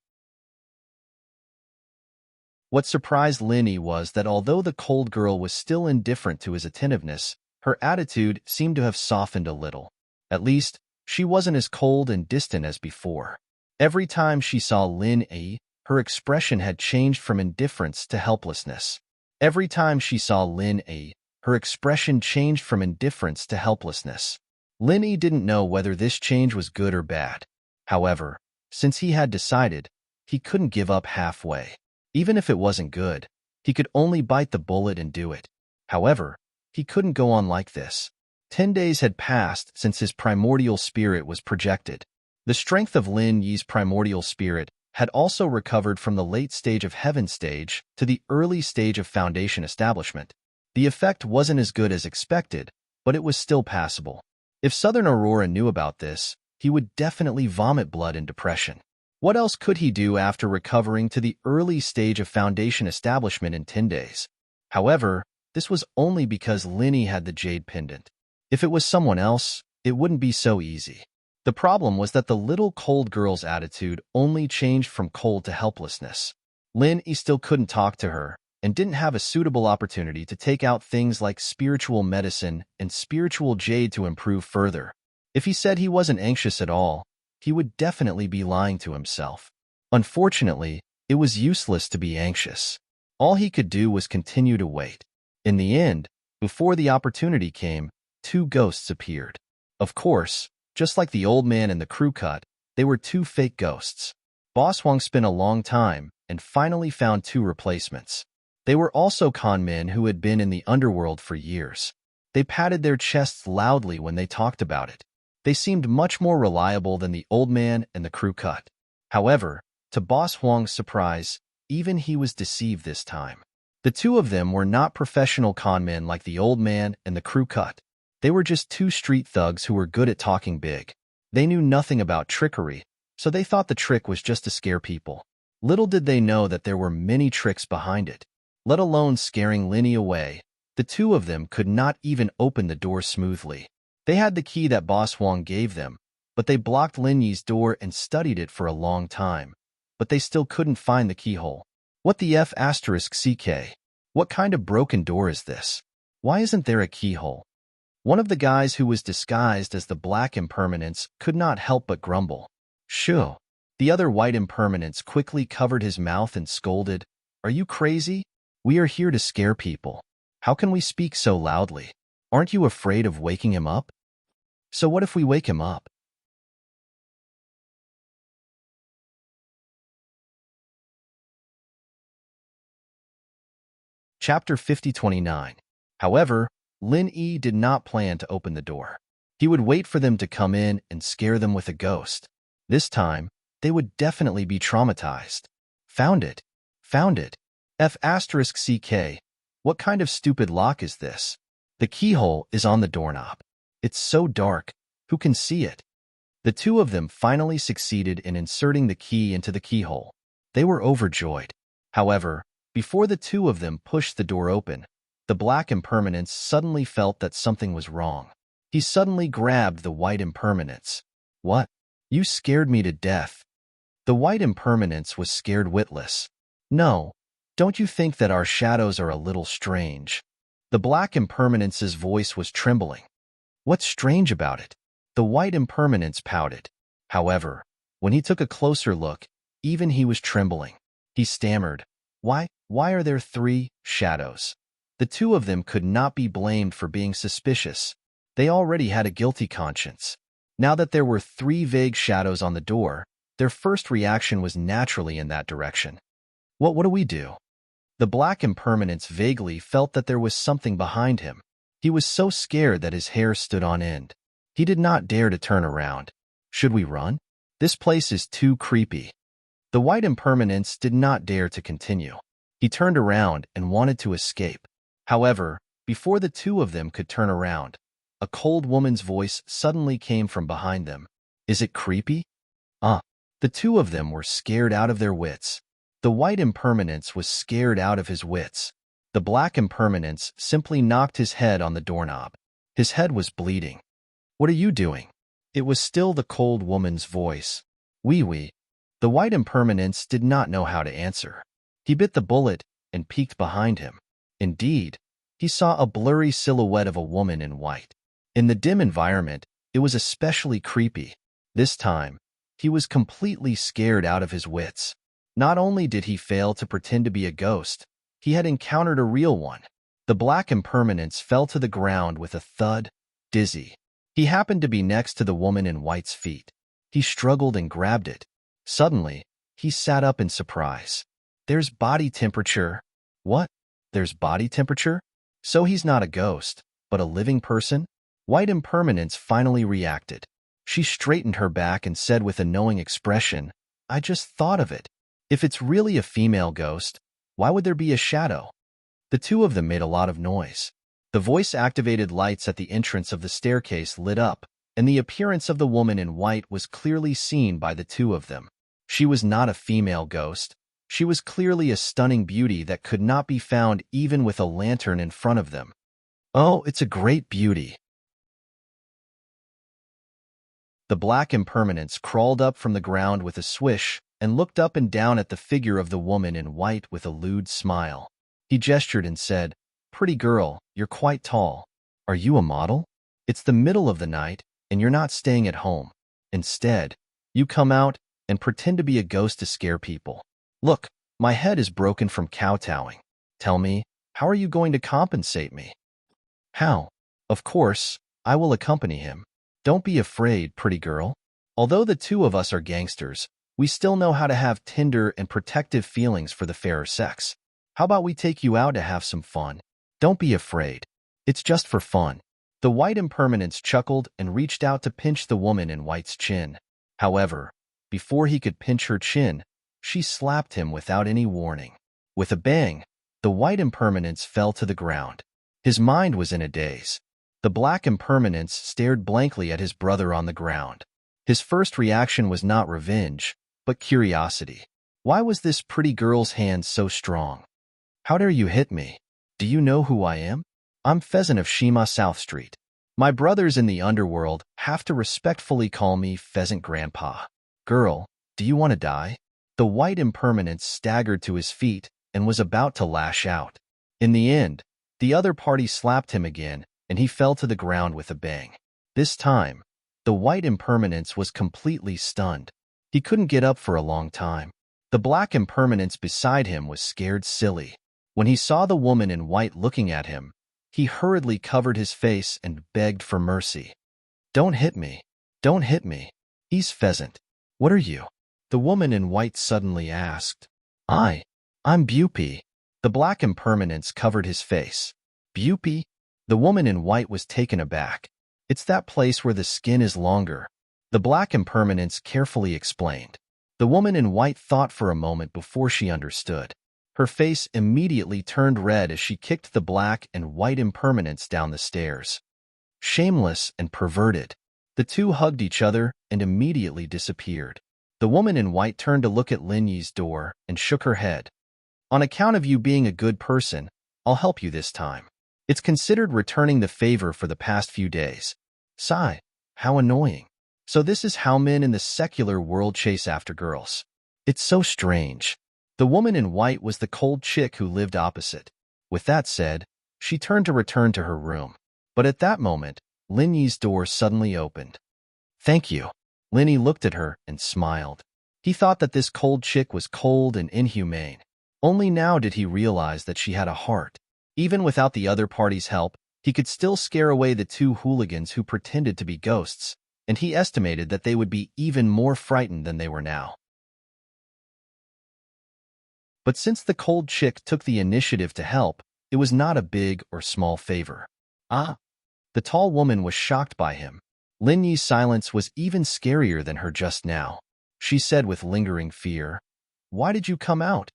What surprised Linny was that although the cold girl was still indifferent to his attentiveness, her attitude seemed to have softened a little. At least, she wasn't as cold and distant as before. Every time she saw Linny, her expression had changed from indifference to helplessness. Every time she saw Linny, her expression changed from indifference to helplessness. Linny didn't know whether this change was good or bad. However, since he had decided, he couldn't give up halfway. Even if it wasn't good, he could only bite the bullet and do it. However, he couldn't go on like this. 10 days had passed since his primordial spirit was projected. The strength of Lin Yi's primordial spirit had also recovered from the late stage of heaven stage to the early stage of foundation establishment. The effect wasn't as good as expected, but it was still passable. If Southern Aurora knew about this, he would definitely vomit blood in depression. What else could he do after recovering to the early stage of foundation establishment in 10 days? However, this was only because Linny had the jade pendant. If it was someone else, it wouldn't be so easy. The problem was that the little cold girl's attitude only changed from cold to helplessness. Linny still couldn't talk to her and didn't have a suitable opportunity to take out things like spiritual medicine and spiritual jade to improve further. If he said he wasn't anxious at all, he would definitely be lying to himself. Unfortunately, it was useless to be anxious. All he could do was continue to wait. In the end, before the opportunity came, 2 ghosts appeared. Of course, just like the old man and the crew cut, they were 2 fake ghosts. Boss Huang spent a long time and finally found 2 replacements. They were also con men who had been in the underworld for years. They patted their chests loudly when they talked about it. They seemed much more reliable than the old man and the crew cut. However, to Boss Huang's surprise, even he was deceived this time. The 2 of them were not professional con men like the old man and the crew cut. They were just 2 street thugs who were good at talking big. They knew nothing about trickery, so they thought the trick was just to scare people. Little did they know that there were many tricks behind it. Let alone scaring Linny away, the 2 of them could not even open the door smoothly. They had the key that Boss Huang gave them, but they blocked Lin Yi's door and studied it for a long time. But they still couldn't find the keyhole. What the F***CK? What kind of broken door is this? Why isn't there a keyhole? One of the guys who was disguised as the black impermanence could not help but grumble. Shoo. The other white impermanence quickly covered his mouth and scolded, "Are you crazy? We are here to scare people. How can we speak so loudly? Aren't you afraid of waking him up? So what if we wake him up?" Chapter 5029. However, Lin Yi did not plan to open the door. He would wait for them to come in and scare them with a ghost. This time, they would definitely be traumatized. Found it. Found it. F***CK. What kind of stupid lock is this? The keyhole is on the doorknob. It's so dark. Who can see it? The two of them finally succeeded in inserting the key into the keyhole. They were overjoyed. However, before the two of them pushed the door open, the black impermanence suddenly felt that something was wrong. He suddenly grabbed the white impermanence. What? You scared me to death. The white impermanence was scared witless. No, don't you think that our shadows are a little strange? The black impermanence's voice was trembling. What's strange about it? The white impermanence pouted. However, when he took a closer look, even he was trembling. He stammered, Why are there 3 shadows? The two of them could not be blamed for being suspicious. They already had a guilty conscience. Now that there were 3 vague shadows on the door, their first reaction was naturally in that direction. What do we do? The black impermanence vaguely felt that there was something behind him. He was so scared that his hair stood on end. He did not dare to turn around. Should we run? This place is too creepy. The white impermanence did not dare to continue. He turned around and wanted to escape. However, before the two of them could turn around, a cold woman's voice suddenly came from behind them. Is it creepy? The two of them were scared out of their wits. The white impermanence was scared out of his wits. The black impermanence simply knocked his head on the doorknob. His head was bleeding. What are you doing? It was still the cold woman's voice. Oui. The white impermanence did not know how to answer. He bit the bullet and peeked behind him. Indeed, he saw a blurry silhouette of a woman in white. In the dim environment, it was especially creepy. This time, he was completely scared out of his wits. Not only did he fail to pretend to be a ghost, he had encountered a real one. The black impermanence fell to the ground with a thud, dizzy. He happened to be next to the woman in white's feet. He struggled and grabbed it. Suddenly, he sat up in surprise. There's body temperature. What? There's body temperature? So he's not a ghost, but a living person? White impermanence finally reacted. She straightened her back and said with a knowing expression, I just thought of it. If it's really a female ghost, why would there be a shadow? The two of them made a lot of noise. The voice-activated lights at the entrance of the staircase lit up, and the appearance of the woman in white was clearly seen by the two of them. She was not a female ghost. She was clearly a stunning beauty that could not be found even with a lantern in front of them. Oh, it's a great beauty. The black impermanence crawled up from the ground with a swish and looked up and down at the figure of the woman in white with a lewd smile. He gestured and said, Pretty girl, you're quite tall. Are you a model? It's the middle of the night, and you're not staying at home. Instead, you come out and pretend to be a ghost to scare people. Look, my head is broken from kowtowing. Tell me, how are you going to compensate me? How? Of course, I will accompany him. Don't be afraid, pretty girl. Although the two of us are gangsters, we still know how to have tender and protective feelings for the fairer sex. How about we take you out to have some fun? Don't be afraid. It's just for fun. The white impermanence chuckled and reached out to pinch the woman in white's chin. However, before he could pinch her chin, she slapped him without any warning. With a bang, the white impermanence fell to the ground. His mind was in a daze. The black impermanence stared blankly at his brother on the ground. His first reaction was not revenge, but curiosity. Why was this pretty girl's hand so strong? How dare you hit me? Do you know who I am? I'm Pheasant of Shima South Street. My brothers in the underworld have to respectfully call me Pheasant Grandpa. Girl, do you want to die? The white impermanence staggered to his feet and was about to lash out. In the end, the other party slapped him again, and he fell to the ground with a bang. This time, the white impermanence was completely stunned. He couldn't get up for a long time. The black impermanence beside him was scared silly. When he saw the woman in white looking at him, he hurriedly covered his face and begged for mercy. Don't hit me. Don't hit me. He's Pheasant. What are you? The woman in white suddenly asked. I'm Bupie. The black impermanence covered his face. Beauty? The woman in white was taken aback. It's that place where the skin is longer. The black impermanence carefully explained. The woman in white thought for a moment before she understood. Her face immediately turned red as she kicked the black and white impermanence down the stairs. Shameless and perverted. The two hugged each other and immediately disappeared. The woman in white turned to look at Lin Yi's door and shook her head. On account of you being a good person, I'll help you this time. It's considered returning the favor for the past few days. Sigh, how annoying. So this is how men in the secular world chase after girls. It's so strange. The woman in white was the cold chick who lived opposite. With that said, she turned to return to her room. But at that moment, Lin Yi's door suddenly opened. Thank you. Lin Yi looked at her and smiled. He thought that this cold chick was cold and inhumane. Only now did he realize that she had a heart. Even without the other party's help, he could still scare away the two hooligans who pretended to be ghosts, and he estimated that they would be even more frightened than they were now. But since the cold chick took the initiative to help, it was not a big or small favor. Ah! The tall woman was shocked by him. Lin Yi's silence was even scarier than her just now. She said with lingering fear, "Why did you come out?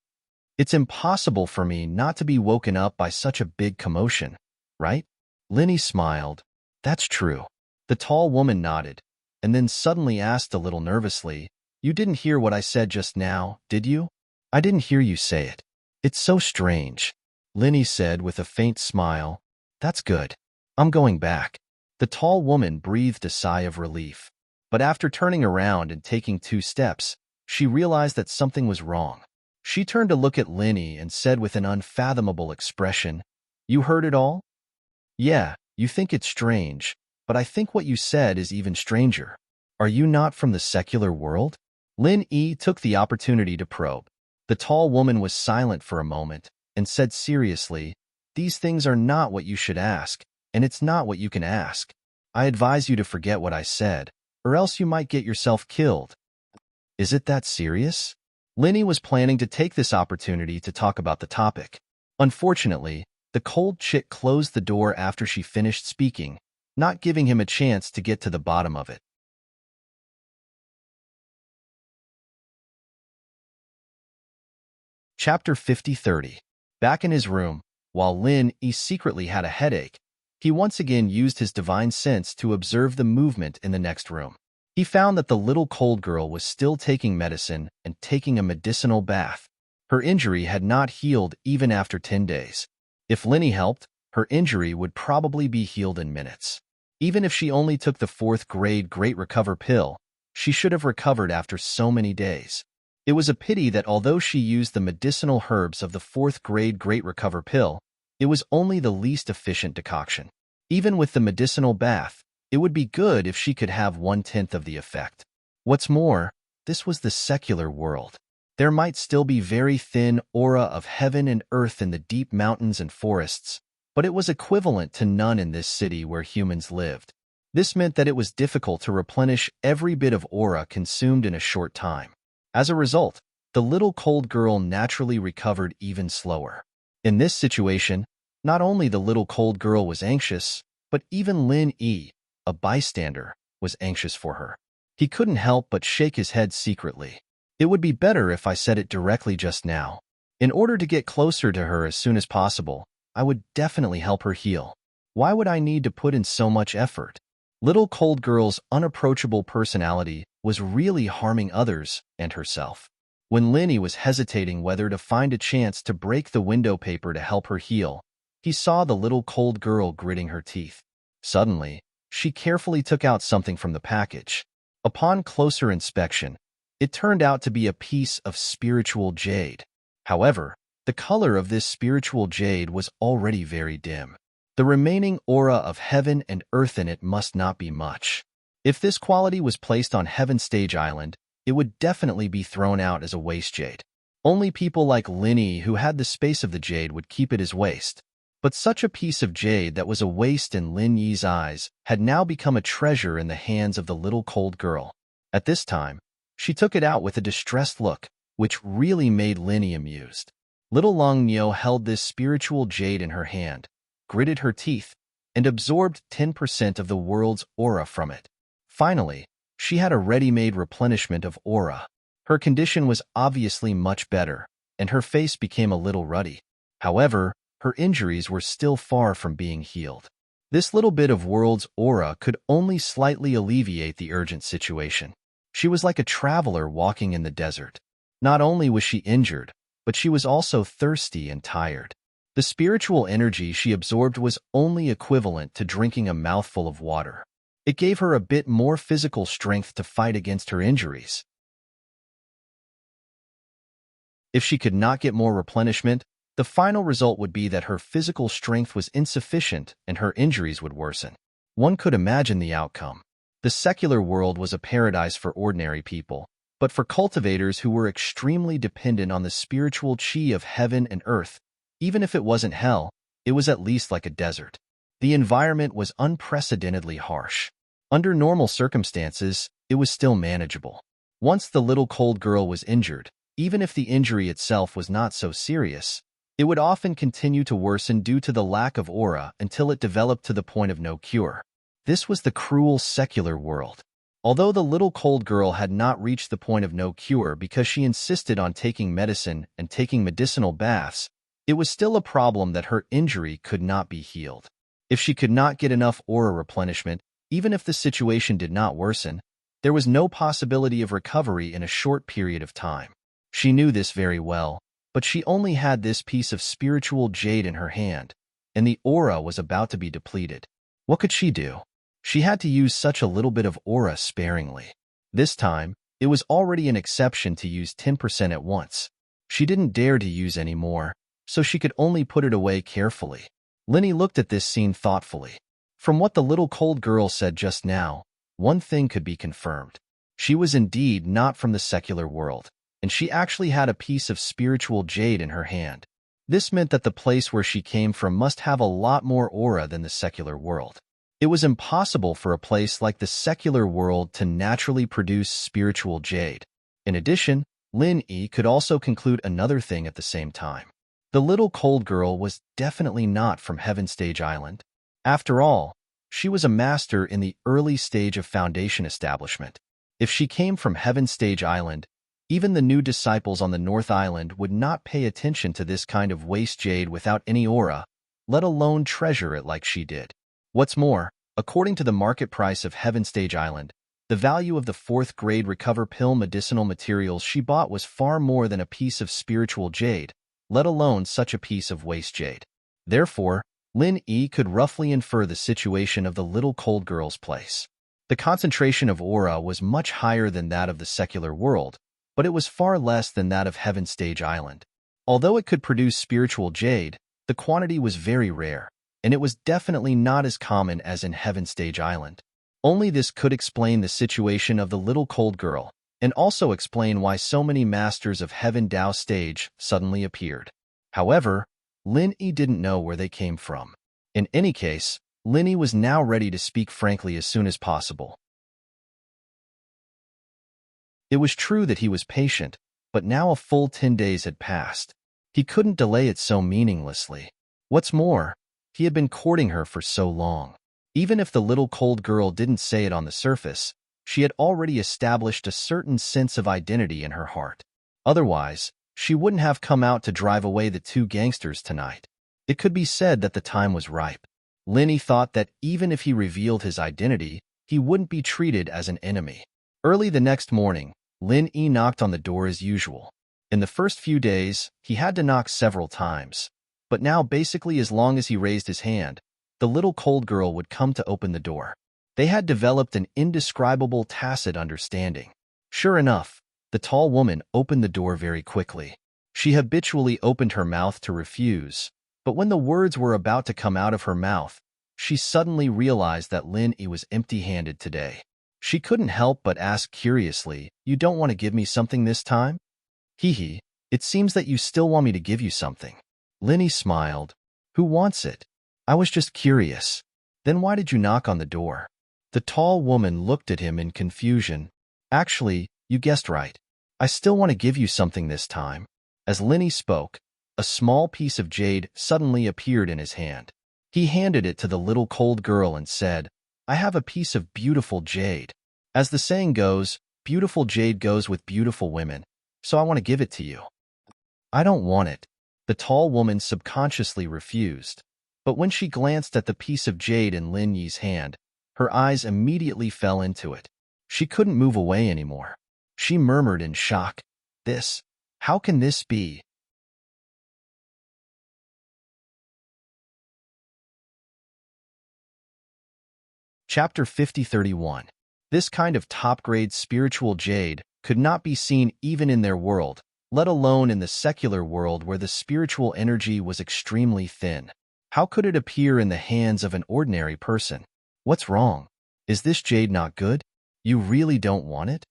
It's impossible for me not to be woken up by such a big commotion, right?" Lin Yi smiled. "That's true." The tall woman nodded, and then suddenly asked a little nervously, "You didn't hear what I said just now, did you?" "I didn't hear you say it." "It's so strange," Lin Yi said with a faint smile. "That's good. I'm going back." The tall woman breathed a sigh of relief. But after turning around and taking 2 steps, she realized that something was wrong. She turned to look at Lin Yi and said with an unfathomable expression, "You heard it all?" "Yeah, you think it's strange, but I think what you said is even stranger. Are you not from the secular world?" Lin Yi took the opportunity to probe. The tall woman was silent for a moment and said seriously, "These things are not what you should ask, and it's not what you can ask. I advise you to forget what I said, or else you might get yourself killed." "Is it that serious?" Lin Yi was planning to take this opportunity to talk about the topic. Unfortunately, the cold chick closed the door after she finished speaking, not giving him a chance to get to the bottom of it. Chapter 50-30. Back in his room, while Lin Yi secretly had a headache, he once again used his divine sense to observe the movement in the next room. He found that the little cold girl was still taking medicine and taking a medicinal bath. Her injury had not healed even after 10 days. If Lin Yi helped, her injury would probably be healed in minutes. Even if she only took the 4th grade Great Recover pill, she should have recovered after so many days. It was a pity that although she used the medicinal herbs of the 4th grade Great Recover pill, it was only the least efficient decoction. Even with the medicinal bath, it would be good if she could have 1/10 of the effect. What's more, this was the secular world. There might still be very thin aura of heaven and earth in the deep mountains and forests, but it was equivalent to none in this city where humans lived. This meant that it was difficult to replenish every bit of aura consumed in a short time. As a result, the little cold girl naturally recovered even slower. In this situation, not only the little cold girl was anxious, but even Lin Yi, a bystander, was anxious for her. He couldn't help but shake his head secretly. It would be better if I said it directly just now. In order to get closer to her as soon as possible, I would definitely help her heal. Why would I need to put in so much effort? Little cold girl's unapproachable personality was really harming others and herself. When Lin Yi was hesitating whether to find a chance to break the window paper to help her heal, he saw the little cold girl gritting her teeth. Suddenly, she carefully took out something from the package. Upon closer inspection, it turned out to be a piece of spiritual jade. However, the color of this spiritual jade was already very dim. The remaining aura of heaven and earth in it must not be much. If this quality was placed on Heaven Stage Island, it would definitely be thrown out as a waste jade. Only people like Lin Yi who had the space of the jade would keep it as waste. But such a piece of jade that was a waste in Lin Yi's eyes had now become a treasure in the hands of the little cold girl. At this time, she took it out with a distressed look, which really made Lin Yi amused. Little Long Nyo held this spiritual jade in her hand, gritted her teeth, and absorbed 10% of the world's aura from it. Finally, she had a ready-made replenishment of aura. Her condition was obviously much better, and her face became a little ruddy. However, her injuries were still far from being healed. This little bit of world's aura could only slightly alleviate the urgent situation. She was like a traveler walking in the desert. Not only was she injured, but she was also thirsty and tired. The spiritual energy she absorbed was only equivalent to drinking a mouthful of water. It gave her a bit more physical strength to fight against her injuries. If she could not get more replenishment, the final result would be that her physical strength was insufficient and her injuries would worsen. One could imagine the outcome. The secular world was a paradise for ordinary people, but for cultivators who were extremely dependent on the spiritual chi of heaven and earth, even if it wasn't hell, it was at least like a desert. The environment was unprecedentedly harsh. Under normal circumstances, it was still manageable. Once the little cold girl was injured, even if the injury itself was not so serious, it would often continue to worsen due to the lack of aura until it developed to the point of no cure. This was the cruel secular world. Although the little cold girl had not reached the point of no cure because she insisted on taking medicine and taking medicinal baths, it was still a problem that her injury could not be healed. If she could not get enough aura replenishment, even if the situation did not worsen, there was no possibility of recovery in a short period of time. She knew this very well, but she only had this piece of spiritual jade in her hand, and the aura was about to be depleted. What could she do? She had to use such a little bit of aura sparingly. This time, it was already an exception to use 10% at once. She didn't dare to use any more, so she could only put it away carefully. Linny looked at this scene thoughtfully. From what the little cold girl said just now, one thing could be confirmed. She was indeed not from the secular world, and she actually had a piece of spiritual jade in her hand. This meant that the place where she came from must have a lot more aura than the secular world. It was impossible for a place like the secular world to naturally produce spiritual jade. In addition, Lin Yi could also conclude another thing at the same time. The little cold girl was definitely not from Heaven Stage Island. After all, she was a master in the early stage of foundation establishment. If she came from Heaven Stage Island, even the new disciples on the North Island would not pay attention to this kind of waste jade without any aura, let alone treasure it like she did. What's more, according to the market price of Heaven Stage Island, the value of the 4th grade recover pill medicinal materials she bought was far more than a piece of spiritual jade, let alone such a piece of waste jade. Therefore, Lin Yi could roughly infer the situation of the little cold girl's place. The concentration of aura was much higher than that of the secular world, but it was far less than that of Heaven Stage Island. Although it could produce spiritual jade, the quantity was very rare, and it was definitely not as common as in Heaven Stage Island. Only this could explain the situation of the little cold girl, and also explain why so many masters of Heaven Dao Stage suddenly appeared. However, Lin Yi didn't know where they came from. In any case, Lin Yi was now ready to speak frankly as soon as possible. It was true that he was patient, but now a full 10 days had passed. He couldn't delay it so meaninglessly. What's more, he had been courting her for so long. Even if the little cold girl didn't say it on the surface, she had already established a certain sense of identity in her heart. Otherwise, she wouldn't have come out to drive away the 2 gangsters tonight. It could be said that the time was ripe. Lin Yi thought that even if he revealed his identity, he wouldn't be treated as an enemy. Early the next morning, Lin Yi knocked on the door as usual. In the first few days, he had to knock several times. But now basically as long as he raised his hand, the little cold girl would come to open the door. They had developed an indescribable tacit understanding. Sure enough, the tall woman opened the door very quickly. She habitually opened her mouth to refuse, but when the words were about to come out of her mouth, she suddenly realized that Lin Yi was empty-handed today. She couldn't help but ask curiously, "You don't want to give me something this time?" "Hee, it seems that you still want me to give you something." Lin Yi smiled. "Who wants it? I was just curious." "Then why did you knock on the door?" The tall woman looked at him in confusion. "Actually, you guessed right. I still want to give you something this time." As Lin Yi spoke, a small piece of jade suddenly appeared in his hand. He handed it to the little cold girl and said, "I have a piece of beautiful jade. As the saying goes, beautiful jade goes with beautiful women, so I want to give it to you." "I don't want it." The tall woman subconsciously refused. But when she glanced at the piece of jade in Lin Yi's hand, her eyes immediately fell into it. She couldn't move away anymore. She murmured in shock, "This, how can this be?" Chapter 5031. This kind of top-grade spiritual jade could not be seen even in their world, let alone in the secular world where the spiritual energy was extremely thin. How could it appear in the hands of an ordinary person? "What's wrong? Is this jade not good? You really don't want it?"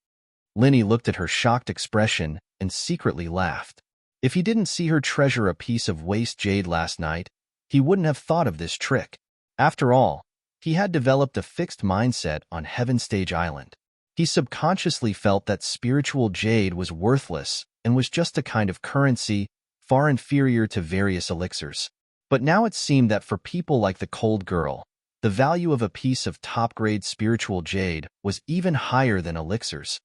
Linny looked at her shocked expression and secretly laughed. If he didn't see her treasure a piece of waste jade last night, he wouldn't have thought of this trick. After all, he had developed a fixed mindset on Heaven Stage Island. He subconsciously felt that spiritual jade was worthless and was just a kind of currency far inferior to various elixirs. But now it seemed that for people like the cold girl, the value of a piece of top-grade spiritual jade was even higher than elixirs.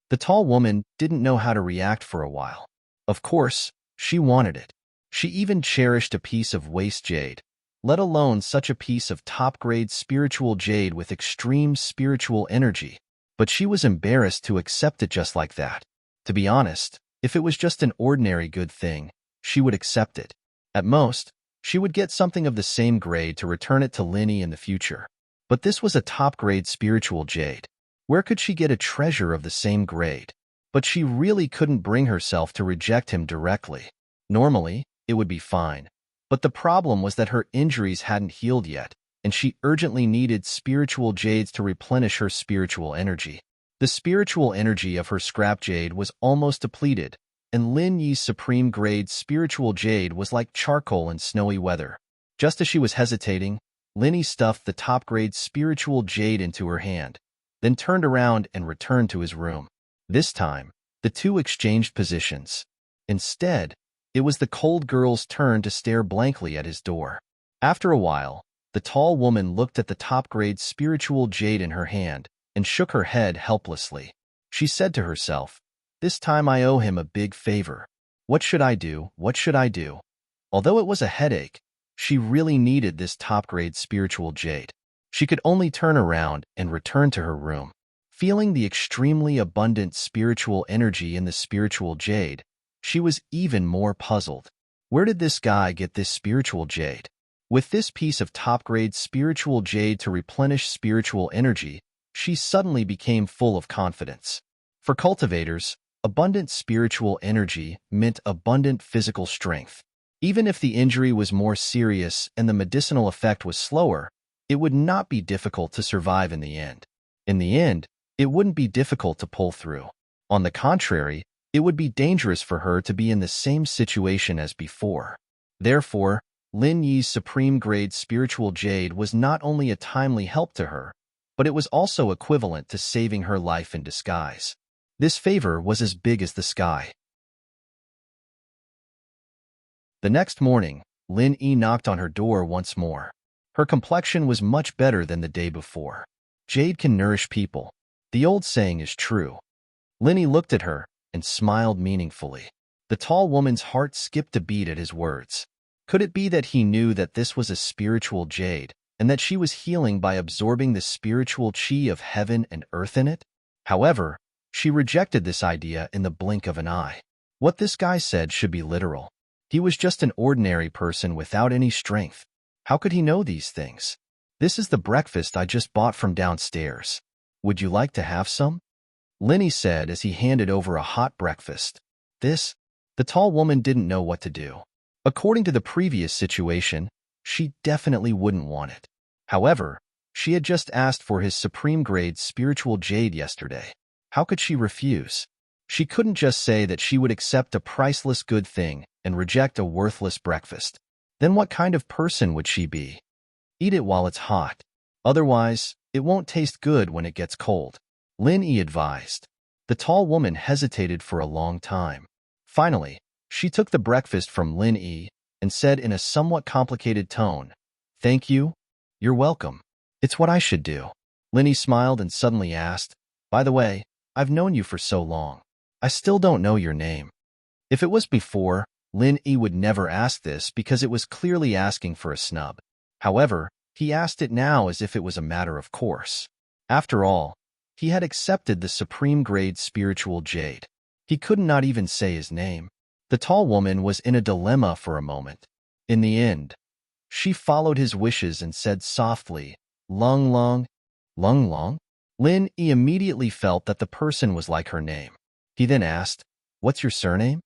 The tall woman didn't know how to react for a while. Of course, she wanted it. She even cherished a piece of waste jade, let alone such a piece of top-grade spiritual jade with extreme spiritual energy. But she was embarrassed to accept it just like that. To be honest, if it was just an ordinary good thing, she would accept it. At most, she would get something of the same grade to return it to Linny in the future. But this was a top-grade spiritual jade. Where could she get a treasure of the same grade? But she really couldn't bring herself to reject him directly. Normally, it would be fine. But the problem was that her injuries hadn't healed yet, and she urgently needed spiritual jades to replenish her spiritual energy. The spiritual energy of her scrap jade was almost depleted, and Lin Yi's supreme grade spiritual jade was like charcoal in snowy weather. Just as she was hesitating, Linny stuffed the top-grade spiritual jade into her hand, then turned around and returned to his room. This time, the two exchanged positions. Instead, it was the cold girl's turn to stare blankly at his door. After a while, the tall woman looked at the top-grade spiritual jade in her hand and shook her head helplessly. She said to herself, "This time I owe him a big favor. What should I do? What should I do?" Although it was a headache, she really needed this top-grade spiritual jade. She could only turn around and return to her room. Feeling the extremely abundant spiritual energy in the spiritual jade, she was even more puzzled. Where did this guy get this spiritual jade? With this piece of top-grade spiritual jade to replenish spiritual energy, she suddenly became full of confidence. For cultivators, abundant spiritual energy meant abundant physical strength. Even if the injury was more serious and the medicinal effect was slower, it would not be difficult to survive in the end. In the end, it wouldn't be difficult to pull through. On the contrary, it would be dangerous for her to be in the same situation as before. Therefore, Lin Yi's supreme grade spiritual jade was not only a timely help to her, but it was also equivalent to saving her life in disguise. This favor was as big as the sky. The next morning, Lin Yi knocked on her door once more. Her complexion was much better than the day before. Jade can nourish people. The old saying is true. Linny looked at her and smiled meaningfully. The tall woman's heart skipped a beat at his words. Could it be that he knew that this was a spiritual jade, and that she was healing by absorbing the spiritual chi of heaven and earth in it? However, she rejected this idea in the blink of an eye. What this guy said should be literal. He was just an ordinary person without any strength. How could he know these things? "This is the breakfast I just bought from downstairs. Would you like to have some?" Linny said as he handed over a hot breakfast. "This?" The tall woman didn't know what to do. According to the previous situation, she definitely wouldn't want it. However, she had just asked for his supreme grade spiritual jade yesterday. How could she refuse? She couldn't just say that she would accept a priceless good thing and reject a worthless breakfast. Then what kind of person would she be? Eat it while it's hot. Otherwise, it won't taste good when it gets cold, Lin Yi advised. The tall woman hesitated for a long time. Finally, She took the breakfast from Lin Yi and said in a somewhat complicated tone, "Thank you. You're welcome. It's what I should do." Lin Yi smiled and suddenly asked, "By the way, I've known you for so long. I still don't know your name." If it was before, Lin Yi would never ask this because it was clearly asking for a snub. However, he asked it now as if it was a matter of course. After all, he had accepted the supreme grade spiritual jade. He could not even say his name. The tall woman was in a dilemma for a moment. In the end, she followed his wishes and said softly, "Lung Long." "Lung Long?" Lin Yi immediately felt that the person was like her name. He then asked, "What's your surname?"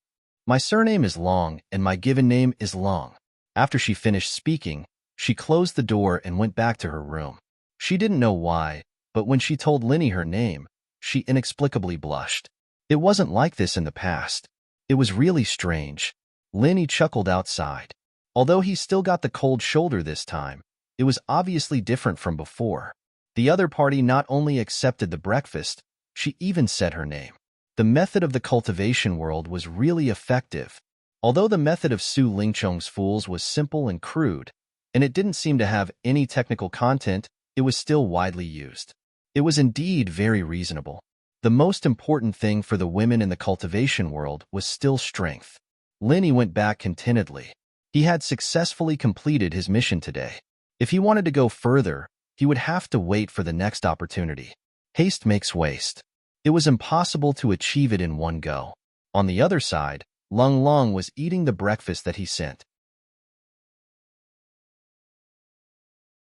"My surname is Long, and my given name is Long." After she finished speaking, she closed the door and went back to her room. She didn't know why, but when she told Lin Yi her name, she inexplicably blushed. It wasn't like this in the past. It was really strange. Lin Yi chuckled outside. Although he still got the cold shoulder this time, it was obviously different from before. The other party not only accepted the breakfast, she even said her name. The method of the cultivation world was really effective. Although the method of Su Lingchong's fools was simple and crude, and it didn't seem to have any technical content, it was still widely used. It was indeed very reasonable. The most important thing for the women in the cultivation world was still strength. Lin Yi went back contentedly. He had successfully completed his mission today. If he wanted to go further, he would have to wait for the next opportunity. Haste makes waste. It was impossible to achieve it in one go. On the other side, Lung Long was eating the breakfast that he sent.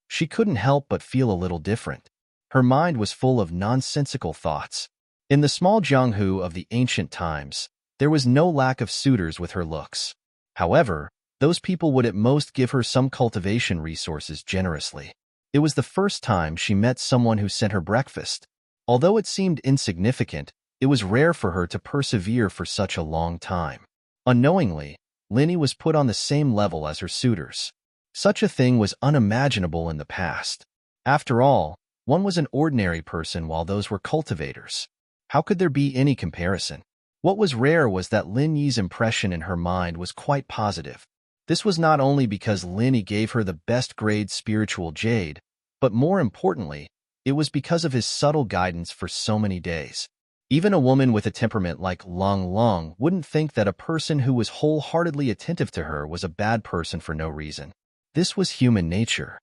She couldn't help but feel a little different. Her mind was full of nonsensical thoughts. In the small Jianghu of the ancient times, there was no lack of suitors with her looks. However, those people would at most give her some cultivation resources generously. It was the first time she met someone who sent her breakfast. Although it seemed insignificant, it was rare for her to persevere for such a long time. Unknowingly, Lin Yi was put on the same level as her suitors. Such a thing was unimaginable in the past. After all, one was an ordinary person while those were cultivators. How could there be any comparison? What was rare was that Lin Yi's impression in her mind was quite positive. This was not only because Lin Yi gave her the best grade spiritual jade, but more importantly, it was because of his subtle guidance for so many days. Even a woman with a temperament like Long Long wouldn't think that a person who was wholeheartedly attentive to her was a bad person for no reason. This was human nature.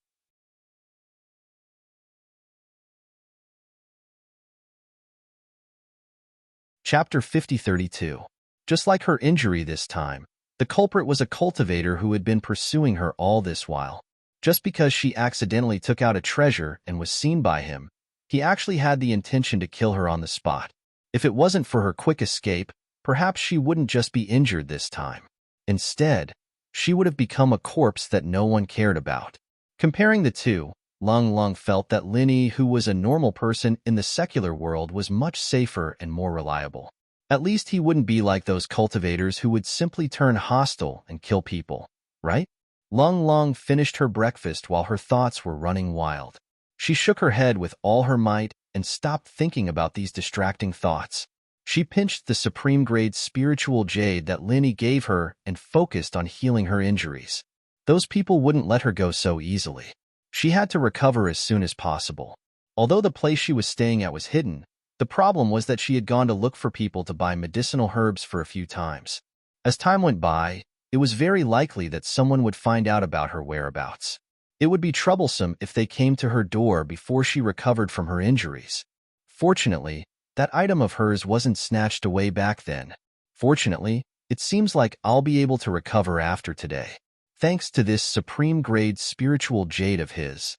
Chapter 5032. Just like her injury this time, the culprit was a cultivator who had been pursuing her all this while. Just because she accidentally took out a treasure and was seen by him, he actually had the intention to kill her on the spot. If it wasn't for her quick escape, perhaps she wouldn't just be injured this time. Instead, she would have become a corpse that no one cared about. Comparing the two, Lung Lung felt that Lin Yi, who was a normal person in the secular world, was much safer and more reliable. At least he wouldn't be like those cultivators who would simply turn hostile and kill people, right? Lung Lung finished her breakfast while her thoughts were running wild. She shook her head with all her might and stopped thinking about these distracting thoughts. She pinched the supreme grade spiritual jade that Lin Yi gave her and focused on healing her injuries. Those people wouldn't let her go so easily. She had to recover as soon as possible. Although the place she was staying at was hidden, the problem was that she had gone to look for people to buy medicinal herbs for a few times. As time went by, it was very likely that someone would find out about her whereabouts. It would be troublesome if they came to her door before she recovered from her injuries. Fortunately, that item of hers wasn't snatched away back then. Fortunately, it seems like I'll be able to recover after today, thanks to this supreme-grade spiritual jade of his.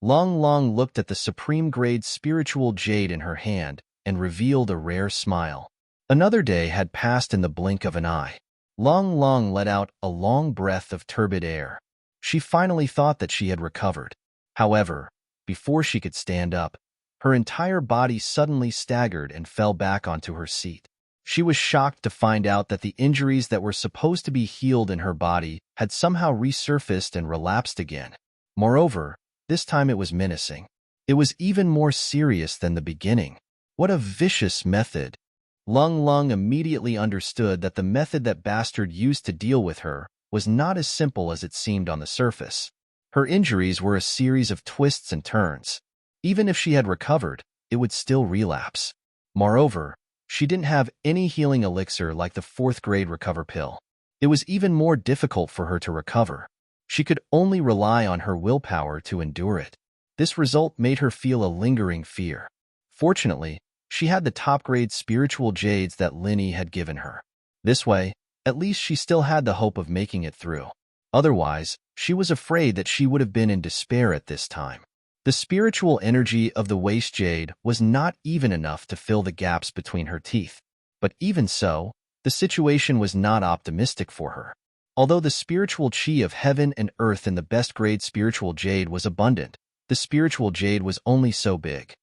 Lung Lung looked at the supreme-grade spiritual jade in her hand and revealed a rare smile. Another day had passed in the blink of an eye. Lung Lung let out a long breath of turbid air. She finally thought that she had recovered. However, before she could stand up, her entire body suddenly staggered and fell back onto her seat. She was shocked to find out that the injuries that were supposed to be healed in her body had somehow resurfaced and relapsed again. Moreover, this time it was menacing. It was even more serious than the beginning. What a vicious method! Lung Lung immediately understood that the method that Bastard used to deal with her was not as simple as it seemed on the surface. Her injuries were a series of twists and turns. Even if she had recovered, it would still relapse. Moreover, she didn't have any healing elixir like the 4th grade recover pill. It was even more difficult for her to recover. She could only rely on her willpower to endure it. This result made her feel a lingering fear. Fortunately, she had the top-grade spiritual jades that Linny had given her. This way, at least she still had the hope of making it through. Otherwise, she was afraid that she would have been in despair at this time. The spiritual energy of the waste jade was not even enough to fill the gaps between her teeth. But even so, the situation was not optimistic for her. Although the spiritual chi of heaven and earth in the best-grade spiritual jade was abundant, the spiritual jade was only so big.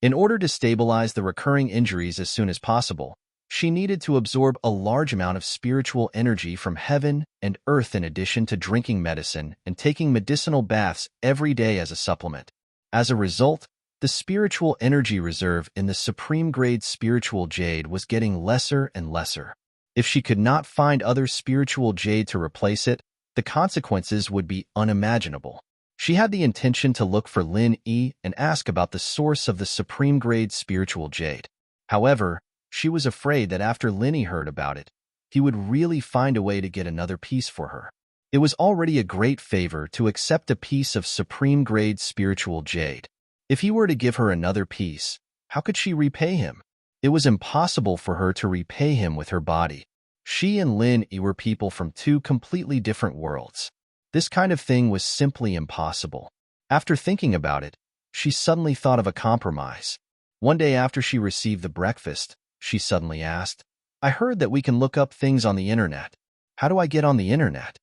In order to stabilize the recurring injuries as soon as possible, she needed to absorb a large amount of spiritual energy from heaven and earth in addition to drinking medicine and taking medicinal baths every day as a supplement. As a result, the spiritual energy reserve in the supreme-grade spiritual jade was getting lesser and lesser. If she could not find other spiritual jade to replace it, the consequences would be unimaginable. She had the intention to look for Lin Yi and ask about the source of the supreme-grade spiritual jade. However, she was afraid that after Linny heard about it, he would really find a way to get another piece for her. It was already a great favor to accept a piece of supreme-grade spiritual jade. If he were to give her another piece, how could she repay him? It was impossible for her to repay him with her body. She and Lin Yi were people from 2 completely different worlds. This kind of thing was simply impossible. After thinking about it, she suddenly thought of a compromise. One day after she received the breakfast, she suddenly asked, "I heard that we can look up things on the internet. How do I get on the internet?"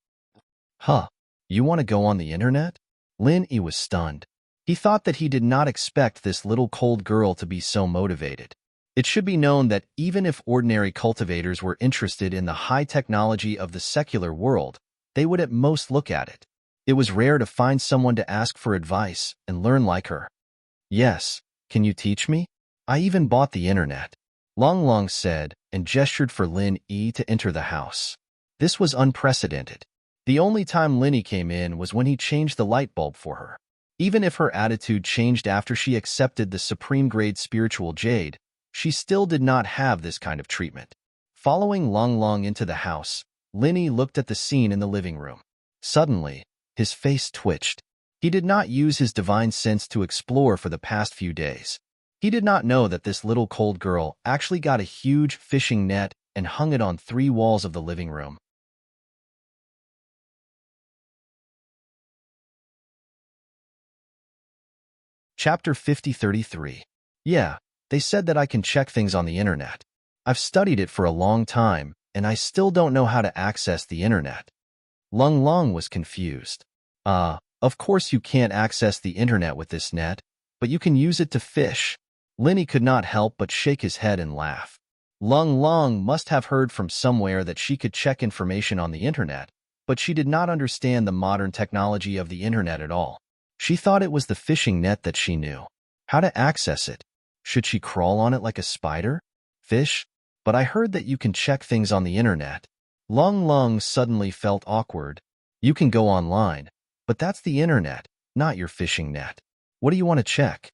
"Huh, you want to go on the internet?" Lin Yi was stunned. He thought that he did not expect this little cold girl to be so motivated. It should be known that even if ordinary cultivators were interested in the high technology of the secular world, they would at most look at it. It was rare to find someone to ask for advice and learn like her. "Yes, can you teach me? I even bought the internet," Long Long said and gestured for Lin Yi to enter the house. This was unprecedented. The only time Linny came in was when he changed the light bulb for her. Even if her attitude changed after she accepted the supreme-grade spiritual jade, she still did not have this kind of treatment. Following Long Long into the house, Linny looked at the scene in the living room. Suddenly, his face twitched. He did not use his divine sense to explore for the past few days. He did not know that this little cold girl actually got a huge fishing net and hung it on 3 walls of the living room. Chapter 5033. Yeah, they said that I can check things on the internet. I've studied it for a long time, and I still don't know how to access the internet. Lung Lung was confused. Of course you can't access the internet with this net, but you can use it to fish." Linny could not help but shake his head and laugh. Lung Lung must have heard from somewhere that she could check information on the internet, but she did not understand the modern technology of the internet at all. She thought it was the fishing net that she knew. How to access it? Should she crawl on it like a spider? Fish? But I heard that you can check things on the internet. Lung Lung suddenly felt awkward. You can go online, but that's the internet, not your fishing net. What do you want to check?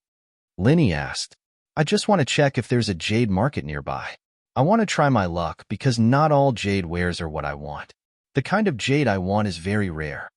Linny asked. I just want to check if there's a jade market nearby. I want to try my luck because not all jade wares are what I want. The kind of jade I want is very rare.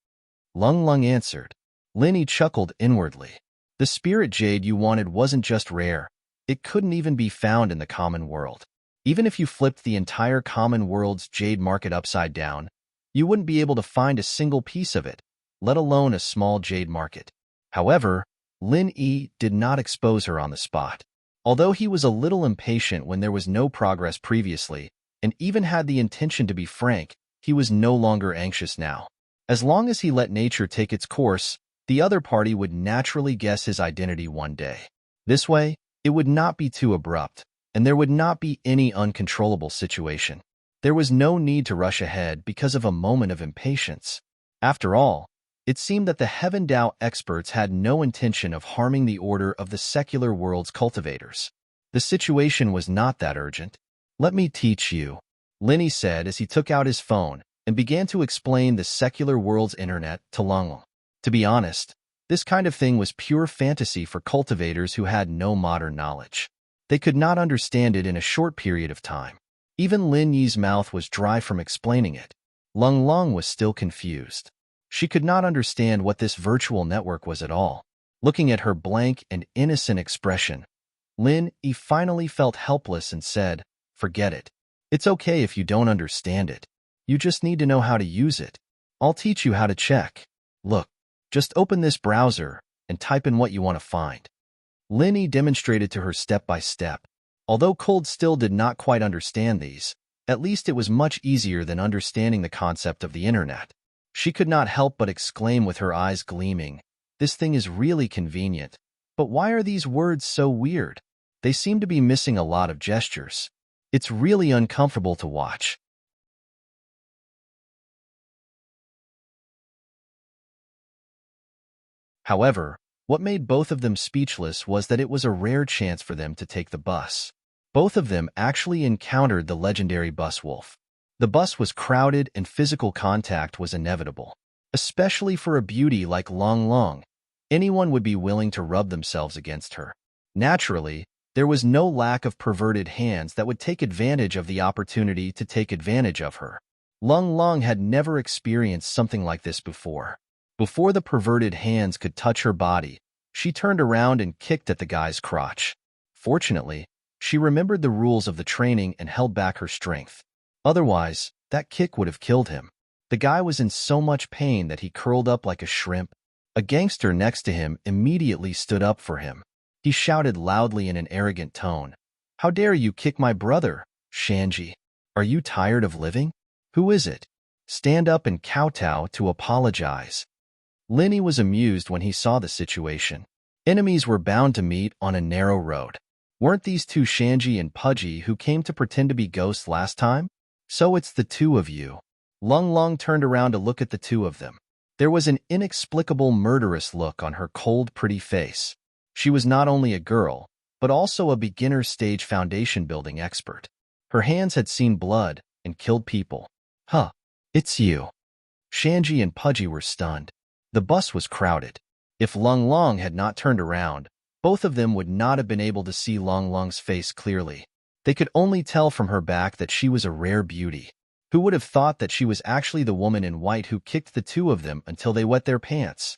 Lung Lung answered. Linny chuckled inwardly. The spirit jade you wanted wasn't just rare. It couldn't even be found in the common world. Even if you flipped the entire common world's jade market upside down, you wouldn't be able to find a single piece of it, let alone a small jade market. However, Lin Yi did not expose her on the spot. Although he was a little impatient when there was no progress previously, and even had the intention to be frank, he was no longer anxious now. As long as he let nature take its course, the other party would naturally guess his identity one day. This way, it would not be too abrupt, and there would not be any uncontrollable situation. There was no need to rush ahead because of a moment of impatience. After all, It seemed that the Heaven Dao experts had no intention of harming the order of the secular world's cultivators. The situation was not that urgent. "Let me teach you," Lenny said as he took out his phone and began to explain the secular world's internet to Long. To be honest, this kind of thing was pure fantasy for cultivators who had no modern knowledge. They could not understand it in a short period of time. Even Lin Yi's mouth was dry from explaining it. Lung Long was still confused. She could not understand what this virtual network was at all. Looking at her blank and innocent expression, Lin Yi finally felt helpless and said, "Forget it. It's okay if you don't understand it. You just need to know how to use it. I'll teach you how to check. Look, just open this browser and type in what you want to find." Lin Yi demonstrated to her step by step. Although Cold still did not quite understand these, at least it was much easier than understanding the concept of the internet. She could not help but exclaim with her eyes gleaming, "This thing is really convenient. But why are these words so weird? They seem to be missing a lot of gestures. It's really uncomfortable to watch." However, what made both of them speechless was that it was a rare chance for them to take the bus. Both of them actually encountered the legendary bus wolf. The bus was crowded and physical contact was inevitable. Especially for a beauty like Long Long, anyone would be willing to rub themselves against her. Naturally, there was no lack of perverted hands that would take advantage of the opportunity to take advantage of her. Long Long had never experienced something like this before. Before the perverted hands could touch her body, she turned around and kicked at the guy's crotch. Fortunately, she remembered the rules of the training and held back her strength. Otherwise, that kick would have killed him. The guy was in so much pain that he curled up like a shrimp. A gangster next to him immediately stood up for him. He shouted loudly in an arrogant tone, "How dare you kick my brother, Shanji? Are you tired of living? Who is it? Stand up and kowtow to apologize." Lenny was amused when he saw the situation. Enemies were bound to meet on a narrow road. Weren't these two Shanji and Pudgy who came to pretend to be ghosts last time? So it's the two of you. Lung Long turned around to look at the two of them. There was an inexplicable murderous look on her cold, pretty face. She was not only a girl, but also a beginner stage foundation building expert. Her hands had seen blood and killed people. "Huh, it's you." Shanji and Pudgy were stunned. The bus was crowded. If Lung Long had not turned around, both of them would not have been able to see Lung Long's face clearly. They could only tell from her back that she was a rare beauty. Who would have thought that she was actually the woman in white who kicked the two of them until they wet their pants?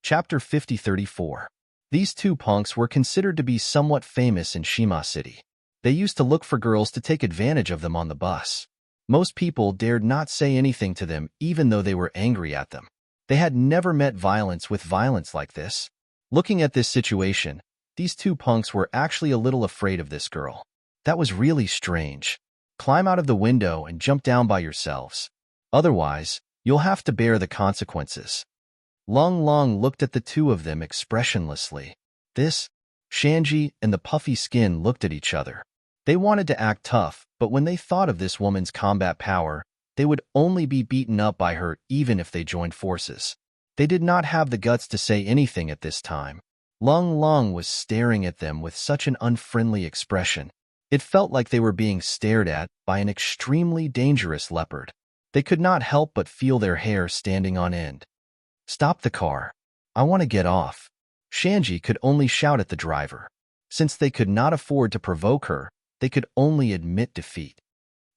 Chapter 5034. These two punks were considered to be somewhat famous in Shima City. They used to look for girls to take advantage of them on the bus. Most people dared not say anything to them even though they were angry at them. They had never met violence with violence like this. Looking at this situation, these two punks were actually a little afraid of this girl. That was really strange. Climb out of the window and jump down by yourselves. Otherwise, you'll have to bear the consequences. Lung Long looked at the two of them expressionlessly. Shanji and the puffy skin looked at each other. They wanted to act tough, but when they thought of this woman's combat power, they would only be beaten up by her even if they joined forces. They did not have the guts to say anything at this time. Lung Long was staring at them with such an unfriendly expression. It felt like they were being stared at by an extremely dangerous leopard. They could not help but feel their hair standing on end. "Stop the car. I want to get off." Shanji could only shout at the driver. Since they could not afford to provoke her, they could only admit defeat.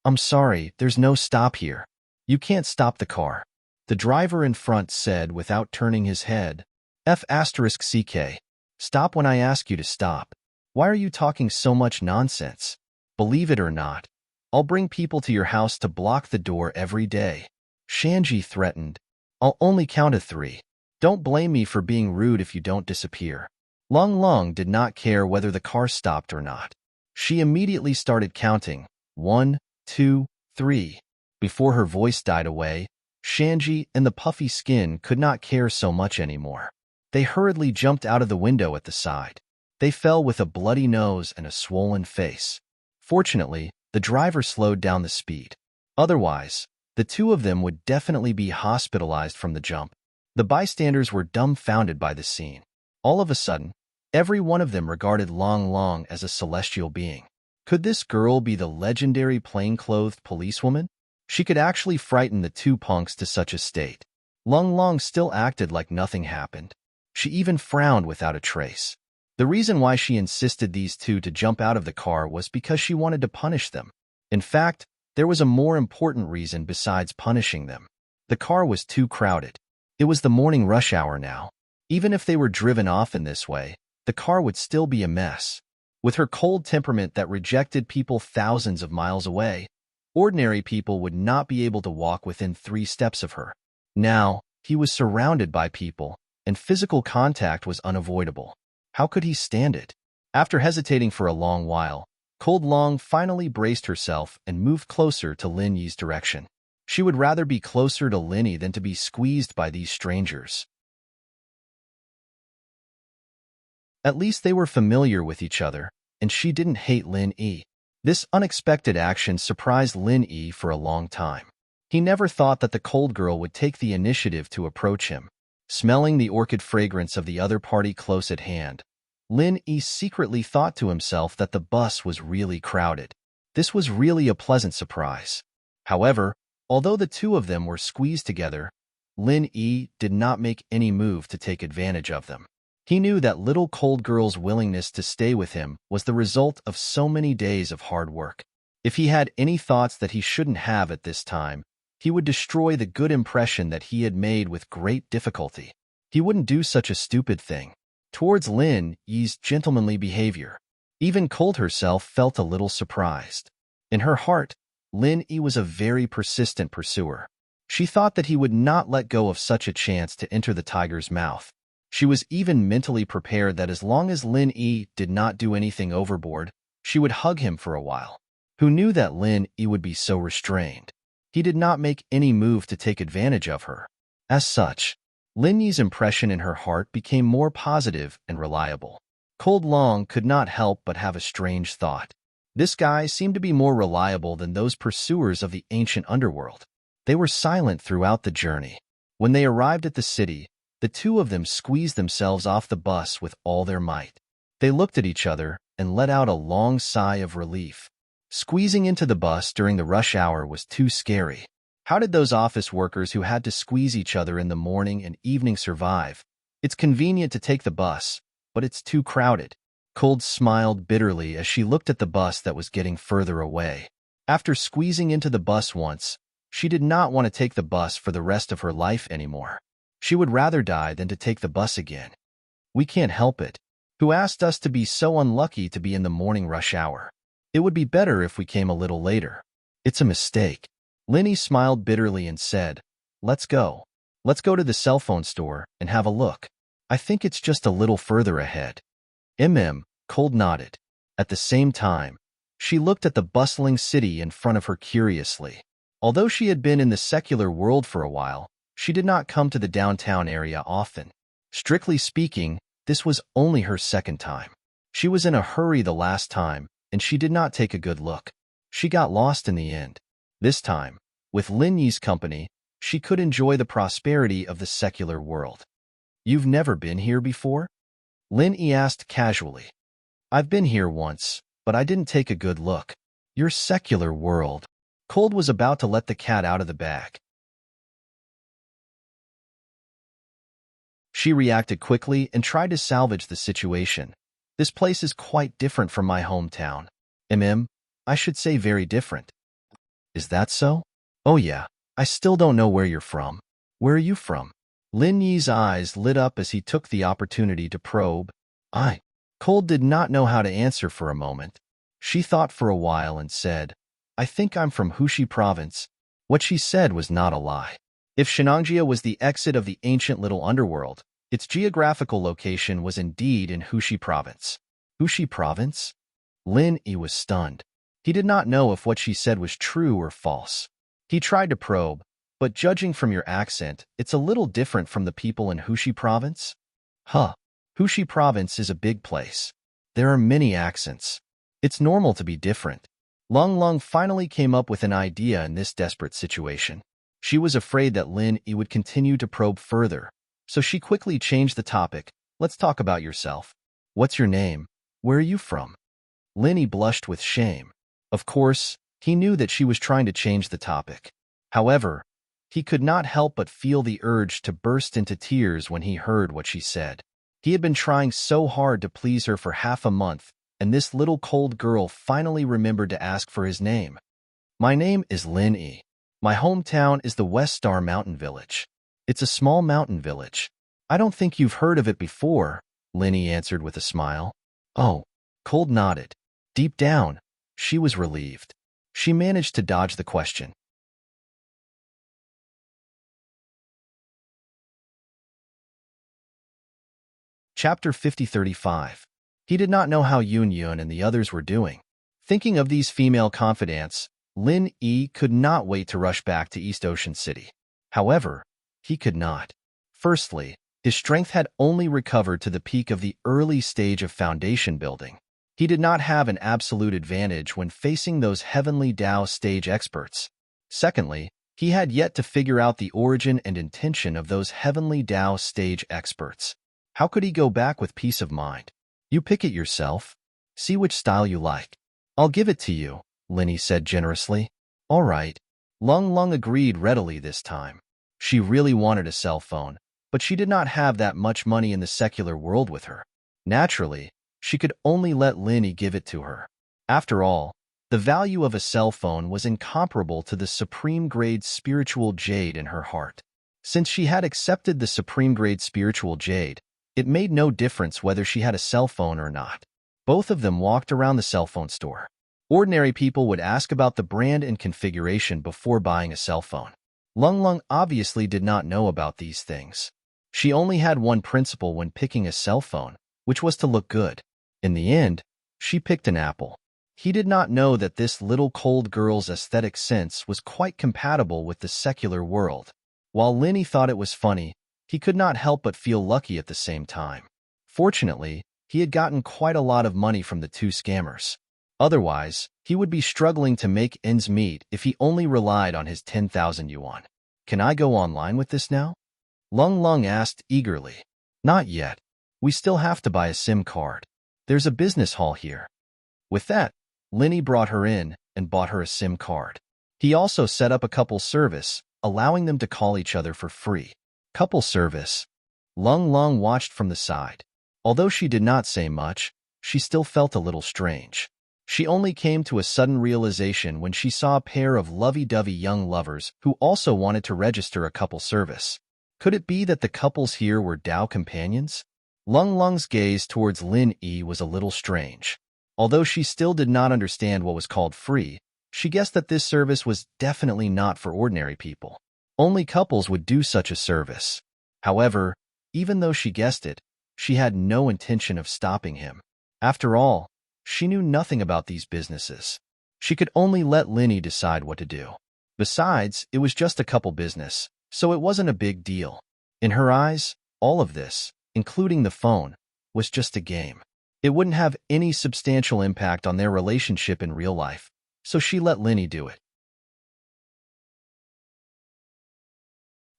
"I'm sorry, there's no stop here. You can't stop the car," the driver in front said without turning his head. "F***CK. Stop when I ask you to stop. Why are you talking so much nonsense? Believe it or not, I'll bring people to your house to block the door every day." Shanji threatened. "I'll only count to 3. Don't blame me for being rude if you don't disappear." Lung Long did not care whether the car stopped or not. She immediately started counting, 1, 2, 3. Before her voice died away, Shanji and the puffy skin could not care so much anymore. They hurriedly jumped out of the window at the side. They fell with a bloody nose and a swollen face. Fortunately, the driver slowed down the speed. Otherwise, the two of them would definitely be hospitalized from the jump. The bystanders were dumbfounded by the scene. All of a sudden, every one of them regarded Long Long as a celestial being. Could this girl be the legendary plain-clothed policewoman? She could actually frighten the two punks to such a state. Long Long still acted like nothing happened. She even frowned without a trace. The reason why she insisted these two to jump out of the car was because she wanted to punish them. In fact, there was a more important reason besides punishing them. The car was too crowded. It was the morning rush hour now. Even if they were driven off in this way, the car would still be a mess. With her cold temperament that rejected people thousands of miles away, ordinary people would not be able to walk within 3 steps of her. Now, he was surrounded by people, and physical contact was unavoidable. How could he stand it? After hesitating for a long while, Cold Long finally braced herself and moved closer to Lin Yi's direction. She would rather be closer to Lin than to be squeezed by these strangers. At least they were familiar with each other, and she didn't hate Lin Yi. This unexpected action surprised Lin Yi for a long time. He never thought that the cold girl would take the initiative to approach him. Smelling the orchid fragrance of the other party close at hand, Lin Yi secretly thought to himself that the bus was really crowded. This was really a pleasant surprise. However, although the two of them were squeezed together, Lin Yi did not make any move to take advantage of them. He knew that little cold girl's willingness to stay with him was the result of so many days of hard work. If he had any thoughts that he shouldn't have at this time, he would destroy the good impression that he had made with great difficulty. He wouldn't do such a stupid thing. Towards Lin Yi's gentlemanly behavior, even Cold herself felt a little surprised. In her heart, Lin Yi was a very persistent pursuer. She thought that he would not let go of such a chance to enter the tiger's mouth. She was even mentally prepared that as long as Lin Yi did not do anything overboard, she would hug him for a while. Who knew that Lin Yi would be so restrained? He did not make any move to take advantage of her. As such, Lin Yi's impression in her heart became more positive and reliable. Cold Long could not help but have a strange thought. This guy seemed to be more reliable than those pursuers of the ancient underworld. They were silent throughout the journey. When they arrived at the city, the two of them squeezed themselves off the bus with all their might. They looked at each other and let out a long sigh of relief. Squeezing into the bus during the rush hour was too scary. How did those office workers who had to squeeze each other in the morning and evening survive? It's convenient to take the bus, but it's too crowded. Cold smiled bitterly as she looked at the bus that was getting further away. After squeezing into the bus once, she did not want to take the bus for the rest of her life anymore. She would rather die than to take the bus again. We can't help it. Who asked us to be so unlucky to be in the morning rush hour? It would be better if we came a little later. It's a mistake. Lin Yi smiled bitterly and said, "Let's go. Let's go to the cell phone store and have a look. I think it's just a little further ahead." Cold nodded. At the same time, she looked at the bustling city in front of her curiously. Although she had been in the secular world for a while, she did not come to the downtown area often. Strictly speaking, this was only her second time. She was in a hurry the last time, and she did not take a good look. She got lost in the end. This time, with Lin Yi's company, she could enjoy the prosperity of the secular world. "You've never been here before?" Lin Yi asked casually. "I've been here once, but I didn't take a good look." "Your secular world." Cold was about to let the cat out of the bag. She reacted quickly and tried to salvage the situation. "This place is quite different from my hometown. I should say very different." "Is that so?" "Oh yeah, I still don't know where you're from." "Where are you from?" Lin Yi's eyes lit up as he took the opportunity to probe. Cold did not know how to answer for a moment. She thought for a while and said, "I think I'm from Hushi province." What she said was not a lie. If Shenangjia was the exit of the ancient little underworld, its geographical location was indeed in Hushi province. Hushi province? Lin Yi was stunned. He did not know if what she said was true or false. He tried to probe, but judging from your accent, it's a little different from the people in Hushi province? Hushi province is a big place. There are many accents. It's normal to be different. Long Long finally came up with an idea in this desperate situation. She was afraid that Lin Yi would continue to probe further, so she quickly changed the topic. Let's talk about yourself. What's your name? Where are you from? Lin Yi blushed with shame. Of course, he knew that she was trying to change the topic. However, he could not help but feel the urge to burst into tears when he heard what she said. He had been trying so hard to please her for half a month, and this little cold girl finally remembered to ask for his name. My name is Lin Yi. My hometown is the West Star Mountain Village. It's a small mountain village. I don't think you've heard of it before, Lin Yi answered with a smile. Oh, Cold nodded. Deep down, she was relieved. She managed to dodge the question. Chapter 50-35. He did not know how Yun Yun and the others were doing. Thinking of these female confidants, Lin Yi could not wait to rush back to East Ocean City. However, he could not. Firstly, his strength had only recovered to the peak of the early stage of foundation building. He did not have an absolute advantage when facing those heavenly Tao stage experts. Secondly, he had yet to figure out the origin and intention of those heavenly Tao stage experts. How could he go back with peace of mind? You pick it yourself. See which style you like. I'll give it to you, Lin Yi said generously. All right. Lung Lung agreed readily this time. She really wanted a cell phone, but she did not have that much money in the secular world with her. Naturally, she could only let Lin Yi give it to her. After all, the value of a cell phone was incomparable to the supreme-grade spiritual jade in her heart. Since she had accepted the supreme-grade spiritual jade, it made no difference whether she had a cell phone or not. Both of them walked around the cell phone store. Ordinary people would ask about the brand and configuration before buying a cell phone. Lung Lung obviously did not know about these things. She only had one principle when picking a cell phone, which was to look good. In the end, she picked an Apple. He did not know that this little cold girl's aesthetic sense was quite compatible with the secular world. While Lin Yi thought it was funny, he could not help but feel lucky at the same time. Fortunately, he had gotten quite a lot of money from the two scammers. Otherwise, he would be struggling to make ends meet if he only relied on his 10,000 yuan. Can I go online with this now? Lung Lung asked eagerly. Not yet. We still have to buy a SIM card. There's a business hall here. With that, Lin Yi brought her in and bought her a SIM card. He also set up a couple service, allowing them to call each other for free. Couple service. Lung Lung watched from the side. Although she did not say much, she still felt a little strange. She only came to a sudden realization when she saw a pair of lovey-dovey young lovers who also wanted to register a couple service. Could it be that the couples here were Tao companions? Lung Lung's gaze towards Lin Yi was a little strange. Although she still did not understand what was called free, she guessed that this service was definitely not for ordinary people. Only couples would do such a service. However, even though she guessed it, she had no intention of stopping him. After all, she knew nothing about these businesses. She could only let Lin Yi decide what to do. Besides, it was just a couple business, so it wasn't a big deal. In her eyes, all of this, including the phone, was just a game. It wouldn't have any substantial impact on their relationship in real life, so she let Lin Yi do it.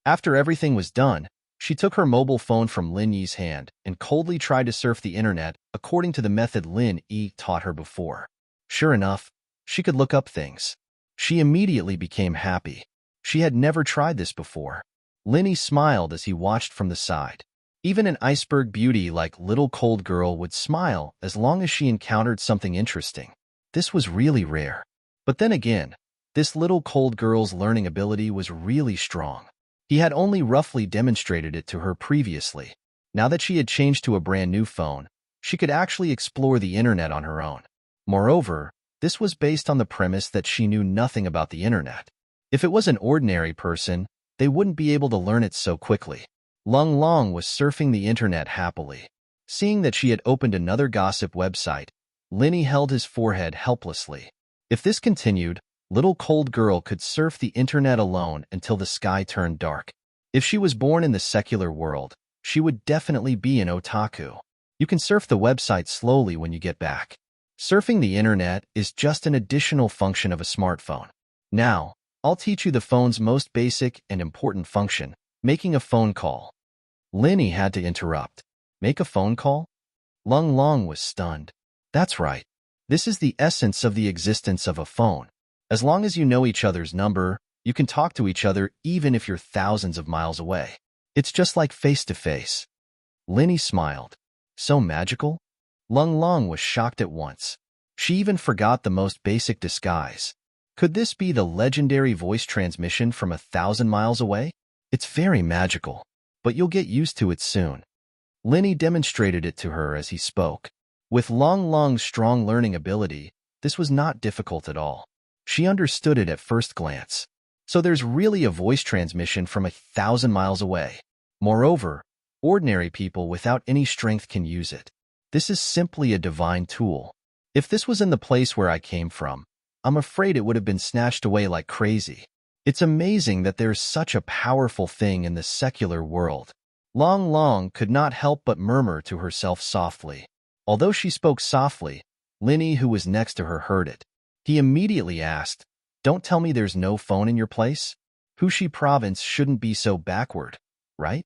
After everything was done, she took her mobile phone from Lin Yi's hand and coldly tried to surf the internet according to the method Lin Yi taught her before. Sure enough, she could look up things. She immediately became happy. She had never tried this before. Lin Yi smiled as he watched from the side. Even an iceberg beauty like little cold girl would smile as long as she encountered something interesting. This was really rare. But then again, this little cold girl's learning ability was really strong. He had only roughly demonstrated it to her previously. Now that she had changed to a brand new phone, she could actually explore the internet on her own. Moreover, this was based on the premise that she knew nothing about the internet. If it was an ordinary person, they wouldn't be able to learn it so quickly. Lung Lung was surfing the internet happily. Seeing that she had opened another gossip website, Lin Yi held his forehead helplessly. If this continued, little cold girl could surf the internet alone until the sky turned dark. If she was born in the secular world, she would definitely be an otaku. You can surf the website slowly when you get back. Surfing the internet is just an additional function of a smartphone. Now, I'll teach you the phone's most basic and important function, making a phone call. Linny had to interrupt. Make a phone call? Lung Long was stunned. That's right. This is the essence of the existence of a phone. As long as you know each other's number, you can talk to each other even if you're thousands of miles away. It's just like face-to-face. Linny smiled. So magical? Lung Long was shocked at once. She even forgot the most basic disguise. Could this be the legendary voice transmission from 1,000 miles away? It's very magical, but you'll get used to it soon. Linny demonstrated it to her as he spoke. With Lung Long's strong learning ability, this was not difficult at all. She understood it at first glance. So there's really a voice transmission from 1,000 miles away. Moreover, ordinary people without any strength can use it. This is simply a divine tool. If this was in the place where I came from, I'm afraid it would have been snatched away like crazy. It's amazing that there's such a powerful thing in the secular world. Lung Long could not help but murmur to herself softly. Although she spoke softly, Linny, who was next to her, heard it. He immediately asked, "Don't tell me there's no phone in your place? Hushi province shouldn't be so backward, right?"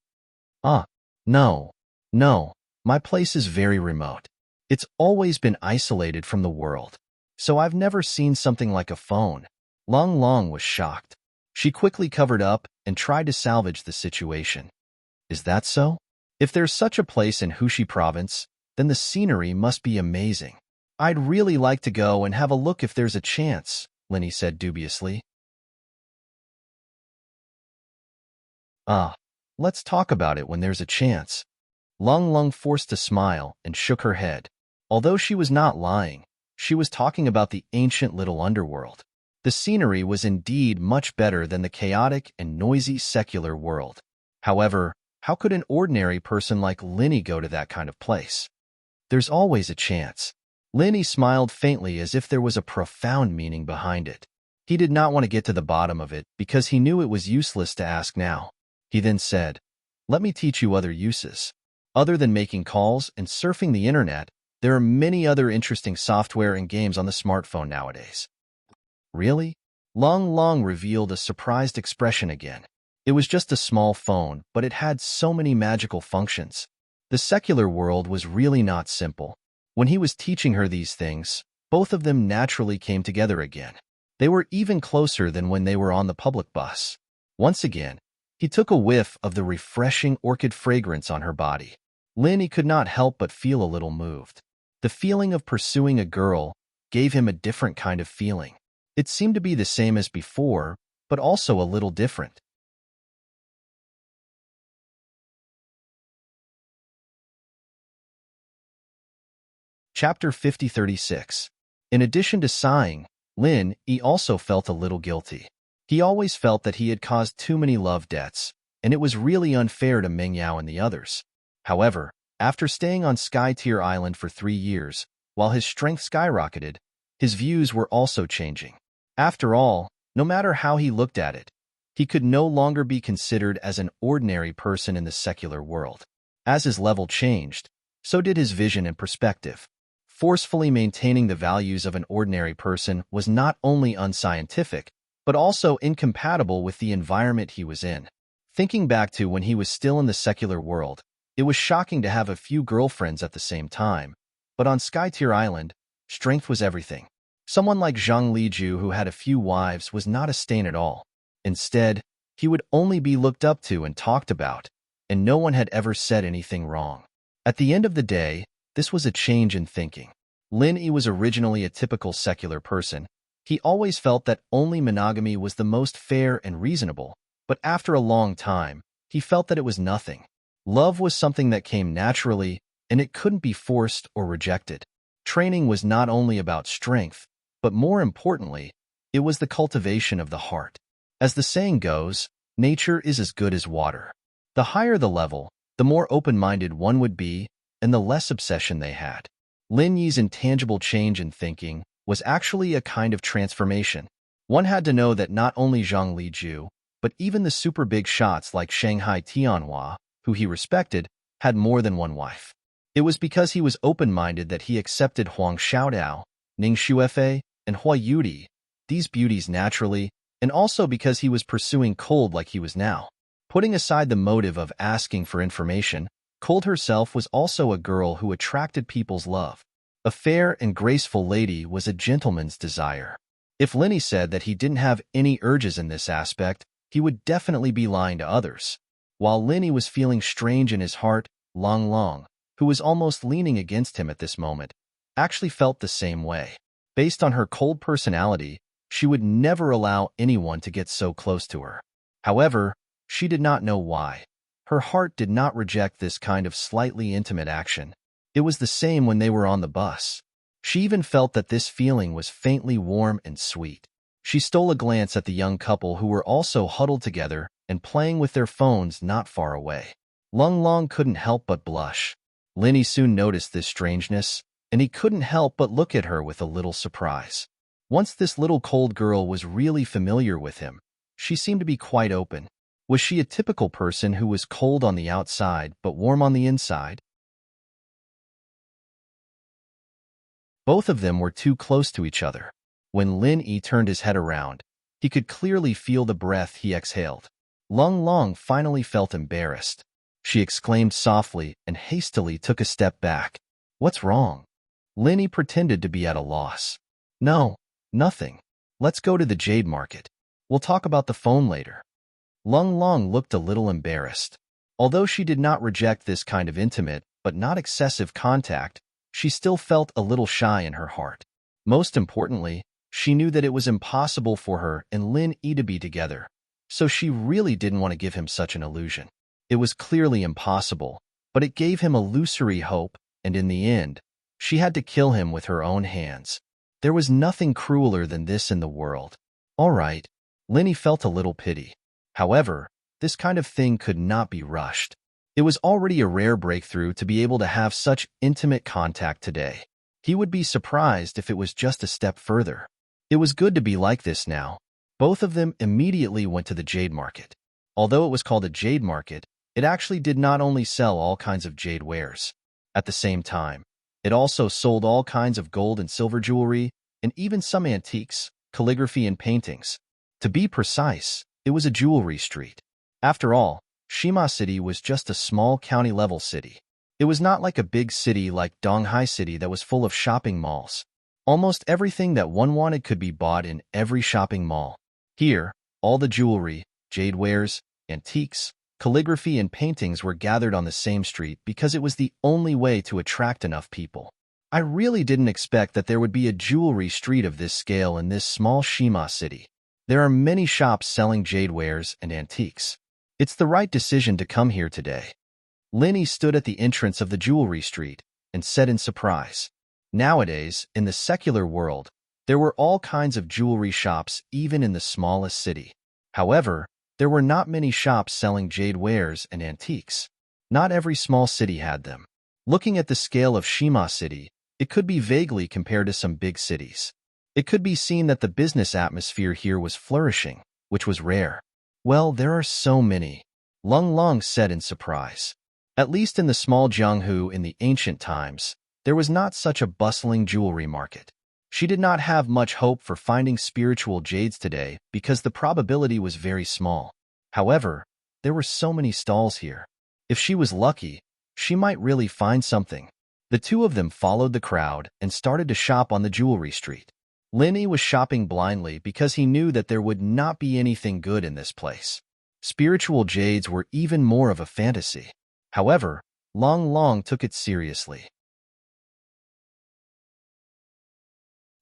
No, my place is very remote. It's always been isolated from the world, so I've never seen something like a phone. Lung Long was shocked. She quickly covered up and tried to salvage the situation. Is that so? If there's such a place in Hushi province, then the scenery must be amazing. I'd really like to go and have a look if there's a chance, Linny said dubiously. Let's talk about it when there's a chance. Lung Lung forced a smile and shook her head. Although she was not lying, she was talking about the ancient little underworld. The scenery was indeed much better than the chaotic and noisy secular world. However, how could an ordinary person like Linny go to that kind of place? There's always a chance. Linny smiled faintly as if there was a profound meaning behind it. He did not want to get to the bottom of it because he knew it was useless to ask now. He then said, "Let me teach you other uses. Other than making calls and surfing the internet, there are many other interesting software and games on the smartphone nowadays." Really? Lung Long revealed a surprised expression again. It was just a small phone, but it had so many magical functions. The secular world was really not simple. When he was teaching her these things, both of them naturally came together again. They were even closer than when they were on the public bus. Once again, he took a whiff of the refreshing orchid fragrance on her body. Linny could not help but feel a little moved. The feeling of pursuing a girl gave him a different kind of feeling. It seemed to be the same as before, but also a little different. Chapter 5036. In addition to sighing, Lin Yi also felt a little guilty. He always felt that he had caused too many love debts, and it was really unfair to Meng Yao and the others. However, after staying on Sky Tier Island for 3 years, while his strength skyrocketed, his views were also changing. After all, no matter how he looked at it, he could no longer be considered as an ordinary person in the secular world. As his level changed, so did his vision and perspective. Forcefully maintaining the values of an ordinary person was not only unscientific, but also incompatible with the environment he was in. Thinking back to when he was still in the secular world, it was shocking to have a few girlfriends at the same time, but on Sky Tier Island, strength was everything. Someone like Zhang Liju who had a few wives was not a stain at all. Instead, he would only be looked up to and talked about, and no one had ever said anything wrong. At the end of the day, this was a change in thinking. Lin Yi was originally a typical secular person. He always felt that only monogamy was the most fair and reasonable, but after a long time, he felt that it was nothing. Love was something that came naturally, and it couldn't be forced or rejected. Training was not only about strength, but more importantly, it was the cultivation of the heart. As the saying goes, nature is as good as water. The higher the level, the more open-minded one would be, and the less obsession they had. Lin Yi's intangible change in thinking was actually a kind of transformation. One had to know that not only Zhang Liju, but even the super big shots like Shanghai Tianhua, who he respected, had more than one wife. It was because he was open-minded that he accepted Huang Xiaodao, Ning Xuefei, and Hua Yudi, these beauties naturally, and also because he was pursuing Cold like he was now. Putting aside the motive of asking for information, Cold herself was also a girl who attracted people's love. A fair and graceful lady was a gentleman's desire. If Lenny said that he didn't have any urges in this aspect, he would definitely be lying to others. While Lenny was feeling strange in his heart, Long Long, who was almost leaning against him at this moment, actually felt the same way. Based on her cold personality, she would never allow anyone to get so close to her. However, she did not know why. Her heart did not reject this kind of slightly intimate action. It was the same when they were on the bus. She even felt that this feeling was faintly warm and sweet. She stole a glance at the young couple who were also huddled together and playing with their phones not far away. Lung Long couldn't help but blush. Lenny soon noticed this strangeness, and he couldn't help but look at her with a little surprise. Once this little cold girl was really familiar with him, she seemed to be quite open. Was she a typical person who was cold on the outside but warm on the inside? Both of them were too close to each other. When Lin Yi turned his head around, he could clearly feel the breath he exhaled. Lung Long finally felt embarrassed. She exclaimed softly and hastily took a step back. "What's wrong?" Lin Yi pretended to be at a loss. "No, nothing. Let's go to the Jade Market. We'll talk about the phone later." Lung Long looked a little embarrassed. Although she did not reject this kind of intimate but not excessive contact, she still felt a little shy in her heart. Most importantly, she knew that it was impossible for her and Lin Yi to be together, so she really didn't want to give him such an illusion. It was clearly impossible, but it gave him illusory hope, and in the end, she had to kill him with her own hands. There was nothing crueler than this in the world. All right, Lin Yi felt a little pity. However, this kind of thing could not be rushed. It was already a rare breakthrough to be able to have such intimate contact today. He would be surprised if it was just a step further. It was good to be like this now. Both of them immediately went to the Jade Market. Although it was called a Jade Market, it actually did not only sell all kinds of jade wares. At the same time, it also sold all kinds of gold and silver jewelry, and even some antiques, calligraphy, and paintings. To be precise, it was a jewelry street. After all, Shima City was just a small county-level city. It was not like a big city like Donghai City that was full of shopping malls. Almost everything that one wanted could be bought in every shopping mall. Here, all the jewelry, jade wares, antiques, calligraphy, and paintings were gathered on the same street because it was the only way to attract enough people. I really didn't expect that there would be a jewelry street of this scale in this small Shima City. There are many shops selling jade wares and antiques. It's the right decision to come here today. Lin Yi stood at the entrance of the jewelry street and said in surprise. Nowadays, in the secular world, there were all kinds of jewelry shops even in the smallest city. However, there were not many shops selling jade wares and antiques. Not every small city had them. Looking at the scale of Shima City, it could be vaguely compared to some big cities. It could be seen that the business atmosphere here was flourishing, which was rare. "Well, there are so many," Lung Long said in surprise. At least in the small Jianghu in the ancient times, there was not such a bustling jewelry market. She did not have much hope for finding spiritual jades today because the probability was very small. However, there were so many stalls here. If she was lucky, she might really find something. The two of them followed the crowd and started to shop on the jewelry street. Lin Yi was shopping blindly because he knew that there would not be anything good in this place. Spiritual jades were even more of a fantasy. However, Long Long took it seriously.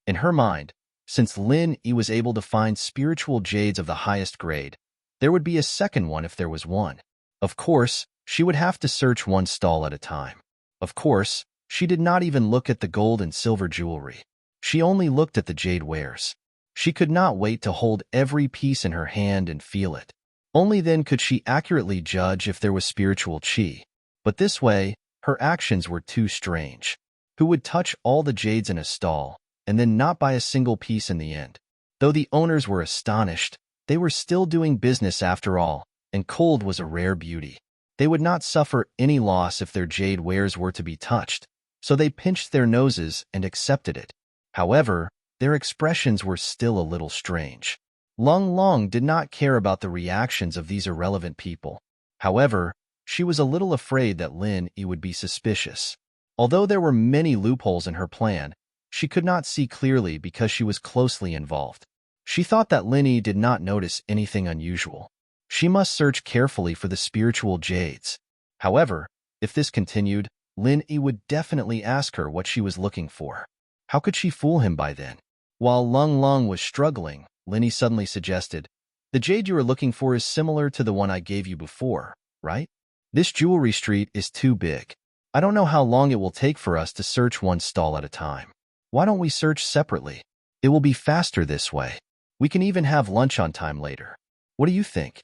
In her mind, since Lin Yi was able to find spiritual jades of the highest grade, there would be a second one if there was one. Of course, she would have to search one stall at a time. Of course, she did not even look at the gold and silver jewelry. She only looked at the jade wares. She could not wait to hold every piece in her hand and feel it. Only then could she accurately judge if there was spiritual qi. But this way, her actions were too strange. Who would touch all the jades in a stall, and then not buy a single piece in the end? Though the owners were astonished, they were still doing business after all, and gold was a rare beauty. They would not suffer any loss if their jade wares were to be touched, so they pinched their noses and accepted it. However, their expressions were still a little strange. Lung Long did not care about the reactions of these irrelevant people. However, she was a little afraid that Lin Yi would be suspicious. Although there were many loopholes in her plan, she could not see clearly because she was closely involved. She thought that Lin Yi did not notice anything unusual. She must search carefully for the spiritual jades. However, if this continued, Lin Yi would definitely ask her what she was looking for. How could she fool him by then? While Lung Long was struggling, Lin Yi suddenly suggested, "The jade you are looking for is similar to the one I gave you before, right? This jewelry street is too big. I don't know how long it will take for us to search one stall at a time. Why don't we search separately? It will be faster this way. We can even have lunch on time later. What do you think?"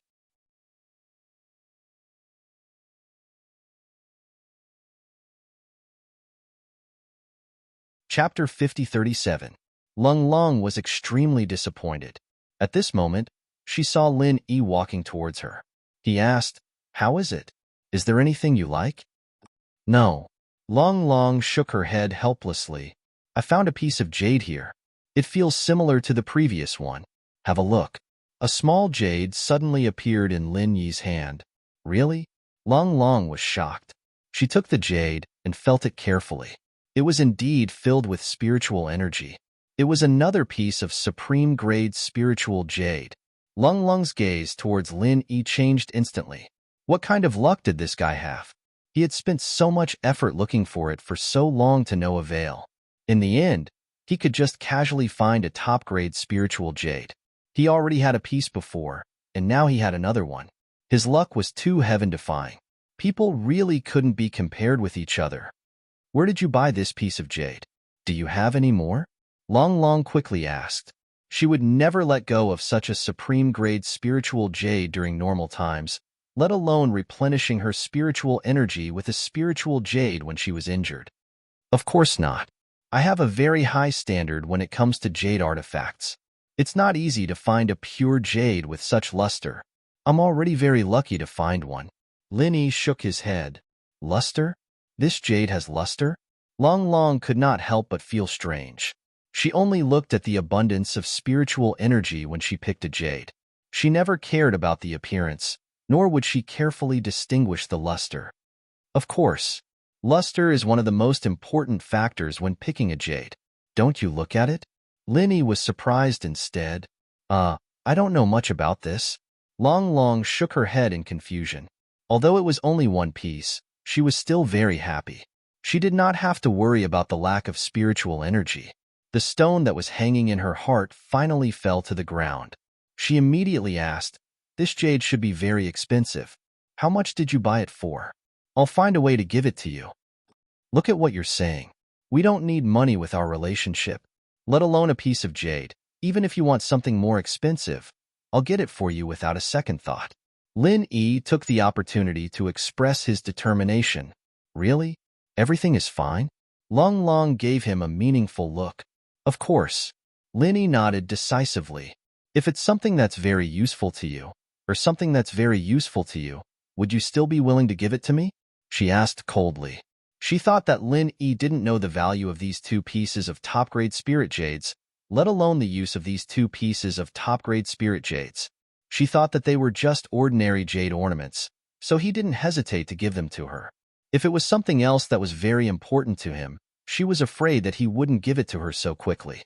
Chapter 5037. Lung Long was extremely disappointed. At this moment, she saw Lin Yi walking towards her. He asked, "How is it? Is there anything you like?" "No." Lung Long shook her head helplessly. "I found a piece of jade here. It feels similar to the previous one. Have a look." A small jade suddenly appeared in Lin Yi's hand. "Really?" Lung Long was shocked. She took the jade and felt it carefully. It was indeed filled with spiritual energy. It was another piece of supreme-grade spiritual jade. Lung Lung's gaze towards Lin Yi changed instantly. What kind of luck did this guy have? He had spent so much effort looking for it for so long to no avail. In the end, he could just casually find a top-grade spiritual jade. He already had a piece before, and now he had another one. His luck was too heaven-defying. People really couldn't be compared with each other. "Where did you buy this piece of jade? Do you have any more?" Lung Long quickly asked. She would never let go of such a supreme-grade spiritual jade during normal times, let alone replenishing her spiritual energy with a spiritual jade when she was injured. "Of course not. I have a very high standard when it comes to jade artifacts. It's not easy to find a pure jade with such luster. I'm already very lucky to find one." Lin Yi shook his head. "Luster? This jade has luster?" Lung Long could not help but feel strange. She only looked at the abundance of spiritual energy when she picked a jade. She never cared about the appearance, nor would she carefully distinguish the luster. Of course, luster is one of the most important factors when picking a jade. Don't you look at it? Lin Yi was surprised instead. I don't know much about this." Lung Long shook her head in confusion. Although it was only one piece, she was still very happy. She did not have to worry about the lack of spiritual energy. The stone that was hanging in her heart finally fell to the ground. She immediately asked, "This jade should be very expensive. How much did you buy it for? I'll find a way to give it to you." "Look at what you're saying. We don't need money with our relationship, let alone a piece of jade. Even if you want something more expensive, I'll get it for you without a second thought." Lin Yi took the opportunity to express his determination. "Really? Everything is fine?" Lung Long gave him a meaningful look. "Of course." Lin Yi nodded decisively. "If it's something that's very useful to you, or something that's very useful to you, would you still be willing to give it to me?" she asked coldly. She thought that Lin Yi didn't know the value of these two pieces of top-grade spirit jades, let alone the use of these two pieces of top-grade spirit jades. She thought that they were just ordinary jade ornaments, so he didn't hesitate to give them to her. If it was something else that was very important to him, she was afraid that he wouldn't give it to her so quickly.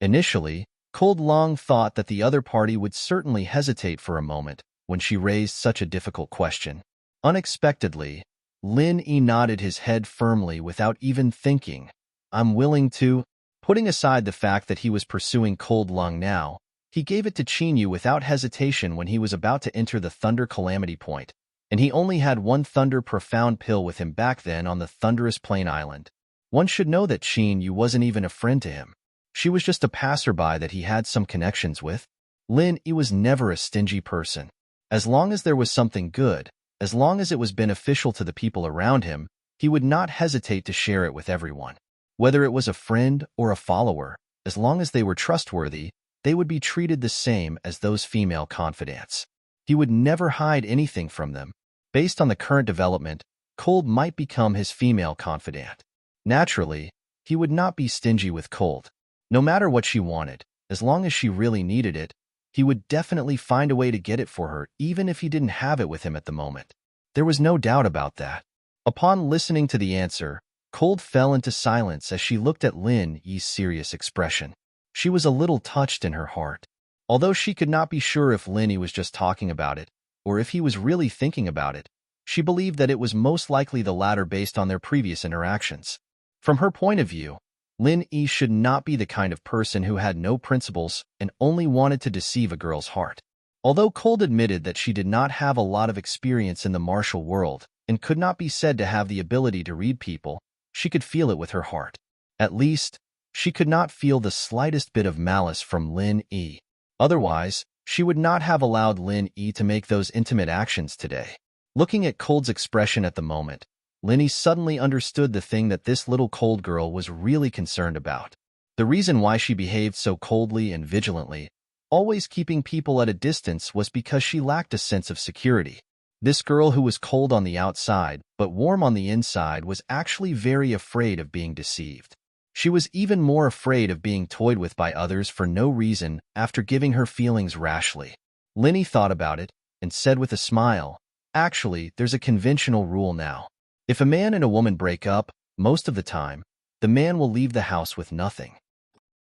Initially, Cold Long thought that the other party would certainly hesitate for a moment when she raised such a difficult question. Unexpectedly, Lin Yi nodded his head firmly without even thinking. "I'm willing to." Putting aside the fact that he was pursuing Cold Long now, he gave it to Qinyu without hesitation when he was about to enter the Thunder Calamity Point, and he only had one Thunder Profound Pill with him back then on the Thunderous Plain Island. One should know that Qinyu wasn't even a friend to him. She was just a passerby that he had some connections with. Lin Yi was never a stingy person. As long as there was something good, as long as it was beneficial to the people around him, he would not hesitate to share it with everyone. Whether it was a friend or a follower, as long as they were trustworthy, they would be treated the same as those female confidants. He would never hide anything from them. Based on the current development, Cold might become his female confidant. Naturally, he would not be stingy with Cold. No matter what she wanted, as long as she really needed it, he would definitely find a way to get it for her, even if he didn't have it with him at the moment. There was no doubt about that. Upon listening to the answer, Cold fell into silence as she looked at Lin Yi's serious expression. She was a little touched in her heart. Although she could not be sure if Lin Yi was just talking about it, or if he was really thinking about it, she believed that it was most likely the latter based on their previous interactions. From her point of view, Lin Yi should not be the kind of person who had no principles and only wanted to deceive a girl's heart. Although Cold admitted that she did not have a lot of experience in the martial world and could not be said to have the ability to read people, she could feel it with her heart. At least, she could not feel the slightest bit of malice from Lin Yi. Otherwise, she would not have allowed Lin Yi to make those intimate actions today. Looking at Cold's expression at the moment, Lin Yi suddenly understood the thing that this little Cold girl was really concerned about. The reason why she behaved so coldly and vigilantly, always keeping people at a distance, was because she lacked a sense of security. This girl who was cold on the outside but warm on the inside was actually very afraid of being deceived. She was even more afraid of being toyed with by others for no reason after giving her feelings rashly. Lin Yi thought about it and said with a smile, "Actually, there's a conventional rule now. If a man and a woman break up, most of the time, the man will leave the house with nothing."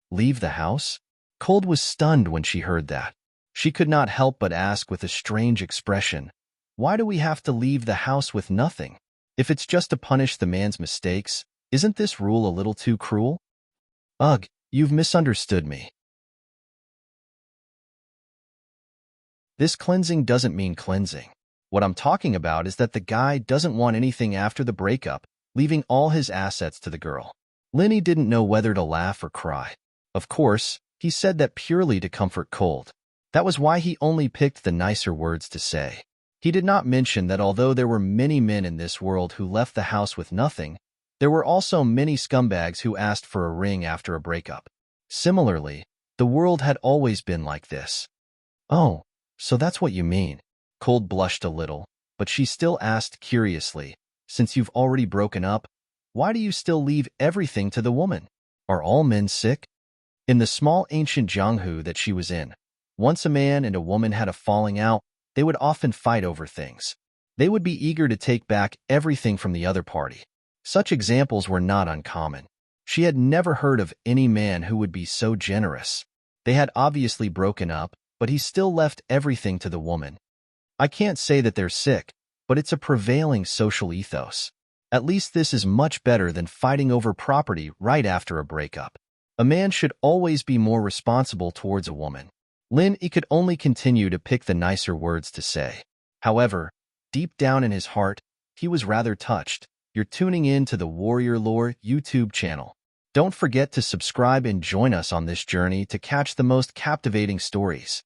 Leave the house? Cold was stunned when she heard that. She could not help but ask with a strange expression, "Why do we have to leave the house with nothing? If it's just to punish the man's mistakes, isn't this rule a little too cruel?" "Ugh, you've misunderstood me. This cleansing doesn't mean cleansing. What I'm talking about is that the guy doesn't want anything after the breakup, leaving all his assets to the girl." Lin Yi didn't know whether to laugh or cry. Of course, he said that purely to comfort Cold. That was why he only picked the nicer words to say. He did not mention that although there were many men in this world who left the house with nothing, there were also many scumbags who asked for a ring after a breakup. Similarly, the world had always been like this. "Oh, so that's what you mean." Cold blushed a little, but she still asked curiously, "Since you've already broken up, why do you still leave everything to the woman? Are all men sick?" In the small ancient Jianghu that she was in, once a man and a woman had a falling out, they would often fight over things. They would be eager to take back everything from the other party. Such examples were not uncommon. She had never heard of any man who would be so generous. They had obviously broken up, but he still left everything to the woman. I can't say that they're sick, but it's a prevailing social ethos. At least this is much better than fighting over property right after a breakup. A man should always be more responsible towards a woman. Lin Yi could only continue to pick the nicer words to say. However, deep down in his heart, he was rather touched. You're tuning in to the Warrior Lore YouTube channel. Don't forget to subscribe and join us on this journey to catch the most captivating stories.